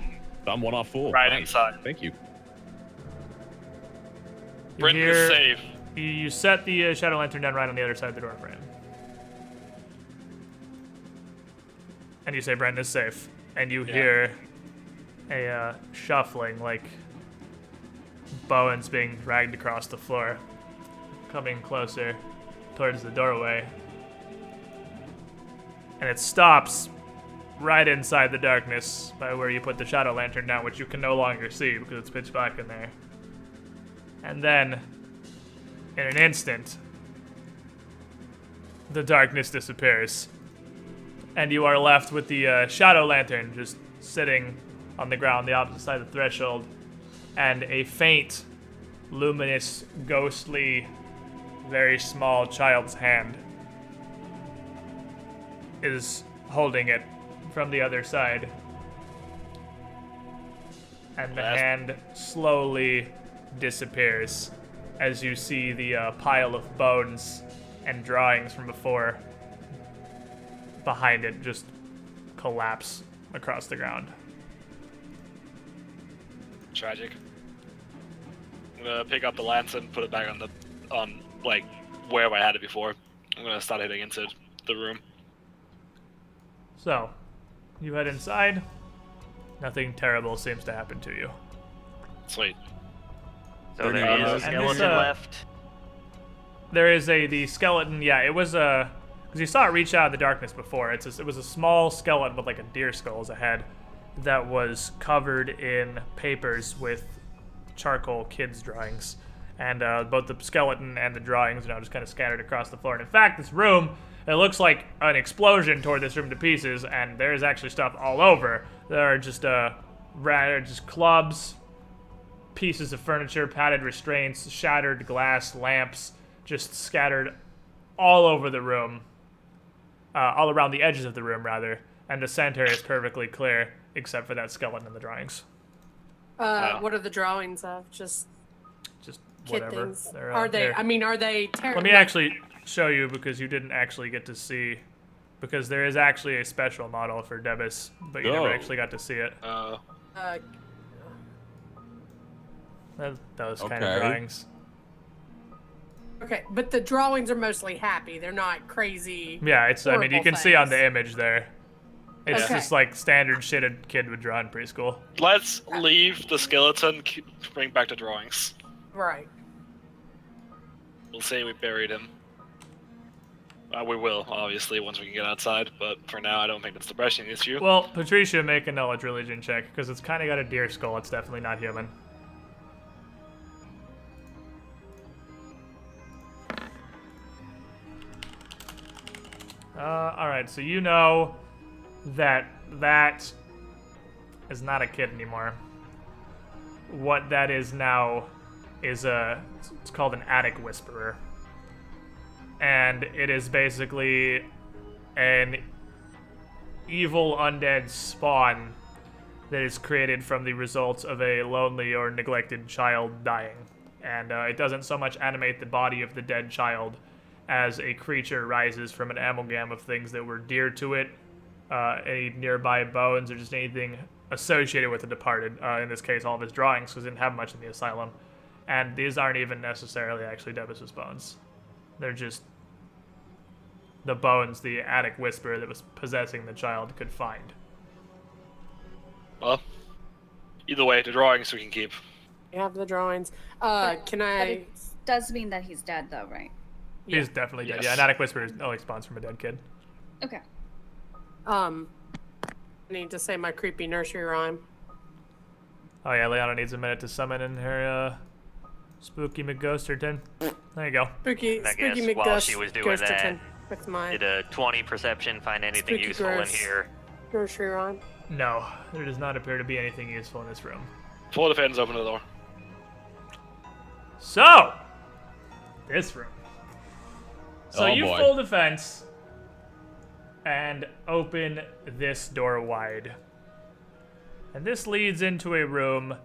I'm one off full. Right inside. Thank you. Brent is safe. You set the shadow lantern down right on the other side of the door for him. And you say Brent is safe. And you hear a shuffling, like bones being dragged across the floor, coming closer towards the doorway. And it stops right inside the darkness by where you put the shadow lantern down, which you can no longer see because it's pitch black in there. And then, in an instant, the darkness disappears. And you are left with the shadow lantern just sitting on the ground, the opposite side of the threshold, and a faint, luminous, ghostly, very small child's hand is holding it from the other side. And the hand slowly disappears as you see the pile of bones and drawings from before behind it just collapse across the ground. Tragic. I'm gonna pick up the lantern, put it back on like wherever I had it before. I'm gonna start heading into the room. So, you head inside. Nothing terrible seems to happen to you. Sweet. So there is a skeleton left. There is the skeleton. Yeah, it was because you saw it reach out in the darkness before. It was a small skeleton with like a deer skull as a head that was covered in papers with charcoal kids' drawings, and both the skeleton and the drawings, just kind of scattered across the floor. And in fact, this room, it looks like an explosion tore this room to pieces, and there is actually stuff all over. There are just clubs, pieces of furniture, padded restraints, shattered glass lamps, just scattered all over the room, all around the edges of the room, rather. And the center is perfectly clear, except for that skeleton in the drawings. What are the drawings of? Just kid whatever. things. Are they? Are they terrible? Let me actually show you, because you didn't actually get to see, because there is actually a special model for Debus, but you never actually got to see it. Those kind of drawings. Okay, but the drawings are mostly happy. They're not crazy. Yeah, it's. I mean, you can see on the image there. It's Okay. just like standard shit a kid would draw in preschool. Let's leave the skeleton, bring back the drawings. Right. We'll say we buried him. We will, obviously, once we can get outside, but for now, I don't think that's the pressing issue. Well, Patricia, make a knowledge religion check, because it's kind of got a deer skull. It's definitely not human. Alright, so you know that is not a kid anymore. What that is now is it's called an Attick Whisperer. And it is basically an evil undead spawn that is created from the results of a lonely or neglected child dying and it doesn't so much animate the body of the dead child as a creature rises from an amalgam of things that were dear to it, any nearby bones or just anything associated with the departed. In this case, all of his drawings, because he didn't have much in the asylum. And these aren't even necessarily actually Devis's bones. They're just the bones the Attick Whisperer that was possessing the child could find. Well, either way, the drawings we can keep. You have the drawings. Can But I? it does mean that he's dead, though, right? He's definitely dead. Yes. Yeah, an Attick Whisperer only spawns from a dead kid. Okay. I need to say my creepy nursery rhyme. Oh yeah, Leona needs a minute to summon in her spooky McGhosterton. There you go. Spooky I guess McGhost. while she was doing that, Ghosterton. With my Did a 20 perception find anything Spooky useful in gross. here? nursery rhyme. No, there does not appear to be anything useful in this room. Full defense, open the door. So, this room. So Oh, you boy. full defense and open this door wide. And this leads into a room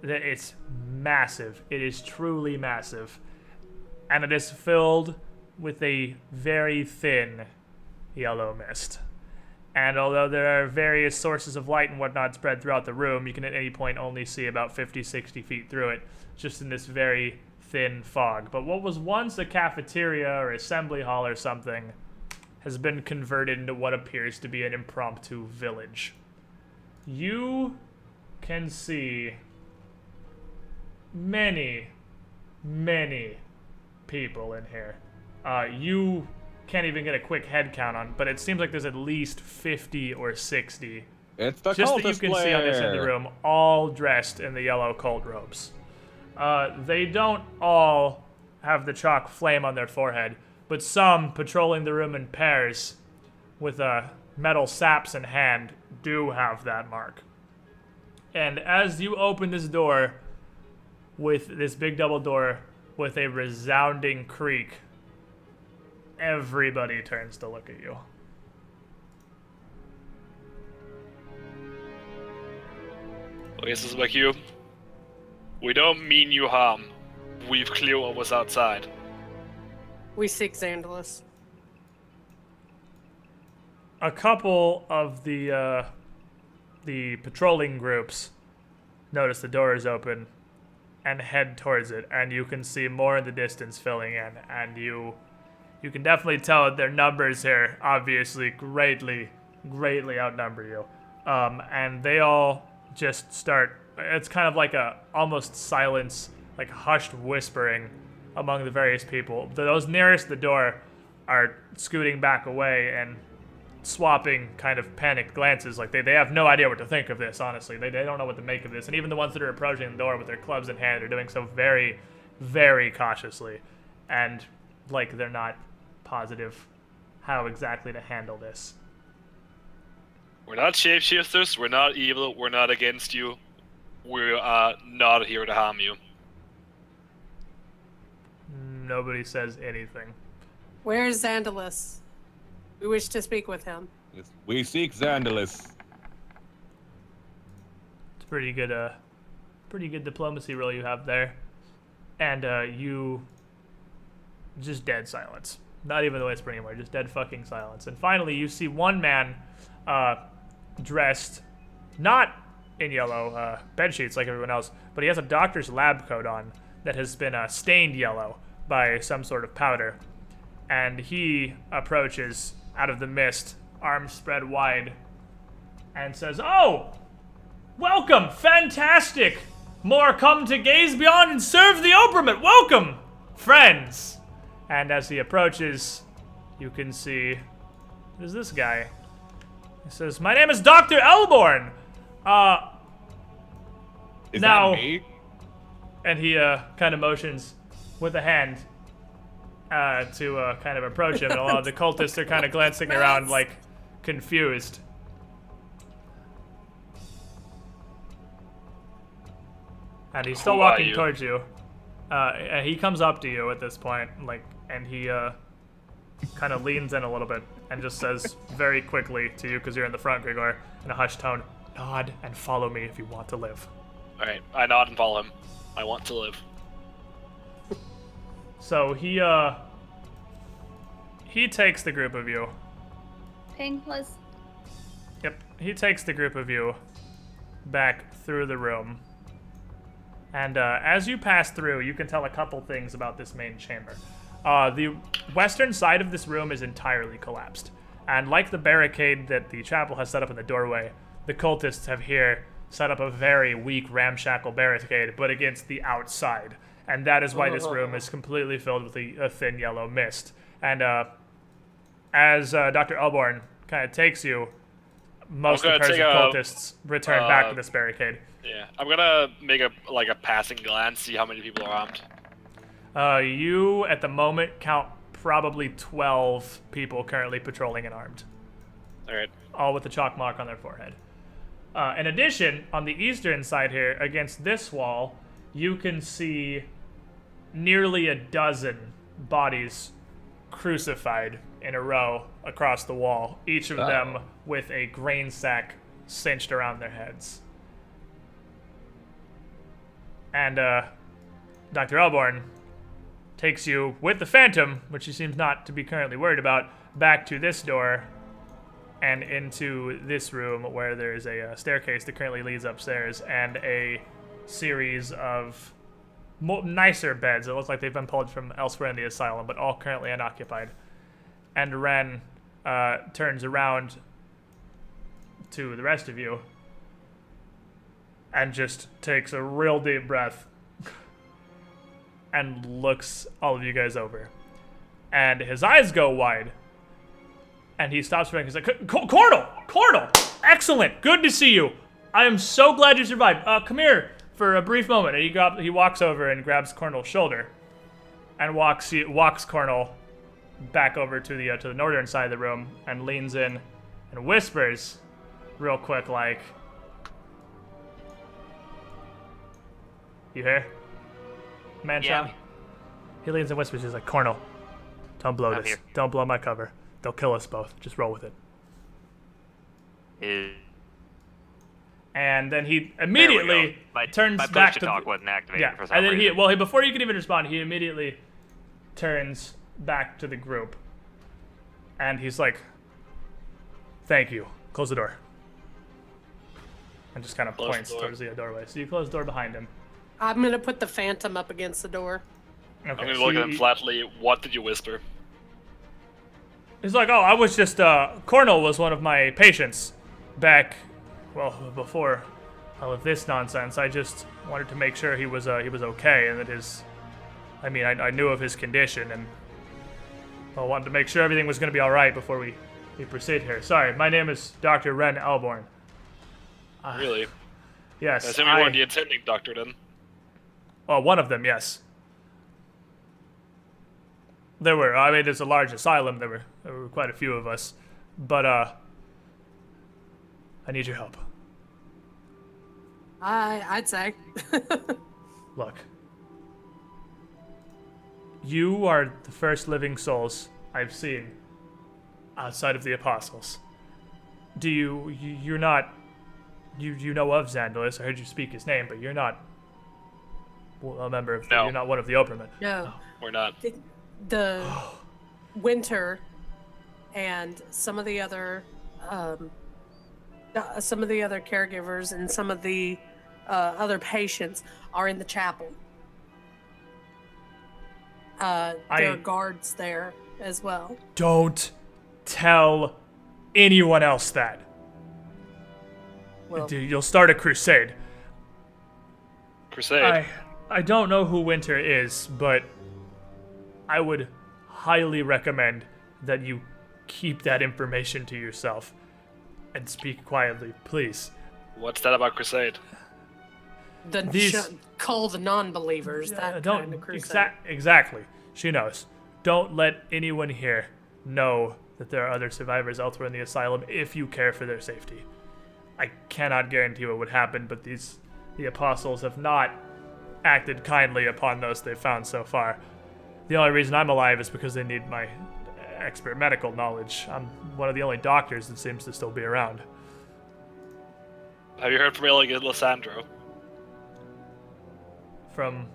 that is massive. It is truly massive. And it is filled with a very thin yellow mist. And although there are various sources of light and whatnot spread throughout the room, you can at any point only see about 50, 60 feet through it, just in this very thin fog. But what was once a cafeteria or assembly hall or something has been converted into what appears to be an impromptu village. You can see many, many people in here. You can't even get a quick head count on, but it seems like there's at least 50 or 60 It's the just that you cultist can see on this end of the player. room, all dressed in the yellow cult robes. They don't all have the chalk flame on their forehead, but some, patrolling the room in pairs with metal saps in hand, do have that mark. And as you open this door, with this big double door with a resounding creak, everybody turns to look at you. Okay, this is like you. We don't mean you harm. We've cleared what was outside. We seek Xandalus. A couple of the patrolling groups notice the door is open and head towards it, and you can see more in the distance filling in, and you can definitely tell that their numbers here obviously greatly outnumber you. And they all just start, it's kind of like a almost silence, like hushed whispering among the various people. Those nearest the door are scooting back away and swapping kind of panicked glances. Like they have no idea what to think of this, honestly. They don't know what to make of this. And even the ones that are approaching the door with their clubs in hand are doing so very, very cautiously. And like they're not positive how exactly to handle this. We're not shapeshifters, we're not evil, we're not against you. We are not here to harm you. Nobody says anything. Where is Xandalus? We wish to speak with him. Yes, we seek Xandalus. It's pretty good diplomacy roll you have there. And you just dead silence. Not even the whisper anymore, just dead fucking silence. And finally you see one man dressed not in yellow bed sheets like everyone else, but he has a doctor's lab coat on that has been stained yellow by some sort of powder. And he approaches out of the mist, arms spread wide, and says, "Oh, welcome, fantastic! More come to gaze beyond and serve the operament. Welcome, friends!" And as he approaches, you can see, who's this guy? He says, "My name is Dr. Elborn. Is Now- that me? And he kind of motions with a hand to kind of approach him, and a lot of the cultists are kind of glancing around like confused. And he's still Who are walking you? towards you. And he comes up to you at this point, like, and he kind of leans in a little bit and just says very quickly to you, because you're in the front, Grigor, in a hushed tone, "Nod and follow me if you want to live." Alright, I nod and follow him. I want to live. So he takes the group of you. Ping, Liz. Yep, he takes the group of you back through the room. And as you pass through, you can tell a couple things about this main chamber. The western side of this room is entirely collapsed. And like the barricade that the chapel has set up in the doorway, the cultists have here set up a very weak ramshackle barricade, but against the outside. And that is why this room is completely filled with a thin yellow mist. And as Dr. Elborn kind of takes you, most of the cultists return back to this barricade. Yeah, I'm gonna make a passing glance, see how many people are armed. You, at the moment, count probably 12 people currently patrolling and armed. Alright. All with the chalk mark on their forehead. In addition, on the eastern side here, against this wall, you can see nearly a dozen bodies crucified in a row across the wall, each of them with a grain sack cinched around their heads. And Dr. Elborn takes you with the Phantom, which he seems not to be currently worried about, back to this door and into this room where there's a staircase that currently leads upstairs and a series of nicer beds that look like they've been pulled from elsewhere in the asylum, but all currently unoccupied. And Ren turns around to the rest of you and just takes a real deep breath and looks all of you guys over. And his eyes go wide. And he stops running. He's like, Cornel! Excellent! Good to see you! I am so glad you survived. Come here for a brief moment. And he walks over and grabs Cornel's shoulder and walks Cornel back over to the northern side of the room and leans in and whispers real quick like, "You here, man child?" Yeah. He leans and whispers. He's like, "Cornel, don't blow this. Here. Don't blow my cover. They'll kill us both. Just roll with it." And then he immediately turns my back push to talk wasn't activated for some and then reason. before you can even respond, he immediately turns back to the group, and he's like, "Thank you. Close the door." And just kind of points towards the doorway. So you close the door behind him. I'm gonna put the Phantom up against the door. Okay, I'm gonna look at him flatly. What did you whisper? He's like, "Oh, I was just, Cornel was one of my patients back, well, before all of this nonsense. I just wanted to make sure he was okay, and that I knew of his condition, and I wanted to make sure everything was gonna be alright before we proceed here. Sorry, my name is Dr. Ren Elborn." Really? Yes. I assume you weren't the attending doctor then. Well, one of them, yes. There's a large asylum. There were quite a few of us. But, I need your help. I'd say. Look. You are the first living souls I've seen outside of the apostles. You're not... You know of Xandalus. I heard you speak his name, but you're not a member of... No. You're not one of the Opermen. No. We're not. The Winter and some of the other caregivers and some of the other patients are in the chapel. There are guards there as well. Don't tell anyone else that. Well, You'll start a crusade. Crusade? I don't know who Winter is, but I would highly recommend that you keep that information to yourself and speak quietly, please. What's that about crusade? Call the non-believers. That kind of crusade. Exactly. She knows. Don't let anyone here know that there are other survivors elsewhere in the asylum if you care for their safety. I cannot guarantee what would happen, but the apostles have not acted kindly upon those they've found so far. The only reason I'm alive is because they need my expert medical knowledge. I'm one of the only doctors that seems to still be around. Have you heard from Elegant Lysandro? From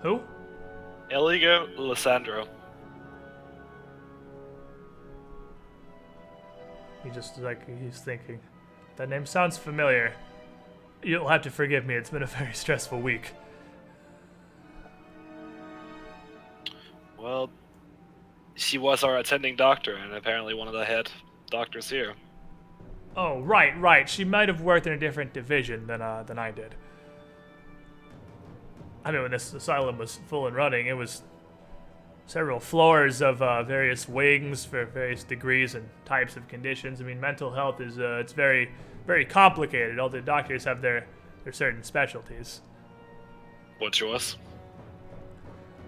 who? Eligo Lissandro. He's thinking. That name sounds familiar. You'll have to forgive me, it's been a very stressful week. Well, she was our attending doctor, and apparently one of the head doctors here. Oh, right. She might have worked in a different division than I did. I mean, when this asylum was full and running, it was several floors of various wings for various degrees and types of conditions. I mean, mental health is it's very, very complicated. All the doctors have their certain specialties. What's yours?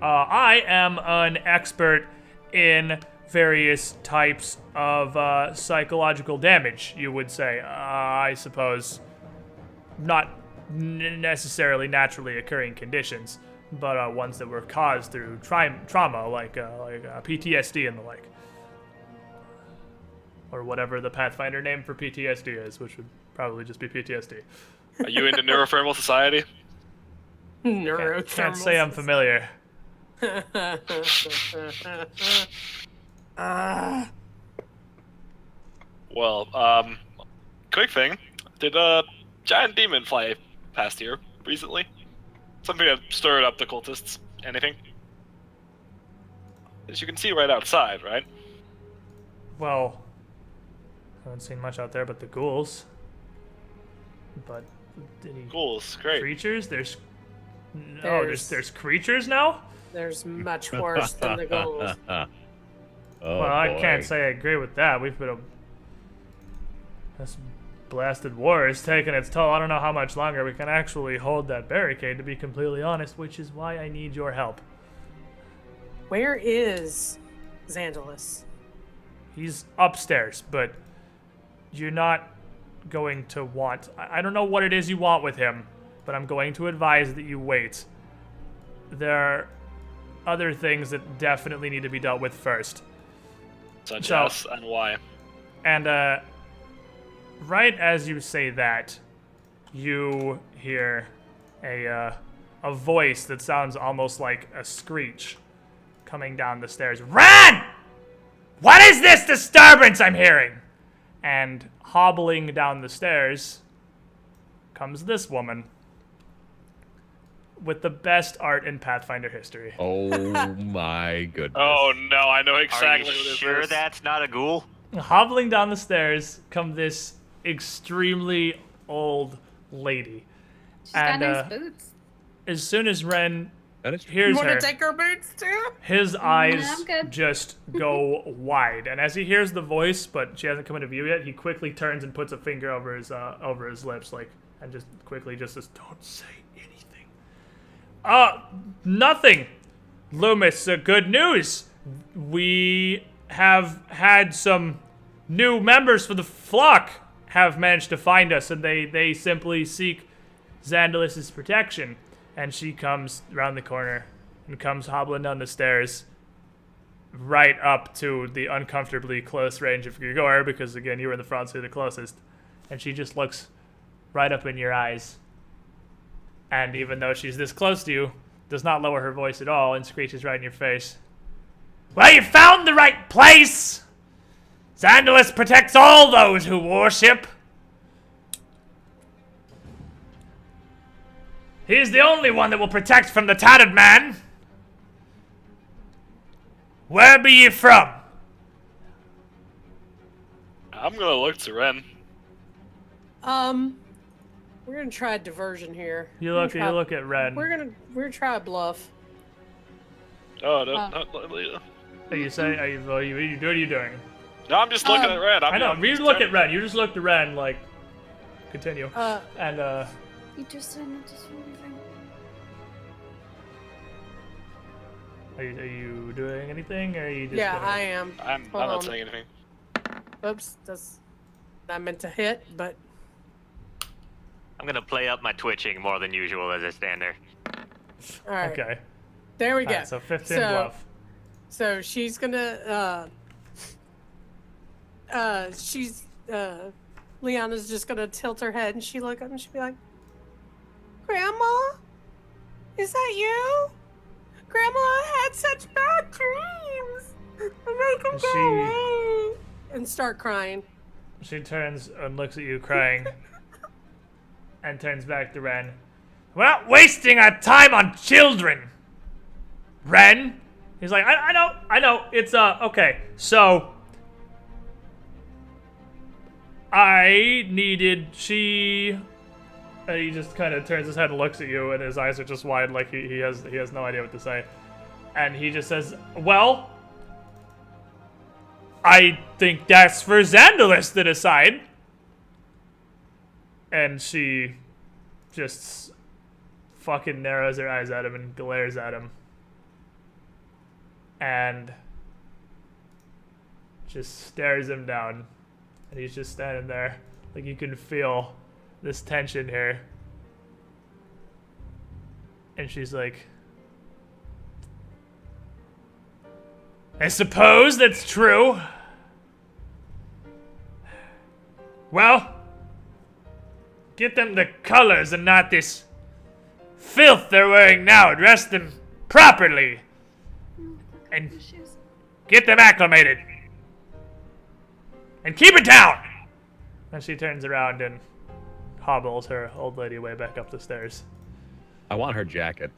I am an expert in various types of psychological damage, you would say. I suppose not necessarily naturally occurring conditions, but ones that were caused through trauma, like PTSD and the like. Or whatever the Pathfinder name for PTSD is, which would probably just be PTSD. Are you into Neurothermal Society? Can't say I'm familiar. Well, quick thing. Did a giant demon fly past here recently? Something that stirred up the cultists. Anything? As you can see right outside, right? Well, I haven't seen much out there but the ghouls. But any ghouls, great. Creatures? There's creatures now? There's much worse than the ghouls. Well, I can't say I agree with that. This blasted war is taking its toll. I don't know how much longer we can actually hold that barricade, to be completely honest, which is why I need your help. Where is Xandalus? He's upstairs, but you're not going to want... I don't know what it is you want with him, but I'm going to advise that you wait. There are other things that definitely need to be dealt with first. Such as, and why? And, right as you say that, you hear a voice that sounds almost like a screech coming down the stairs. Run! What is this disturbance I'm hearing? And hobbling down the stairs comes this woman with the best art in Pathfinder history. Oh my goodness. Oh no, I know exactly Are you what it is. sure that's not a ghoul? Hobbling down the stairs come this extremely old lady. She's got nice boots. As soon as Ren hears You want her, to take her boots too? his eyes I'm good. just go wide. And as he hears the voice, but she hasn't come into view yet, he quickly turns and puts a finger over his lips, and just quickly just says, "Don't say anything." Nothing. Loomis, good news. We have had some new members for the flock have managed to find us, and they simply seek Xandalus's protection. And she comes around the corner and comes hobbling down the stairs right up to the uncomfortably close range of Grigor, because again, you were in the front, so you're the closest. And she just looks right up in your eyes. And even though she's this close to you, does not lower her voice at all and screeches right in your face. Well, you found the right place! Xandalus protects all those who worship. He is the only one that will protect from the tattered man. Where be ye from? I'm gonna look to Ren. We're gonna try a diversion here. You look at Ren. We're gonna try a bluff. Oh, no, What are you doing? No, I'm just looking at Ren. I know. You look at Ren. You just look to Ren, like, continue. You just said not to say anything. Are you doing anything, or are you just? Yeah, I am. I'm not saying anything. Oops, that's not meant to hit, but. I'm gonna play up my twitching more than usual as I stand there. All right. Okay. There we go. Right, so 15 bluff. So she's gonna. Liana's just gonna tilt her head and she look up and she'll be like, "Grandma, is that you? Grandma had such bad dreams. I make them And go away. And start crying. She turns and looks at you crying and turns back to Ren. We're not wasting our time on children, Ren. He's like, I know. It's, okay. So, and he just kind of turns his head and looks at you, and his eyes are just wide, like he has no idea what to say. And he just says, well, I think that's for Xandalis to decide. And she just fucking narrows her eyes at him and glares at him. And just stares him down. And he's just standing there. Like, you can feel this tension here. And she's like, I suppose that's true. Well, get them the colors and not this filth they're wearing now. Dress them properly. And get them acclimated. And keep it down! And she turns around and hobbles her old lady way back up the stairs. I want her jacket.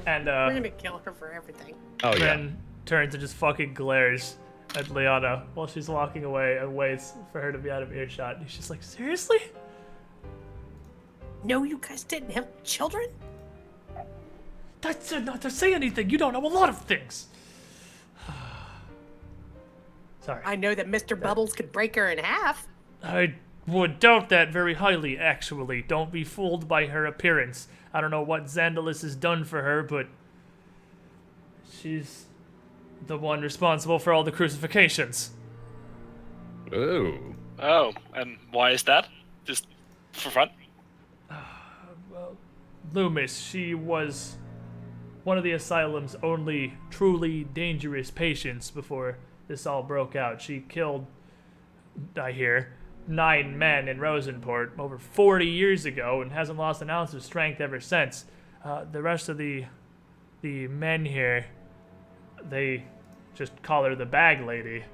And we're gonna kill her for everything. Oh, yeah. Ren turns and just fucking glares at Liana while she's walking away and waits for her to be out of earshot. And she's like, seriously? No, you guys didn't have children? I said not to say anything. You don't know a lot of things. Sorry. I know that Mr. Bubbles could break her in half. I would doubt that very highly, actually. Don't be fooled by her appearance. I don't know what Xandalis has done for her, but she's the one responsible for all the crucifixions. Ooh. Oh, and why is that? Just for fun? Well, Loomis, she was one of the Asylum's only truly dangerous patients before this all broke out. She killed, I hear, 9 men in Rosenport over 40 years ago and hasn't lost an ounce of strength ever since. The rest of the men here, they just call her the Bag Lady.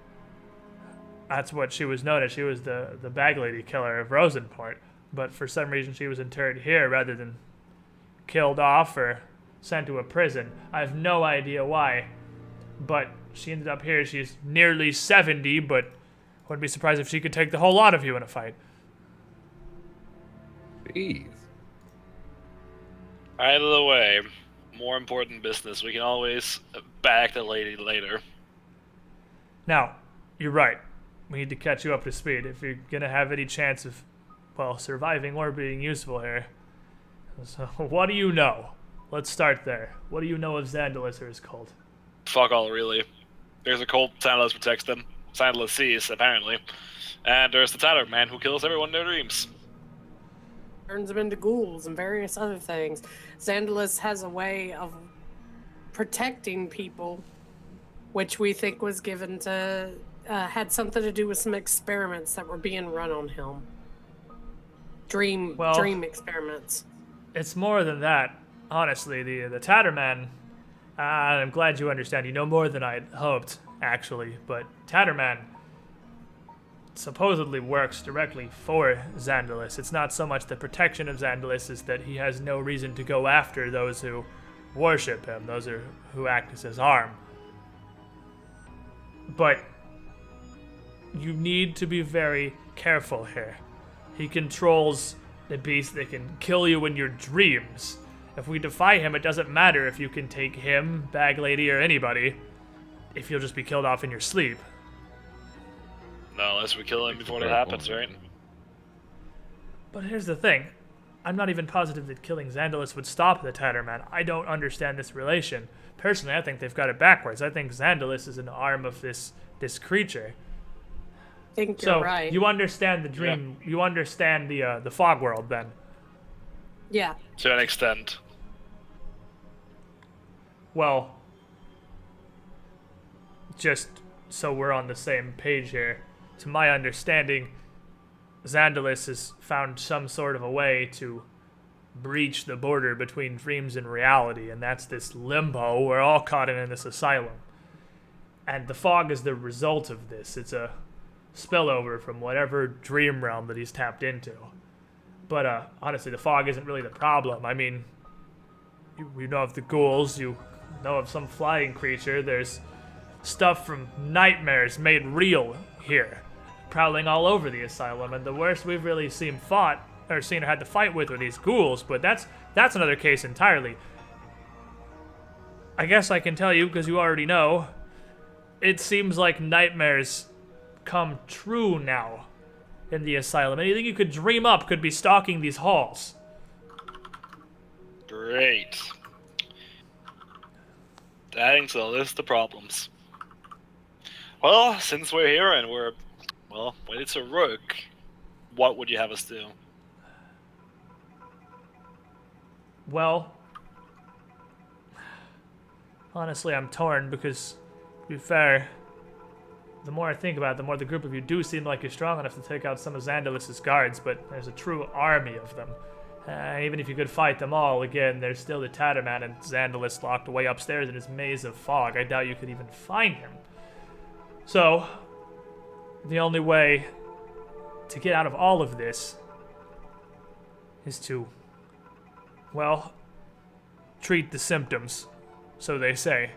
That's what she was known as. She was the Bag Lady killer of Rosenport. But for some reason she was interred here rather than killed off or sent to a prison. I have no idea why. But she ended up here. She's nearly 70, but wouldn't be surprised if she could take the whole lot of you in a fight. Jeez. Out of the way. More important business. We can always back the lady later. Now, you're right. We need to catch you up to speed if you're gonna have any chance of, well, surviving or being useful here. So, what do you know? Let's start there. What do you know of Xandalis or his cult? Fuck all, really. There's a cult, Xandalis protects them. Xandalis sees, apparently. And there's the Tatter Man who kills everyone in their dreams. Turns them into ghouls and various other things. Xandalis has a way of protecting people, which we think was given to, had something to do with some experiments that were being run on him. Dream experiments. It's more than that. Honestly, the Tatterman, I'm glad you understand. You know more than I'd hoped, actually. But Tatterman supposedly works directly for Xandalis. It's not so much the protection of Xandalis as that he has no reason to go after those who worship him, those who act as his arm. But you need to be very careful here. He controls the beast that can kill you in your dreams. If we defy him, it doesn't matter if you can take him, Bag Lady, or anybody, if you'll just be killed off in your sleep. No, unless we kill him before that happens, right? But here's the thing. I'm not even positive that killing Xandalis would stop the Tatterman. I don't understand this relation. Personally, I think they've got it backwards. I think Xandalis is an arm of this creature. I think you're right. So you understand the dream. Yeah. You understand the fog world, then. Yeah. To an extent. Well, just so we're on the same page here, to my understanding, Xandalis has found some sort of a way to breached the border between dreams and reality, and that's this limbo we're all caught in this asylum. And the fog is the result of this. It's a spillover from whatever dream realm that he's tapped into. But honestly, the fog isn't really the problem. I mean, you know of the ghouls, you know of some flying creature, there's stuff from nightmares made real here, prowling all over the asylum, and the worst we've really seen or had to fight with are these ghouls, but that's another case entirely. I guess I can tell you, because you already know, it seems like nightmares come true now in the asylum. Anything you could dream up could be stalking these halls. Great. Adding to the list of problems. Well, since we're here and we're, ready to work, what would you have us do? Well, honestly, I'm torn because, to be fair, the more I think about it, the more the group of you do seem like you're strong enough to take out some of Xandalus's guards, but there's a true army of them. Even if you could fight them all, again, there's still the Tatterman and Xandalus locked away upstairs in his maze of fog. I doubt you could even find him. So, the only way to get out of all of this is to, treat the symptoms, so they say.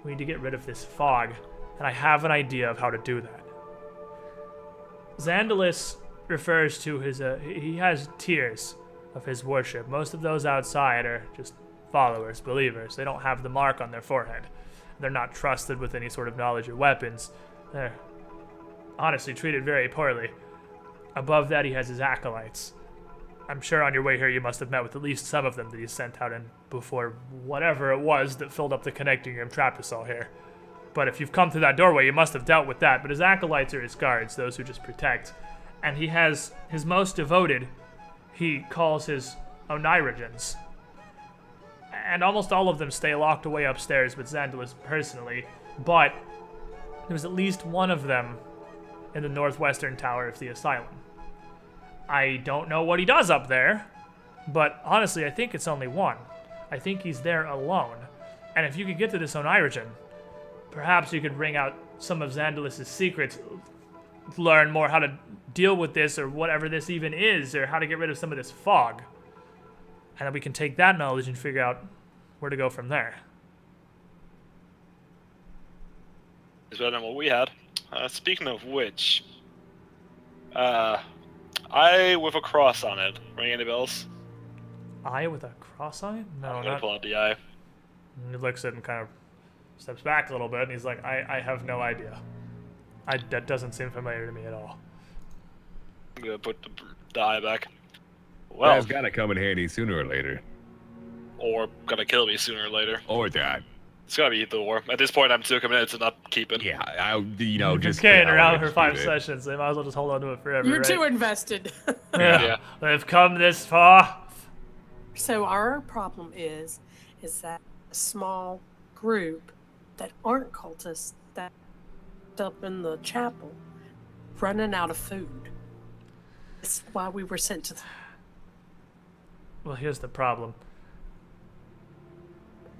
We need to get rid of this fog, and I have an idea of how to do that. Xandalus refers to he has tiers of his worship. Most of those outside are just followers, believers. They don't have the mark on their forehead. They're not trusted with any sort of knowledge or weapons. They're honestly treated very poorly. Above that, he has his acolytes. I'm sure on your way here you must have met with at least some of them that he sent out in before whatever it was that filled up the connecting room trapped us all here. But if you've come through that doorway, you must have dealt with that. But his acolytes are his guards, those who just protect. And he has his most devoted, he calls his Onirigens. And almost all of them stay locked away upstairs with Xandalus personally, but there's at least one of them in the northwestern tower of the asylum. I don't know what he does up there, but honestly, I think it's only one. I think he's there alone. And if you could get to this Onirigen, perhaps you could wring out some of Xandalus's secrets, learn more how to deal with this, or whatever this even is, or how to get rid of some of this fog. And then we can take that knowledge and figure out where to go from there. It's better than what we had. Speaking of which, eye with a cross on it. Ring any bells? Eye with a cross on it? No, I'm gonna not. pull out the eye. And he looks at it and kind of steps back a little bit, and he's like, I have no idea. That doesn't seem familiar to me at all. I'm gonna put the eye back. Well, That's gotta come in handy sooner or later. Or gonna kill me sooner or later. Or that. It's gotta be either or. At this point, I'm too committed to not keep it. Yeah, You've just been carrying around for 5 sessions. They might as well just hold on to it forever. You're right? too invested. Yeah. They've come this far. So our problem is that a small group that aren't cultists that up in the chapel running out of food. That's why we were sent to Well, here's the problem.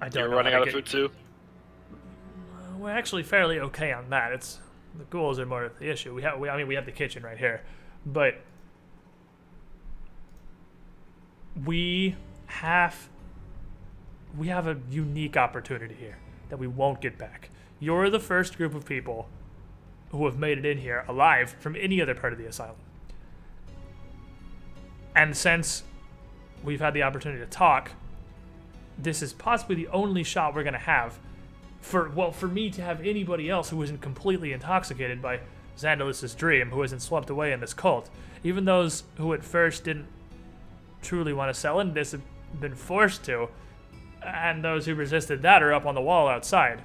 I don't You're know running how out to of food too? We're actually fairly okay on that. It's the ghouls are more of the issue. We have the kitchen right here, but we have a unique opportunity here that we won't get back. You're the first group of people who have made it in here alive from any other part of the asylum. And since we've had the opportunity to talk, this is possibly the only shot we're going to have for me to have anybody else who isn't completely intoxicated by Xandalus's dream, who isn't swept away in this cult. Even those who at first didn't truly want to sell into this have been forced to, and those who resisted that are up on the wall outside.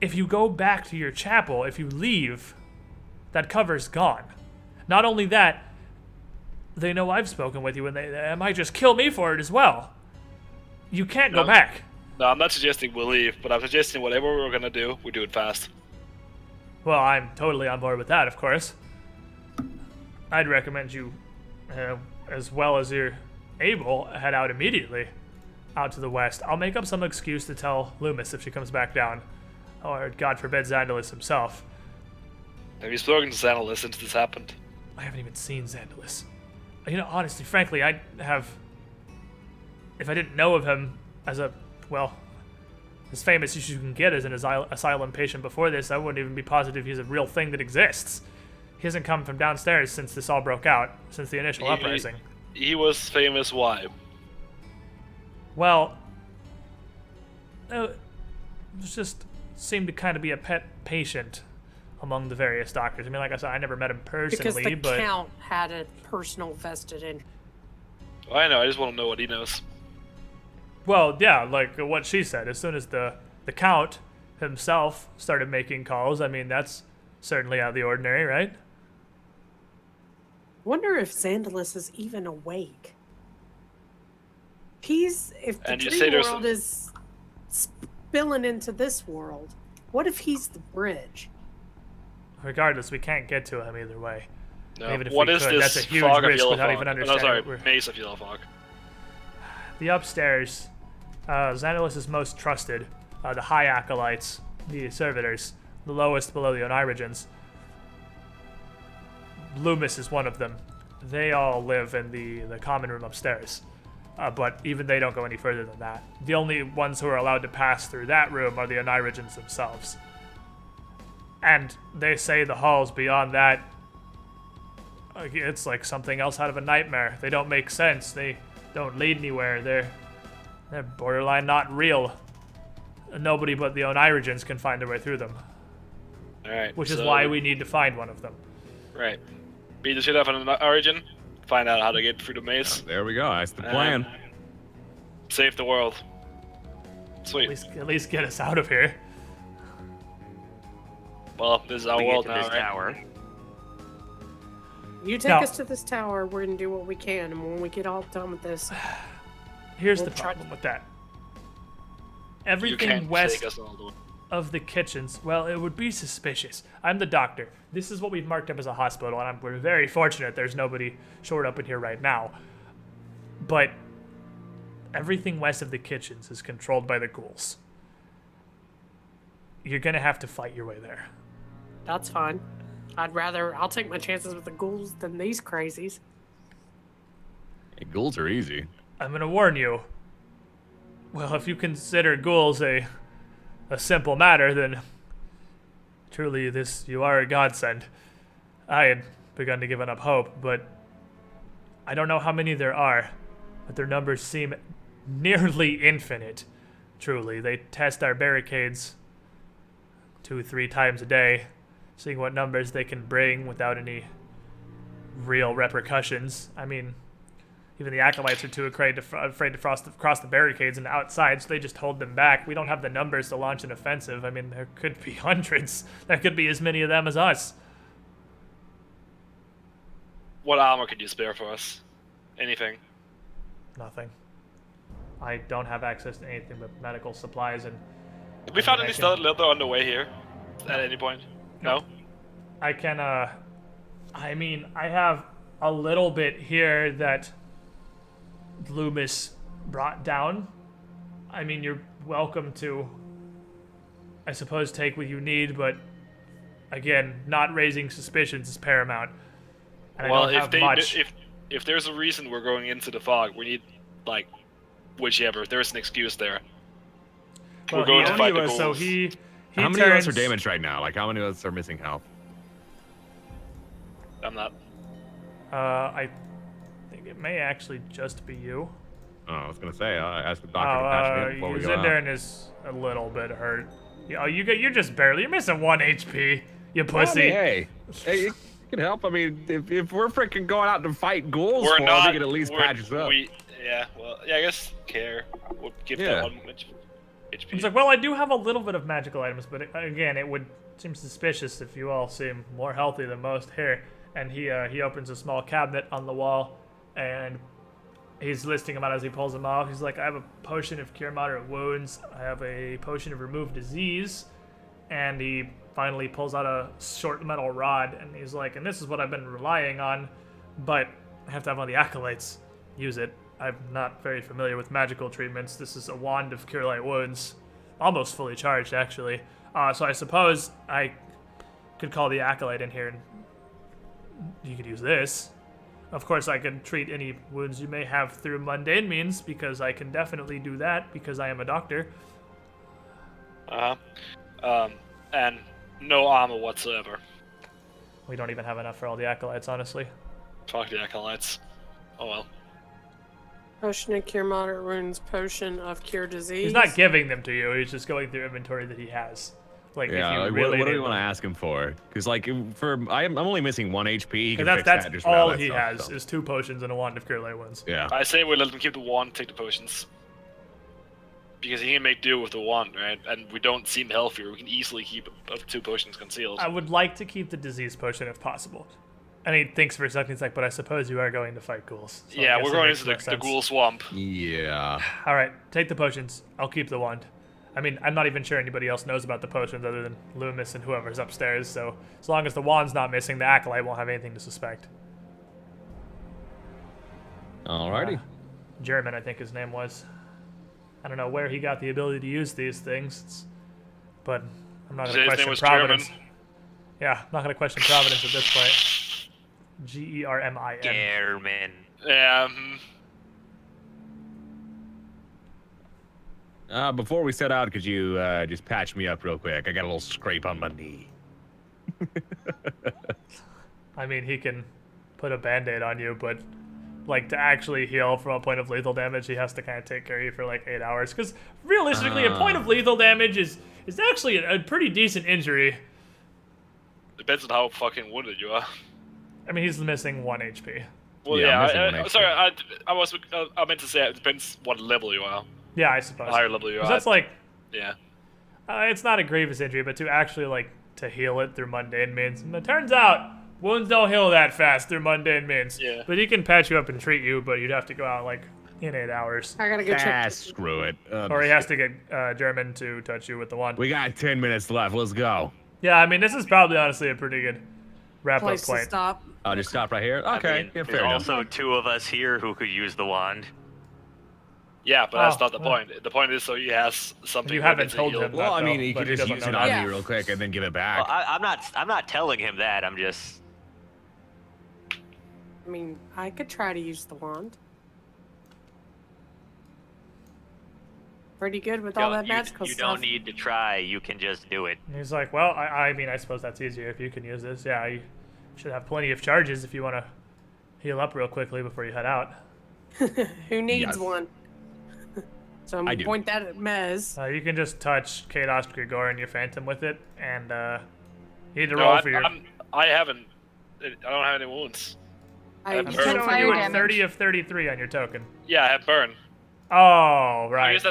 If you go back to your chapel, if you leave, that cover's gone. Not only that, they know I've spoken with you, and they might just kill me for it as well. You can't go back. No, I'm not suggesting we'll leave, but I'm suggesting whatever we're gonna do, we do it fast. Well, I'm totally on board with that, of course. I'd recommend you, as well as your able, head out immediately out to the west. I'll make up some excuse to tell Loomis if she comes back down. Or, God forbid, Xandalus himself. Have you spoken to Xandalus since this happened? I haven't even seen Xandalus. You know, honestly, frankly, I have... If I didn't know of him as a, well, as famous as you can get as an asylum patient before this, I wouldn't even be positive he's a real thing that exists. He hasn't come from downstairs since this all broke out, since the initial uprising. He was famous, why? Well, just seemed to kind of be a pet patient among the various doctors. I mean, like I said, I never met him personally, because the but... Count had a personal vested interest. Well, I know, I just want to know what he knows. Well, yeah, like what she said, as soon as the Count himself started making calls, I mean, that's certainly out of the ordinary, right? Wonder if Xandalus is even awake. If the dream world is spilling into this world, what if he's the bridge? Regardless, we can't get to him either way. No. Even if What we is could, this that's a huge fog of risk yellow without fog? even No, understanding. sorry, maze of yellow fog. The upstairs, Xandalus' most trusted, the high acolytes, the servitors, the lowest below the Onirigens. Loomis is one of them. They all live in the common room upstairs. But even they don't go any further than that. The only ones who are allowed to pass through that room are the Onirigens themselves. And they say the halls beyond that, it's like something else out of a nightmare. They don't make sense. They don't lead anywhere. They're borderline not real. Nobody but the Onirigens can find their way through them. Alright. Which is why we need to find one of them. Right. Beat the shit up on an origin, find out how to get through the maze. There we go. That's the plan. Save the world. Sweet. At least get us out of here. Well, this is our world now, right? Tower. You take us to this tower, we're gonna do what we can, and when we get all done with this... Here's the problem with that. Everything west of the kitchens, well, it would be suspicious. I'm the doctor. This is what we've marked up as a hospital, and we're very fortunate there's nobody shored up in here right now. But everything west of the kitchens is controlled by the ghouls. You're gonna have to fight your way there. That's fine. I'll take my chances with the ghouls than these crazies. Hey, ghouls are easy. I'm gonna warn you. Well, if you consider ghouls a simple matter, then truly you are a godsend. I had begun to give up hope, but I don't know how many there are, but their numbers seem nearly infinite. Truly, they test our barricades 2-3 times a day, seeing what numbers they can bring without any real repercussions. I mean, even the acolytes are too afraid to cross the barricades and outside, so they just hold them back. We don't have the numbers to launch an offensive. I mean, there could be hundreds. There could be as many of them as us. What armor could you spare for us? Anything? Nothing. I don't have access to anything but medical supplies and... Have we found any studded leather on the way here? At any point? No? I can, I mean, I have a little bit here that Loomis brought down. I mean, you're welcome to, I suppose, take what you need, but again, not raising suspicions is paramount. And well, I don't have much. If there's a reason we're going into the fog, we need, like, whichever. There's an excuse there. Well, we're going to fight the ghouls. So he how many of us are damaged right now? Like, how many of us are missing health? I'm not. I think it may actually just be you. Oh, I was gonna say, I asked the doctor to patch me in before we go out. Zindern is a little bit hurt. You're just barely. You're missing 1 HP. You pussy. Well, hey, it can help. I mean, if we're freaking going out to fight ghouls, We can at least patch us up. I guess care would give that 1 HP. It's like, well, I do have a little bit of magical items, but again, it would seem suspicious if you all seem more healthy than most here. And he opens a small cabinet on the wall, and he's listing them out as he pulls them off. He's like, I have a potion of cure moderate wounds. I have a potion of remove disease. And he finally pulls out a short metal rod, and he's like, and this is what I've been relying on, but I have to have one of the acolytes use it. I'm not very familiar with magical treatments. This is a wand of Cure Light Wounds. Almost fully charged, actually. So I suppose I could call the Acolyte in here and you could use this. Of course, I can treat any wounds you may have through mundane means, because I can definitely do that, because I am a doctor. And no armor whatsoever. We don't even have enough for all the Acolytes, honestly. Fuck the Acolytes. Oh well. Potion of Cure Moderate Wounds, Potion of Cure Disease. He's not giving them to you, he's just going through inventory that he has. Like, Yeah, if you like, really what do need we want to them. ask him for? Because, like, I'm only missing 1 HP. He can fix That's that just all without he that has, stuff, so. is 2 potions and a wand of Cure Light Wounds. Yeah. I say we let him keep the wand, take the potions. Because he can make do with the wand, right? And we don't seem healthier. We can easily keep 2 potions concealed. I would like to keep the disease potion if possible. And he thinks for a second, he's like, but I suppose you are going to fight ghouls. So yeah, I guess we're it going makes into more the sense. ghoul swamp. Yeah. Alright, take the potions. I'll keep the wand. I mean, I'm not even sure anybody else knows about the potions other than Loomis and whoever's upstairs, so as long as the wand's not missing, the Acolyte won't have anything to suspect. Alrighty. German, I think his name was. I don't know where he got the ability to use these things, but I'm not going to His name question was Providence. German. Yeah, I'm not going to question Providence at this point. Germin. German. Yeah. Before we set out, could you just patch me up real quick? I got a little scrape on my knee. I mean, he can put a band-aid on you, but like to actually heal from a point of lethal damage, he has to kind of take care of you for like 8 hours. Because realistically, a point of lethal damage is actually a pretty decent injury. Depends on how fucking wounded you are. I mean, he's missing 1 HP. Well, Yeah, yeah. I'm missing 1 HP. Sorry, I meant to say it depends what level you are. Yeah, I suppose. The higher level you 'Cause are. that's like, Yeah. it's not a grievous injury, but to actually like to heal it through mundane means. And it turns out wounds don't heal that fast through mundane means. Yeah. But he can patch you up and treat you, but you'd have to go out like in 8 hours. I gotta go check. Screw it. Or he has to get German to touch you with the wand. We got 10 minutes left. Let's go. Yeah, I mean, this is probably honestly a pretty good wrap-up Place to point. stop. I'll just stop right here. Okay. I mean, yeah, there's fair enough. also 2 of us here who could use the wand. Yeah, but that's Oh, not the well. point. The point is so he has something. You that haven't is a told heal. him. Well, I though, mean, he but could just doesn't use know it that. on Yeah. me real quick and then give it back. Well, I'm not telling him that. I'm just. I mean, I could try to use the wand. Pretty good with all that magical you stuff. don't need to try. You can just do it. And he's like, well, I mean, I suppose that's easier if you can use this. Yeah, you should have plenty of charges if you want to heal up real quickly before you head out. Who needs Yes. one? So I'm I gonna do. point that at Mez. You can just touch Kados Grigor and your Phantom with it, and you need to No, roll for your... I haven't. I don't have any wounds. I I'm I'm Burn. showing Fire you a damage. 30 of 33 on your token. Yeah, I have burn. Oh, I right. guess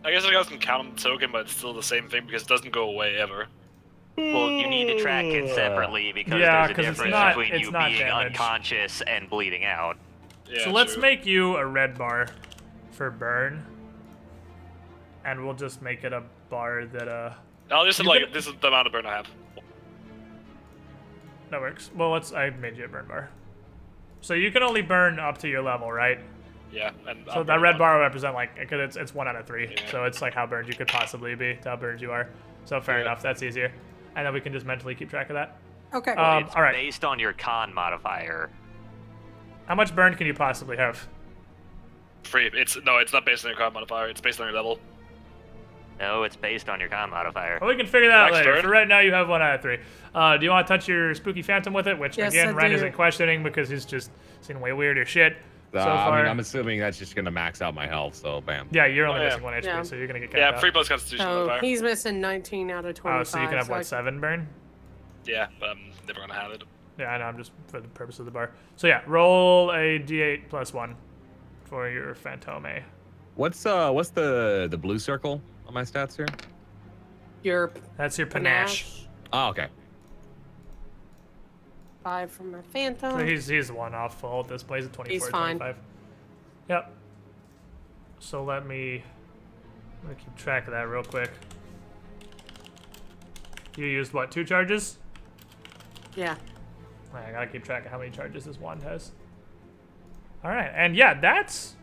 I guess it doesn't count on the token, but it's still the same thing because it doesn't go away ever. Well, you need to track it separately because Yeah, there's a 'cause it's difference not- between it's you not being damage. unconscious and bleeding out. Yeah, So let's true. make you a red bar for burn. And we'll just make it a bar that, I'll just You like can- this is the amount of burn I have. that works. Well, I made you a burn bar. So you can only burn up to your level, right? Yeah, and So I'm that red burning bar will represent like, because it's 1 out of 3. Yeah. So it's like how burned you could possibly be to how burned you are. So fair Yeah. enough, that's easier. And then we can just mentally keep track of that. Okay. It's all right. based on your con modifier. How much burn can you possibly have? free. It's not based on your con modifier. It's based on your level. No, it's based on your con modifier. Well, we can figure that out Next later. turn. For right now, you have 1 out of 3. Do you want to touch your spooky phantom with it? Which, Yes, again, I Ryan do. isn't questioning because he's just seen way weirder shit so I far. mean, I'm assuming that's just gonna max out my health, so bam. Yeah, you're only Oh, yeah. missing 1 HP, Yeah. so you're going to get Yeah, capped 3 out. plus Constitution So modifier. he's missing 19 out of 25. Oh, so you can have, I- 7 burn? Yeah, but I'm never gonna have it. Yeah, I know, I'm just for the purpose of the bar. So yeah, roll a d8 plus 1 for your Phantome. What's the blue circle on my stats here? Your That's your panache. Oh, okay. 5 from my Phantom. So he's 1 off full at this place at 24, He's fine. 25. Yep. So let me keep track of that real quick. You used what, 2 charges? Yeah. I gotta keep track of how many charges this wand has. All right, and yeah, that's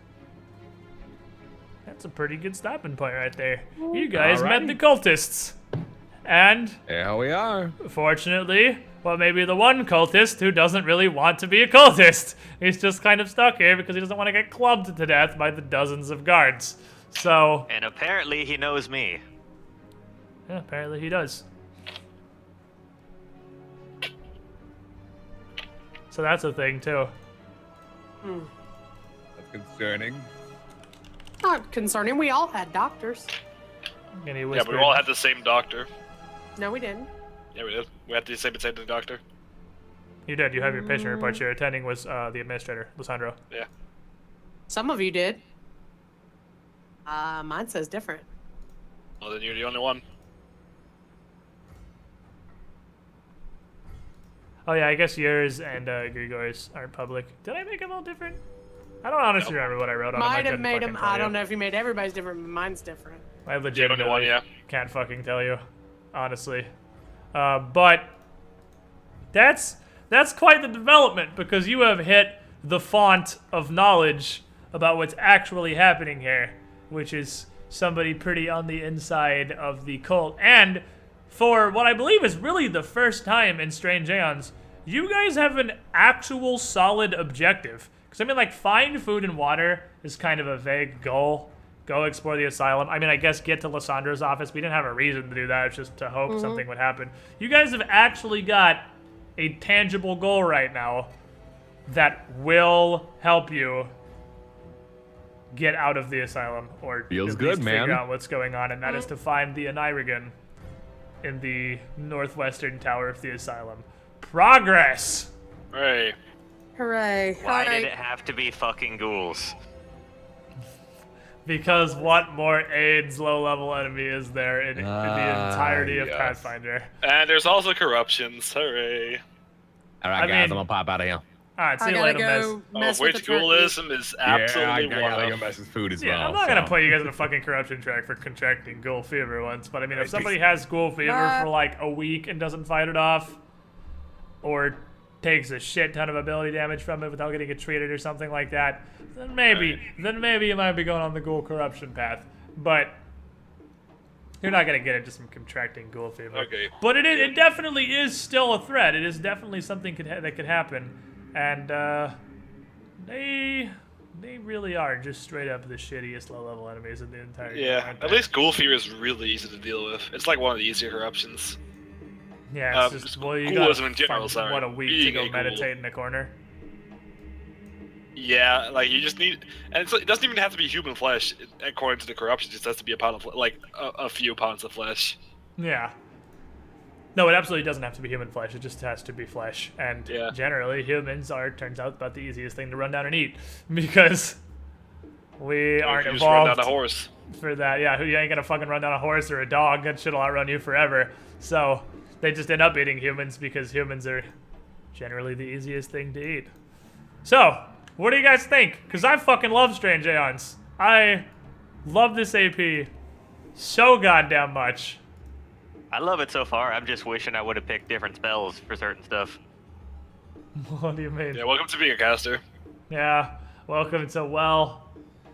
a pretty good stopping point right there. You guys met the cultists, and here we are. Fortunately, well, maybe the one cultist who doesn't really want to be a cultist. He's just kind of stuck here because he doesn't want to get clubbed to death by the dozens of guards. So. And apparently he knows me. Yeah, apparently he does. So that's a thing too. That's concerning. Not concerning. We all had doctors. And he Yeah, whispered, we all had the same doctor. No, we didn't. Yeah, we did. We had the same attending doctor. You did. You have your patient report. Your attending was the administrator, Lysandro. Yeah. Some of you did. Mine says different. Well, then you're the only one. Oh yeah, I guess yours and Grigor's aren't public. Did I make them all different? I don't honestly remember what I wrote on them. Might have made them. I don't know if you made everybody's different, but mine's different. I legitimately one, yeah. can't fucking tell you, honestly. But that's quite the development, because you have hit the font of knowledge about what's actually happening here, which is somebody pretty on the inside of the cult. And for what I believe is really the first time in Strange Aeons, you guys have an actual solid objective. Because, I mean, like, find food and water is kind of a vague goal. Go explore the asylum. I mean, I guess get to Lysandro's office. We didn't have a reason to do that. It's just to hope something would happen. You guys have actually got a tangible goal right now that will help you get out of the asylum, or feels at good, least man. Figure out what's going on, and that is to find the Onirigan in the northwestern tower of the asylum. Progress! Hooray. Hooray. Why did it have to be fucking ghouls? Because what more AIDS low-level enemy is there in the entirety of yes. Pathfinder? And there's also corruptions. Hooray. All right, guys, I'm gonna pop out of here. Alright, see I you gotta later, Miss. go mess with Which the turkey. ghoulism is absolutely I one gotta of go mess with food as Yeah, well. I'm not gonna so. put you guys in a fucking corruption track for contracting ghoul fever once, but I mean, if somebody has ghoul fever for like a week and doesn't fight it off, or takes a shit ton of ability damage from it without getting it treated or something like that, then maybe you might be going on the ghoul corruption path. But you're not gonna get it just from contracting ghoul fever. Okay. But it definitely is still a threat. It is definitely something that could happen, and they really are just straight up the shittiest low-level enemies in the entire game. Yeah, aren't at they? least ghoul fever is really easy to deal with. It's like one of the easier corruptions. Yeah, it's just, well, you ghoulism got in general, sorry. what, a week to Being go a ghoul. meditate in a corner. Yeah, like you just need, and it doesn't even have to be human flesh according to the corruption. It just has to be a pound of, like a few pounds of flesh. Yeah. No, it absolutely doesn't have to be human flesh. It just has to be flesh. And generally, humans turns out, about the easiest thing to run down and eat, because we aren't you just run evolved down a horse. for that. Yeah, you ain't gonna fucking run down a horse or a dog. That shit'll outrun you forever. So they just end up eating humans because humans are generally the easiest thing to eat. So, what do you guys think? Because I fucking love Strange Aeons. I love this AP so goddamn much. I love it so far. I'm just wishing I would have picked different spells for certain stuff. What do you mean? Yeah, welcome to being a caster. Yeah, welcome to, well,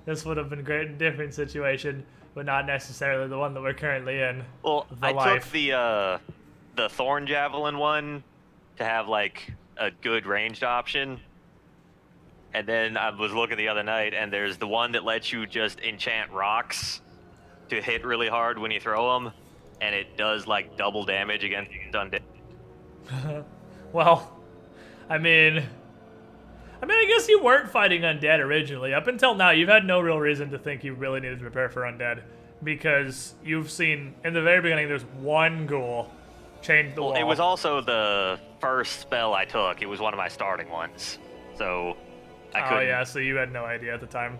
this would have been great in a different situation, but not necessarily the one that we're currently in. Well, The I life. took the Thorn Javelin one to have like a good ranged option. And then I was looking the other night, and there's the one that lets you just enchant rocks to hit really hard when you throw them, and it does like double damage against undead. Well, I mean, I guess you weren't fighting undead originally. Up until now, you've had no real reason to think you really needed to prepare for undead, because you've seen, in the very beginning, there's one ghoul change the wall. It was also the first spell I took. It was one of my starting ones, so I couldn't. Oh yeah, so you had no idea at the time.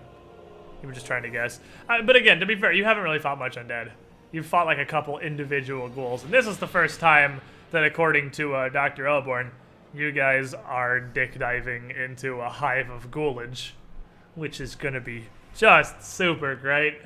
You were just trying to guess. But again, to be fair, you haven't really fought much undead. You've fought like a couple individual ghouls, and this is the first time that, according to Dr. Elborn, you guys are dick diving into a hive of ghoulage, which is gonna be just super great.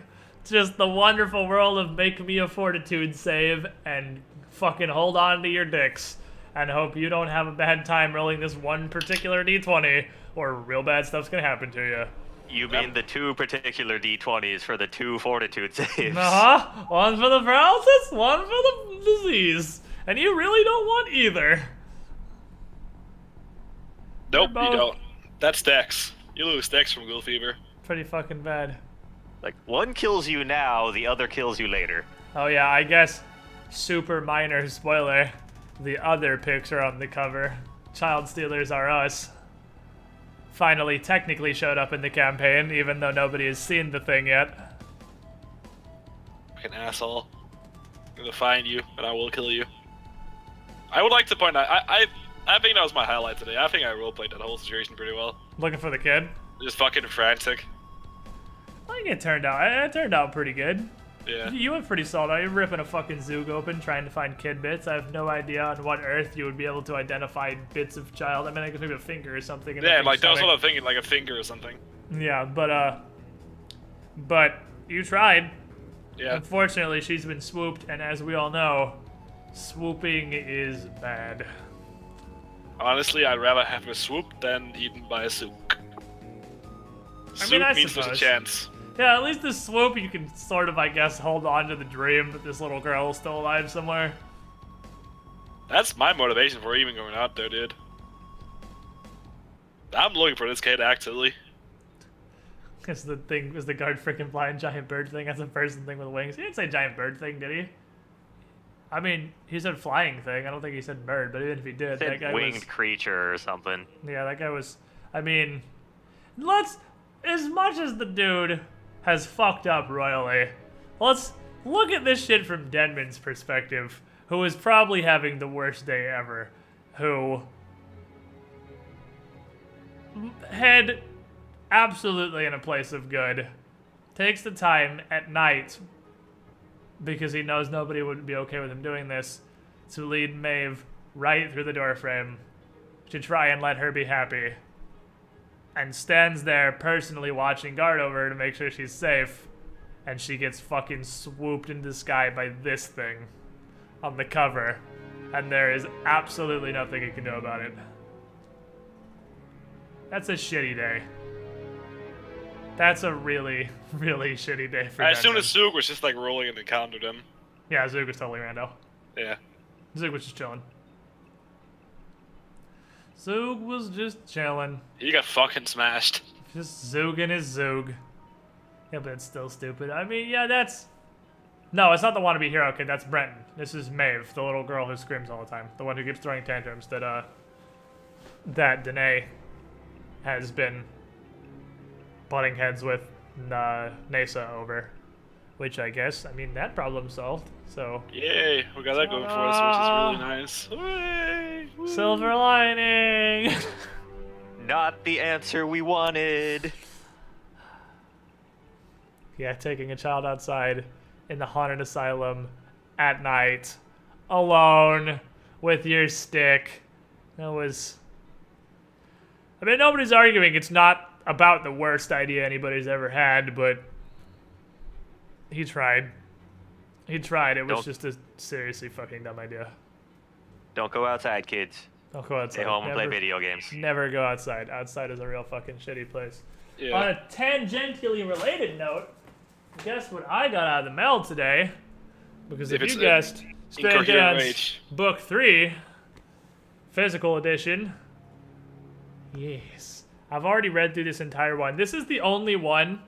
Just the wonderful world of make me a fortitude save and fucking hold on to your dicks, and hope you don't have a bad time rolling this one particular d20, or real bad stuff's gonna happen to you. You mean the 2 particular d20s for the 2 fortitude saves? Uh-huh. One for the paralysis, one for the disease. And you really don't want either. Nope, you don't. That's Dex. You lose Dex from Ghoul Fever. Pretty fucking bad. Like, one kills you now, the other kills you later. Oh yeah, I guess, super minor spoiler, the other picture on the cover, Child Stealers Are Us, finally technically showed up in the campaign, even though nobody has seen the thing yet. Fucking asshole. I'm gonna find you, and I will kill you. I would like to point out, I think that was my highlight today. I think I roleplayed that whole situation pretty well. Looking for the kid? Just fucking frantic. I think it turned out pretty good. Yeah. You went pretty solid. You're ripping a fucking Zoog open trying to find kid bits. I have no idea on what earth you would be able to identify bits of child. I mean, I guess maybe a finger or something. Yeah, like that was what I'm thinking, like a finger or something. Yeah, but you tried. Yeah. Unfortunately, she's been swooped, and as we all know, swooping is bad. Honestly, I'd rather have a swoop than eaten by a sook. I mean, I means there's a suppose. chance. Yeah, at least the swoop you can sort of, I guess, hold on to the dream that this little girl is still alive somewhere. That's my motivation for even going out there, dude. I'm looking for this kid, actually. Is the guard freaking flying giant bird thing? That's a person thing with wings. He didn't say giant bird thing, did he? I mean, he said flying thing. I don't think he said bird, but even if he did, that guy winged creature or something. Yeah, that guy was... I mean, as much as the dude has fucked up royally, let's look at this shit from Denman's perspective, who is probably having the worst day ever, who head absolutely in a place of good, takes the time at night, because he knows nobody would be okay with him doing this, to lead Mave right through the doorframe to try and let her be happy, and stands there personally watching guard over her to make sure she's safe, and she gets fucking swooped into the sky by this thing on the cover, and there is absolutely nothing you can do about it. That's a shitty day. That's a really, really shitty day for As soon Denman. as Zoog was just like rolling and encountered him. Yeah, Zoog was totally rando. Yeah. Zoog was just chilling. Zoog was just chilling. He got fucking smashed. Just zooging his Zoog. Yeah, but it's still stupid. I mean, yeah, that's... No, it's not the wannabe hero kid, that's Brenton. This is Mave, the little girl who screams all the time. The one who keeps throwing tantrums that Danae has been butting heads with Nasa over. Which I guess, I mean, that problem's solved, so... Yay, we got that going for us, which is really nice. Hooray! Silver lining! Not the answer we wanted. Yeah, taking a child outside in the haunted asylum at night, alone, with your stick. That was... I mean, nobody's arguing it's not about the worst idea anybody's ever had, but he tried. He tried. It was just a seriously fucking dumb idea. Don't go outside, kids. Don't go outside. Stay home and play video games. Never go outside. Outside is a real fucking shitty place. Yeah. On a tangentially related note, guess what I got out of the mail today? Because if you guessed, Strange Dance Book 3, Physical Edition. Yes. I've already read through this entire one. This is the only one,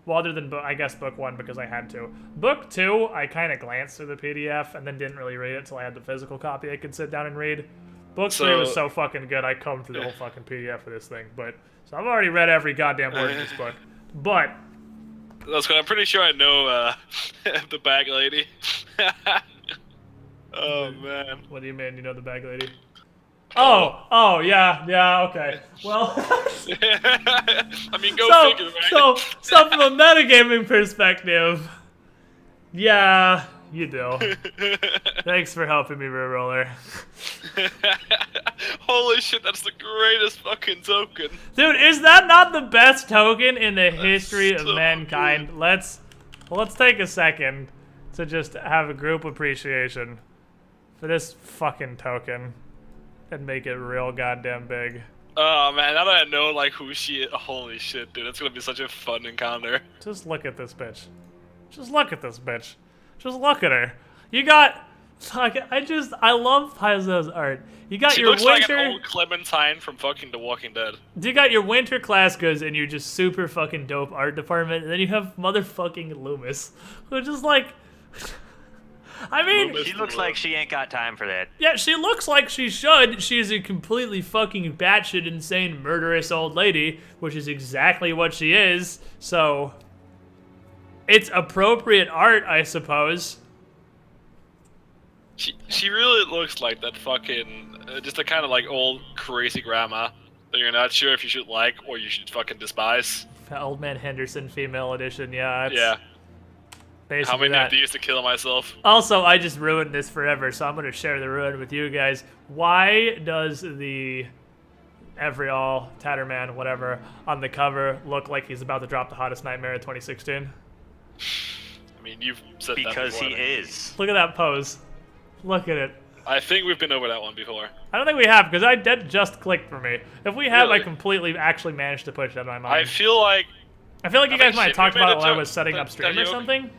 well, other than, I guess, Book 1 because I had to. Book 2, I kind of glanced through the PDF and then didn't really read it until I had the physical copy I could sit down and read. Book 3 was so fucking good, I combed through the whole fucking PDF of this thing. But so I've already read every goddamn word in this book. But... That's good. I'm pretty sure I know the bag lady. Oh, man. What do you mean, you know the bag lady? Oh, yeah, okay. Well, I mean, go figure, right? So from a metagaming perspective, yeah, you do. Thanks for helping me, Reroller. Holy shit, that's the greatest fucking token. Dude, is that not the best token in the history of mankind? Good. Let's take a second to just have a group appreciation for this fucking token. and make it real goddamn big. Oh man, now that I know like who she is, holy shit, dude, it's gonna be such a fun encounter. Just look at this bitch. Just look at this bitch. Just look at her. You got, like, I love Paizo's art. You got your looks winter. like an old Clementine from fucking The Walking Dead. You got your winter class goods and your just super fucking dope art department, and then you have motherfucking Loomis, who just like. I mean, she looks like she ain't got time for that. Yeah, she looks like she should. She's a completely fucking batshit insane murderous old lady, which is exactly what she is. So, it's appropriate art, I suppose. She really looks like that fucking, just a kind of like old crazy grandma that you're not sure if you should like or you should fucking despise. Old Man Henderson female edition, yeah. Yeah. Basically How many that. of these to kill myself? Also, I just ruined this forever, so I'm going to share the ruin with you guys. Why does the Everall, Tatterman, whatever, on the cover look like he's about to drop the hottest nightmare of 2016? I mean, you've said that Because before, he is. Look at that pose. Look at it. I think we've been over that one before. I don't think we have, because that just clicked for me. If we have, Really? I completely actually managed to push that in my mind. I feel like you guys might have talked about it when I joke was setting up stream or something.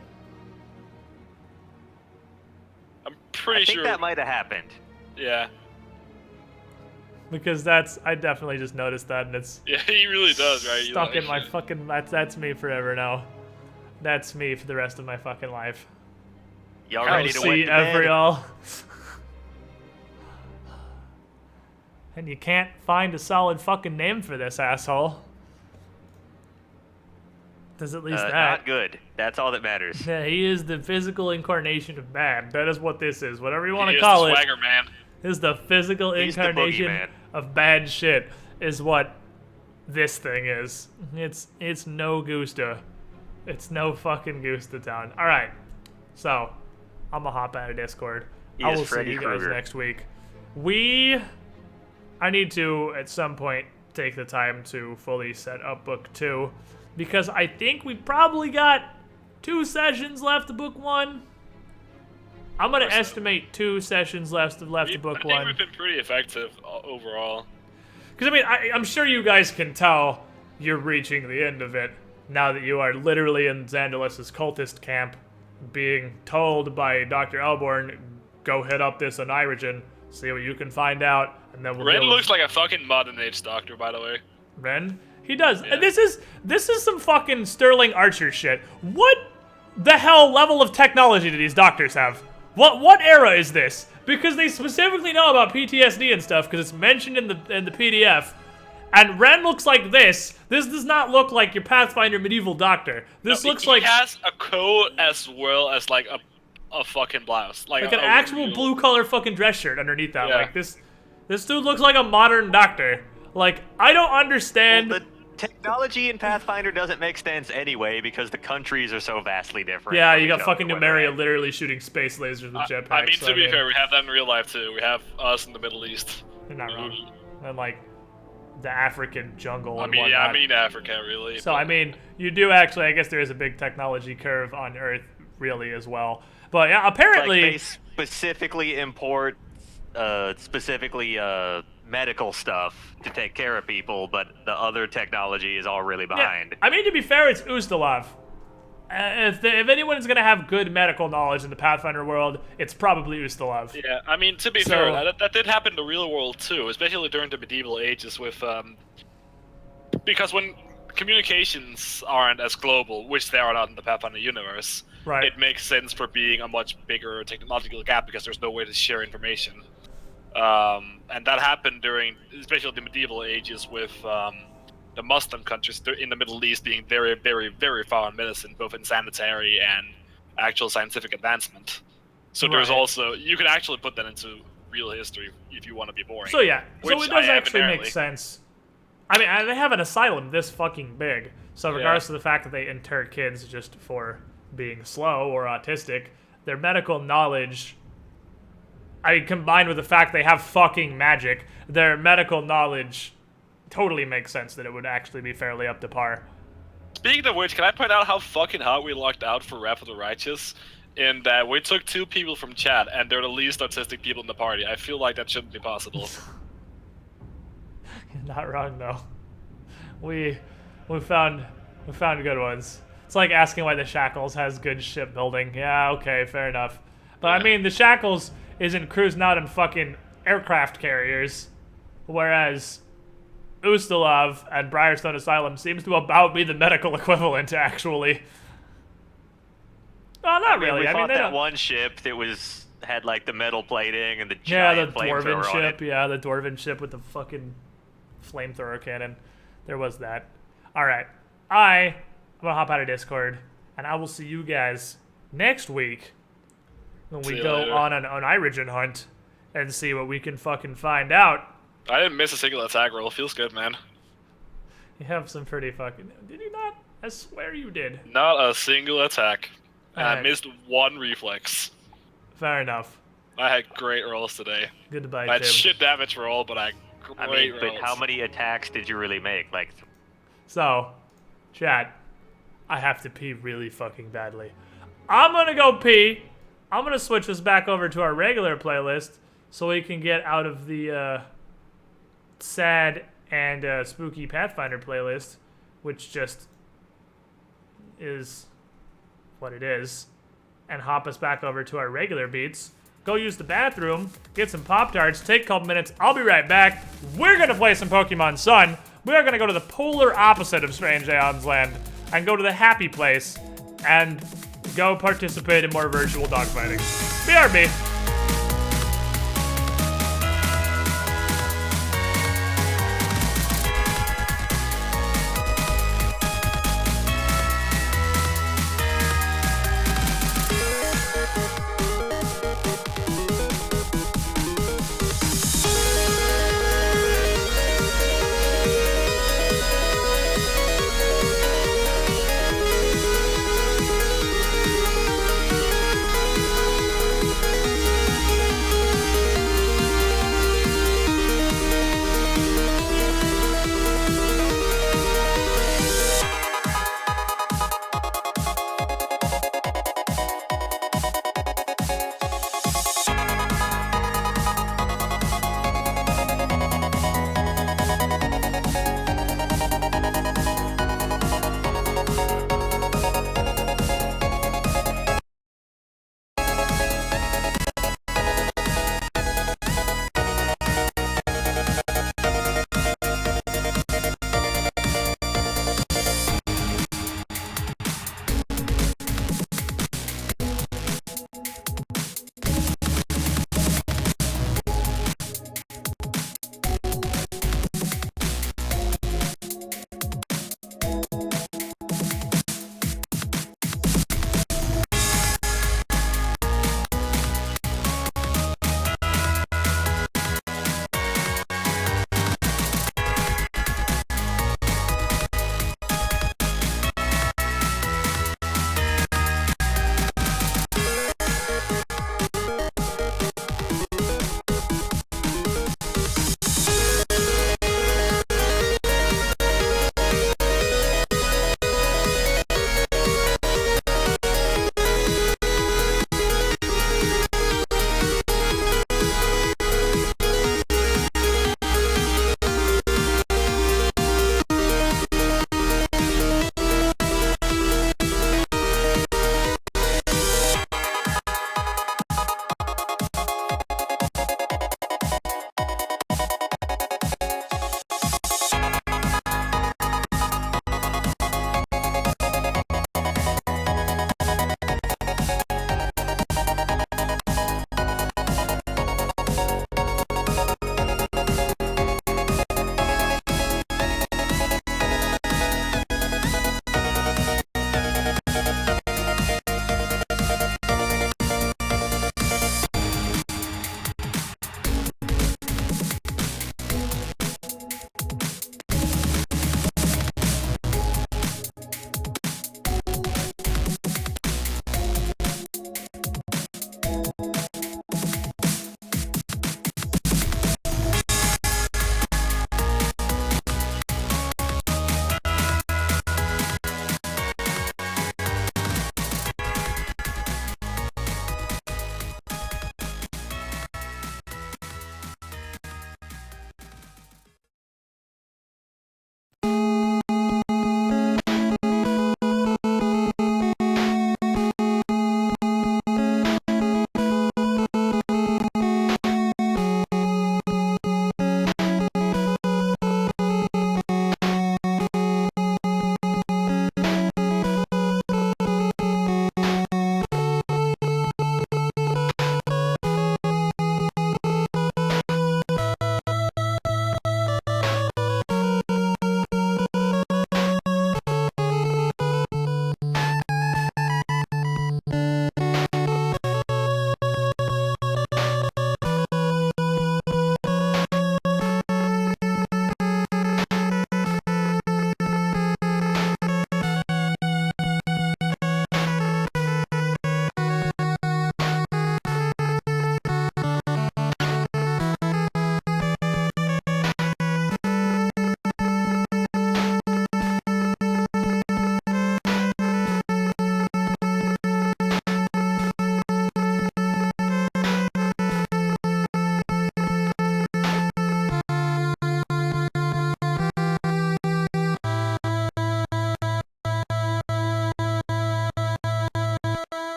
I'm pretty I think sure that might have happened. Yeah. Because I definitely just noticed that, and it's Yeah, he really does, right? stuck You're in my like, fucking. That's me forever now. That's me for the rest of my fucking life. Y'all ready to see went to bed? Everall. And you can't find a solid fucking name for this asshole. Does at least that. Not good. That's all that matters. Yeah, he is the physical incarnation of bad. That is what this is. Whatever you want he to is call the it. swagger man. Is the physical He's the incarnation boogeyman. of bad shit. Is what this thing is. It's no Gusta. It's no fucking Gusta town. All right. So, I'm gonna hop out of Discord. I will see you guys next week. I need to, at some point, take the time to fully set up book 2. Because I think we probably got 2 sessions left of book 1. I'm going to estimate 2 sessions left of book 1. I think we've been pretty effective overall. Because, I mean, I'm sure you guys can tell you're reaching the end of it now that you are literally in Xandalus's cultist camp being told by Dr. Elborn, go hit up this Onirigen, see what you can find out, and then we'll Ren deal looks with... like a fucking modern age doctor, by the way. Ren? He does. Yeah. This is some fucking Sterling Archer shit. What the hell level of technology do these doctors have? What era is this? Because they specifically know about PTSD and stuff because it's mentioned in the PDF. And Ren looks like this. This does not look like your Pathfinder medieval doctor. This looks like he has a coat as well as like a fucking blouse, like an actual real... blue color fucking dress shirt underneath that. Yeah. Like this dude looks like a modern doctor. Like I don't understand. Well, the technology in Pathfinder doesn't make sense anyway because the countries are so vastly different. Yeah, from you each got other fucking where they're Numeria at. literally shooting space lasers with jetpacks. I mean, so, to be fair, we have that in real life too. We have us in the Middle East. You're not wrong. And like the African jungle and I whatnot. mean Africa, really. So I mean, you do actually. I guess there is a big technology curve on Earth, really, as well. But yeah, apparently Like they specifically import, medical stuff to take care of people, but the other technology is all really behind. Yeah, I mean, to be fair, it's Ustalov. If anyone's gonna have good medical knowledge in the Pathfinder world, it's probably Ustalov. Yeah, I mean, to be fair, that did happen in the real world too, especially during the medieval ages with, because when communications aren't as global, which they are not in the Pathfinder universe, right. It makes sense for being a much bigger technological gap because there's no way to share information. And that happened during, especially the medieval ages with the Muslim countries in the Middle East being very, very, very far in medicine, both in sanitary and actual scientific advancement. So there's also, you can actually put that into real history if you want to be boring. So yeah, so it does actually make inherently. sense. I mean, they have an asylum this fucking big, so regardless of the fact that they inter kids just for being slow or autistic, their medical knowledge, combined with the fact they have fucking magic, their medical knowledge totally makes sense that it would actually be fairly up to par. Speaking of which, can I point out how fucking hot we locked out for Wrath of the Righteous? in that we took 2 people from chat, and they're the least autistic people in the party. I feel like that shouldn't be possible. You're not wrong though. We found good ones. It's like asking why the Shackles has good shipbuilding. Yeah, okay, fair enough. But I mean, the Shackles isn't cruising out in fucking aircraft carriers, whereas Ustalov and Briarstone Asylum seems to about be the medical equivalent, actually. Well, not really. We I mean, fought they that don't... one ship that had like the metal plating and the giant the Dwarven flamethrower on ship. it. Yeah, the Dwarven ship with the fucking flamethrower cannon. There was that. All right, I'm gonna hop out of Discord, and I will see you guys next week when we go on an Irigen hunt and see what we can fucking find out. I didn't miss a single attack roll. Feels good, man. You have some pretty fucking... Did you not? I swear you did. Not a single attack. And Alright. I missed 1 reflex. Fair enough. I had great rolls today. Goodbye, I had Tim. shit damage roll, but I had great rolls. But how many attacks did you really make? Like, So, chat, I have to pee really fucking badly. I'm gonna go pee. I'm gonna switch this back over to our regular playlist so we can get out of the sad and spooky Pathfinder playlist, which just is what it is, and hop us back over to our regular beats. Go use the bathroom, get some Pop-Tarts, take a couple minutes. I'll be right back. We're gonna play some Pokemon Sun. We are gonna go to the polar opposite of Strange Aeons Land and go to the happy place and go participate in more virtual dogfighting. BRB.